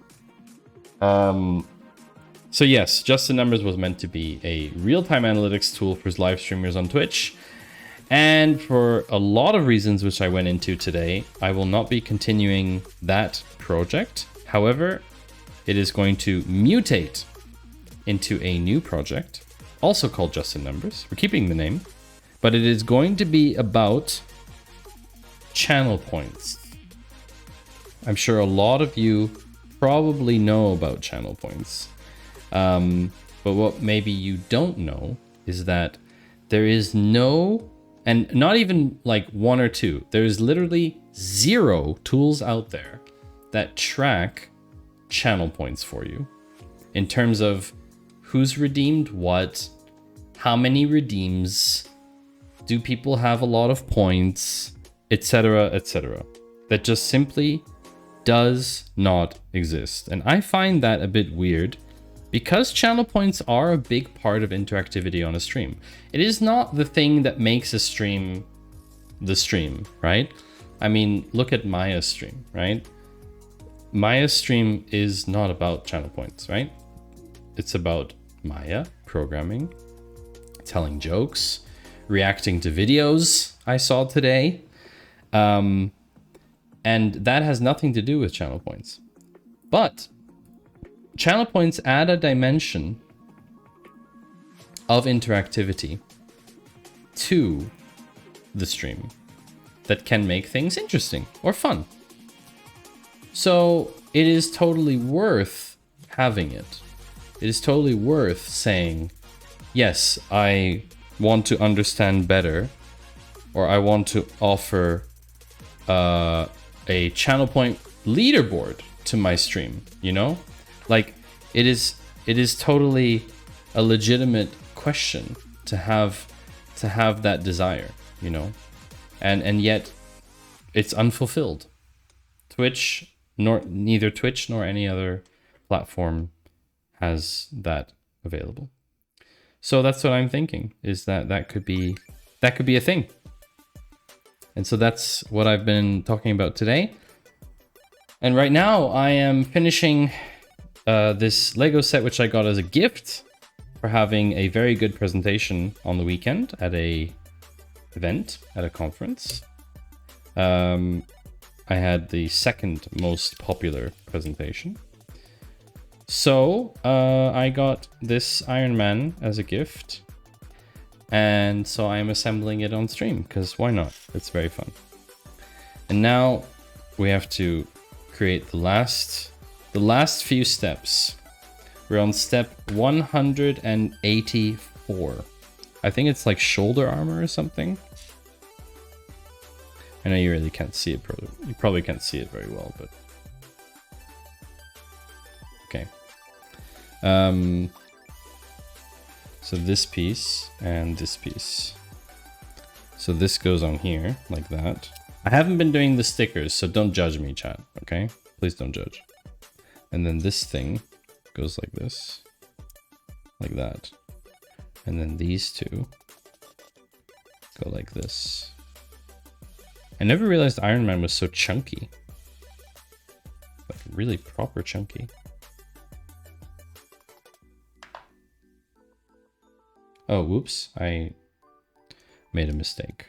So yes, JustInNumbers was meant to be a real-time analytics tool for live streamers on Twitch. And for a lot of reasons which I went into today, I will not be continuing that project. However, it is going to mutate into a new project, also called JustInNumbers. We're keeping the name, but it is going to be about channel points. I'm sure a lot of you probably know about channel points. But what maybe you don't know is that there is no, and not even like one or two, there's literally 0 tools out there that track channel points for you in terms of who's redeemed what, how many redeems, do people have a lot of points, etc., etc. That just simply does not exist. And I find that a bit weird because channel points are a big part of interactivity on a stream. It is not the thing that makes a stream the stream, right? I mean, look at Maya's stream, right? Maya's stream is not about channel points, right? It's about Maya programming, telling jokes, reacting to videos I saw today. And that has nothing to do with channel points. But channel points add a dimension of interactivity to the stream that can make things interesting or fun. So it is totally worth having it. It is totally worth saying, yes, I want to understand better, or I want to offer a channel point leaderboard to my stream, you know? Like, it is totally a legitimate question to have that desire, you know? And yet it's unfulfilled. Neither Twitch nor any other platform has that available. So that's what I'm thinking, is that could be a thing. And so that's what I've been talking about today. And right now I am finishing this Lego set, which I got as a gift for having a very good presentation on the weekend at a event, at a conference. I had the second most popular presentation. So I got this Iron Man as a gift. And so I'm assembling it on stream, because why not? It's very fun. And now we have to create the last few steps. We're on step 184. I think it's like shoulder armor or something. I know you really can't see it, you probably can't see it very well, but okay. So this piece and this piece. So this goes on here like that. I haven't been doing the stickers, so don't judge me, chat, okay? Please don't judge. And then this thing goes like this, like that. And then these two go like this. I never realized Iron Man was so chunky. Like really proper chunky. Oh, whoops. I made a mistake.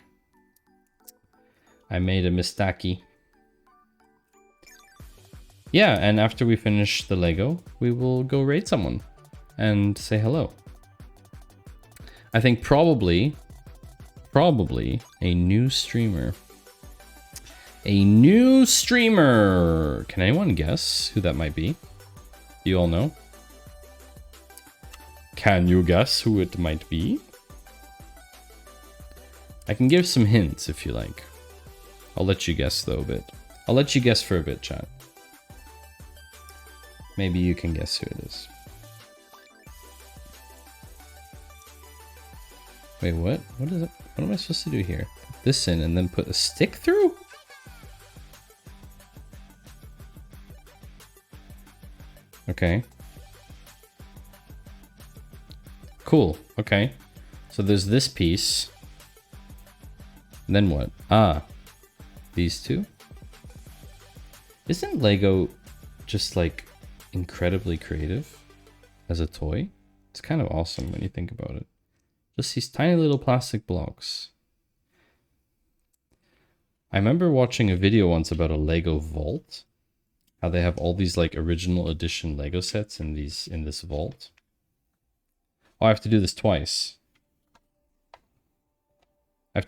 I made a mistake. Yeah, and after we finish the Lego, we will go raid someone and say hello. I think probably a new streamer. A new streamer! Can anyone guess who that might be? Do you all know? Can you guess who it might be? I can give some hints if you like. I'll let you guess though a bit. I'll let you guess for a bit, chat. Maybe you can guess who it is. Wait, what? What is it? What am I supposed to do here? Put this in and then put a stick through? Okay. Cool. Okay. So there's this piece. And then what? Ah. These two? Isn't Lego just like incredibly creative as a toy? It's kind of awesome when you think about it. Just these tiny little plastic blocks. I remember watching a video once about a Lego vault. How they have all these like original edition Lego sets in this vault. Oh, I have to do this twice. I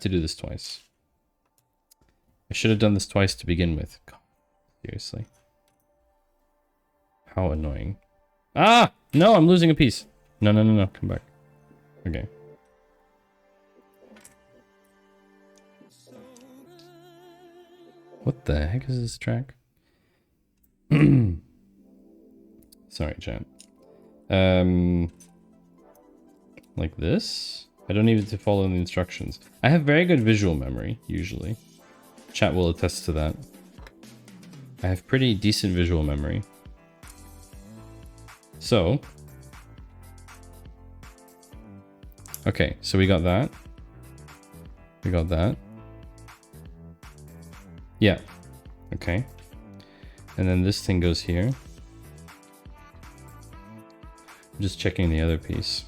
should have done this twice to begin with. God, seriously. How annoying. Ah! No, I'm losing a piece. No. Come back. Okay. What the heck is this track? Sorry, chat. Like this? I don't need to follow the instructions. I have very good visual memory, usually. Chat will attest to that. I have pretty decent visual memory. So. Okay, so we got that. We got that. Yeah. Okay. And then this thing goes here. I'm just checking the other piece.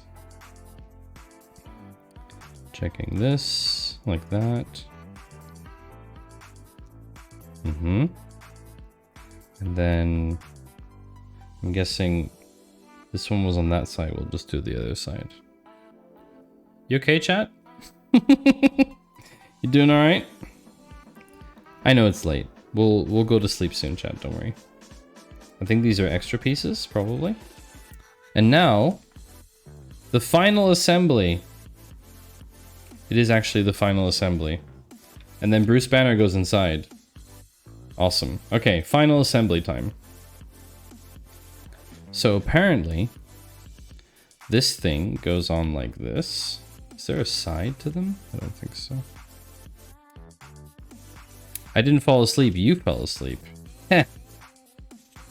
Checking this, like that. And then I'm guessing this one was on that side. We'll just do the other side. You okay, chat? You doing all right? I know it's late. We'll go to sleep soon, chat, don't worry. I think these are extra pieces, probably. And now, the final assembly. It is actually the final assembly. And then Bruce Banner goes inside. Awesome. Okay, final assembly time. So apparently, this thing goes on like this. Is there a side to them? I don't think so. I didn't fall asleep, you fell asleep. Heh.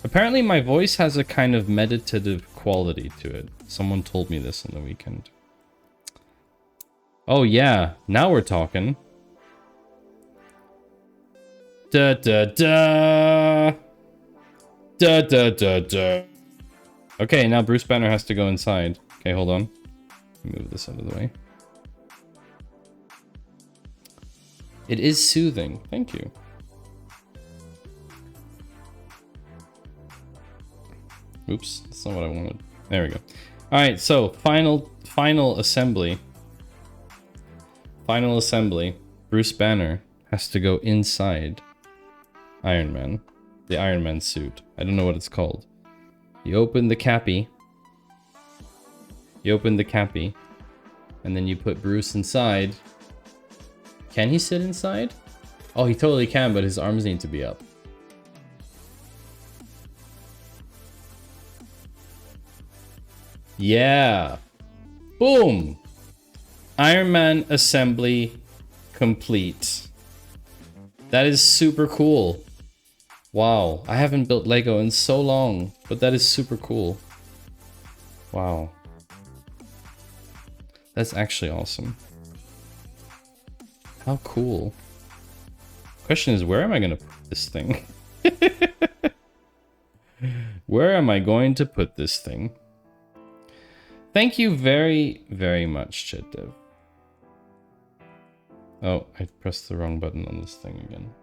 Apparently my voice has a kind of meditative quality to it. Someone told me this on the weekend. Oh yeah, now we're talking. Da da da. Da da da da. Okay, now Bruce Banner has to go inside. Okay, hold on. Move this out of the way. It is soothing. Thank you. Oops, that's not what I wanted. There we go. Alright, so final assembly. Final assembly. Bruce Banner has to go inside Iron Man. The Iron Man suit. I don't know what it's called. You open the cappy. You open the cappy. And then you put Bruce inside. Can he sit inside? Oh, he totally can, but his arms need to be up. Yeah. Boom. Iron Man assembly complete. That is super cool. Wow. I haven't built Lego in so long, but that is super cool. Wow. That's actually awesome. How cool. Question is, where am I going to put this thing? Where am I going to put this thing? Thank you very, very much, ChatDev. Oh, I pressed the wrong button on this thing again.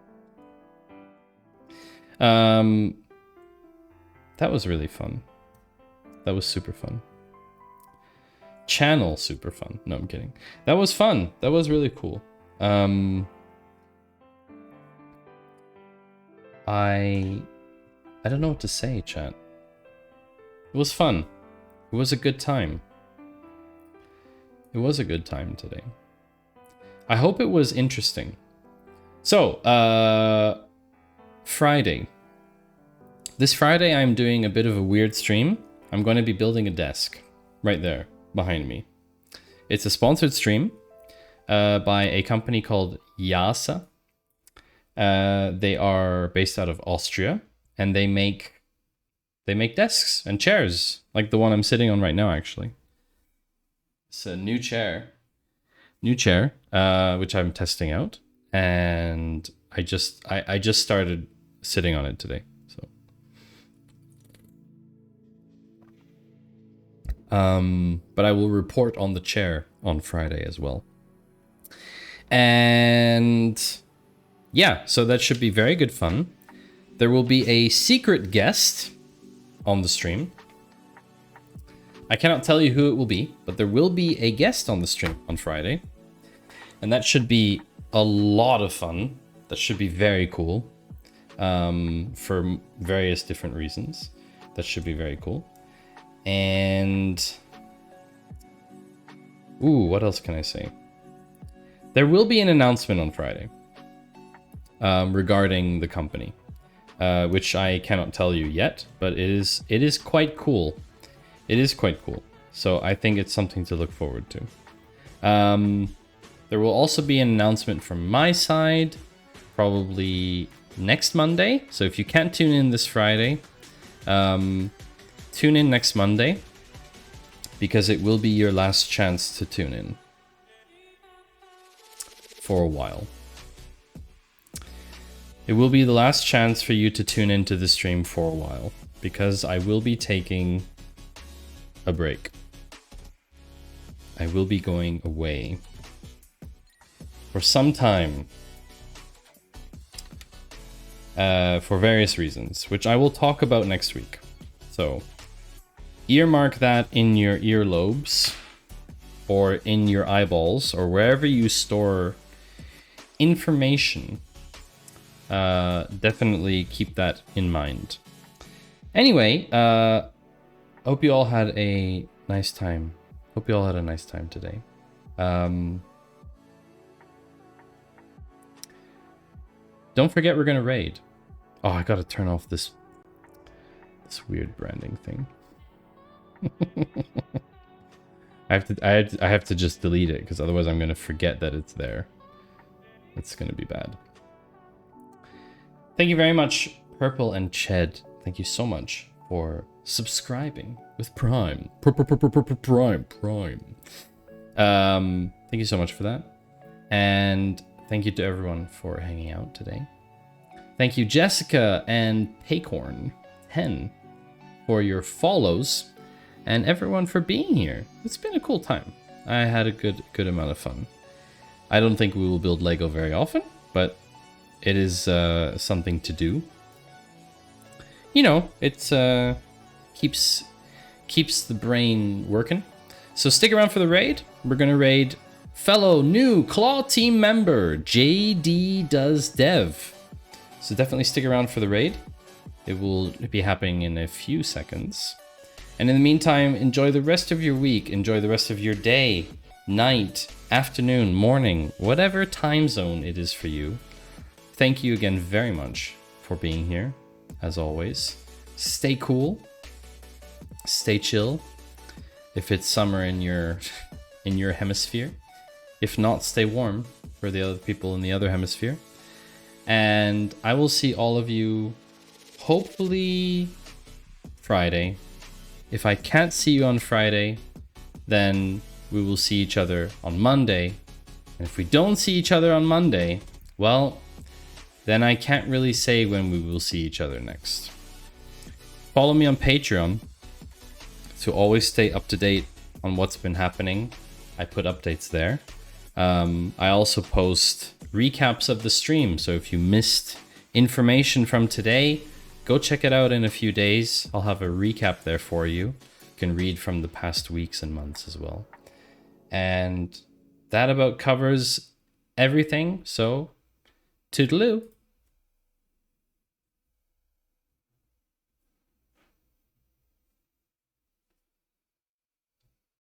That was really fun. That was super fun. Channel super fun. No, I'm kidding. That was fun. That was really cool. I don't know what to say, chat. It was fun. It was a good time. It was a good time today. I hope it was interesting. So, Friday. This Friday I'm doing a bit of a weird stream. I'm going to be building a desk right there behind me. It's a sponsored stream by a company called Yasa. They are based out of Austria, and they make desks and chairs, like the one I'm sitting on right now, actually. It's a new chair, which I'm testing out, and I just started sitting on it today. So, but I will report on the chair on Friday as well. And yeah, so that should be very good fun. There will be a secret guest on the stream. I cannot tell you who it will be, but there will be a guest on the stream on Friday. And that should be a lot of fun. That should be very cool. For various different reasons. That should be very cool. And ooh, what else can I say? There will be an announcement on Friday regarding the company. Which I cannot tell you yet, but it is quite cool. It is quite cool. So I think it's something to look forward to. There will also be an announcement from my side, probably next Monday. So if you can't tune in this Friday, tune in next Monday, because it will be your last chance to tune in for a while. It will be the last chance for you to tune into the stream for a while, because I will be taking a break. I will be going away for some time for various reasons, which I will talk about next week. So earmark that in your earlobes or in your eyeballs or wherever you store information definitely keep that in mind. Anyway, hope you all had a nice time. Hope you all had a nice time today. Don't forget we're gonna raid. Oh, I gotta turn off this weird branding thing. I have to just delete it because otherwise I'm gonna forget that it's there. It's gonna be bad. Thank you very much, Purple and Ched. Thank you so much for subscribing with Prime. Prime. Thank you so much for that. And thank you to everyone for hanging out today. Thank you, Jessica and Paycorn 10 for your follows, and everyone for being here. It's been a cool time. I had a good amount of fun. I don't think we will build Lego very often, but it is something to do. You know, it's keeps the brain working. So stick around for the raid. We're gonna raid fellow new Claw team member JD Does Dev. So definitely stick around for the raid. It will be happening in a few seconds. And in the meantime, enjoy the rest of your week. Enjoy the rest of your day, night, afternoon, morning, whatever time zone it is for you. Thank you again very much for being here, as always. Stay cool. Stay chill. If it's summer in your hemisphere. If not, stay warm for the other people in the other hemisphere. And I will see all of you hopefully Friday. If I can't see you on Friday, then we will see each other on Monday. And if we don't see each other on Monday, well, then I can't really say when we will see each other next. Follow me on Patreon to always stay up to date on what's been happening. I put updates there. I also post recaps of the stream, so if you missed information from today, go check it out in a few days. I'll have a recap there for you. You can read from the past weeks and months as well. And that about covers everything, so toodaloo.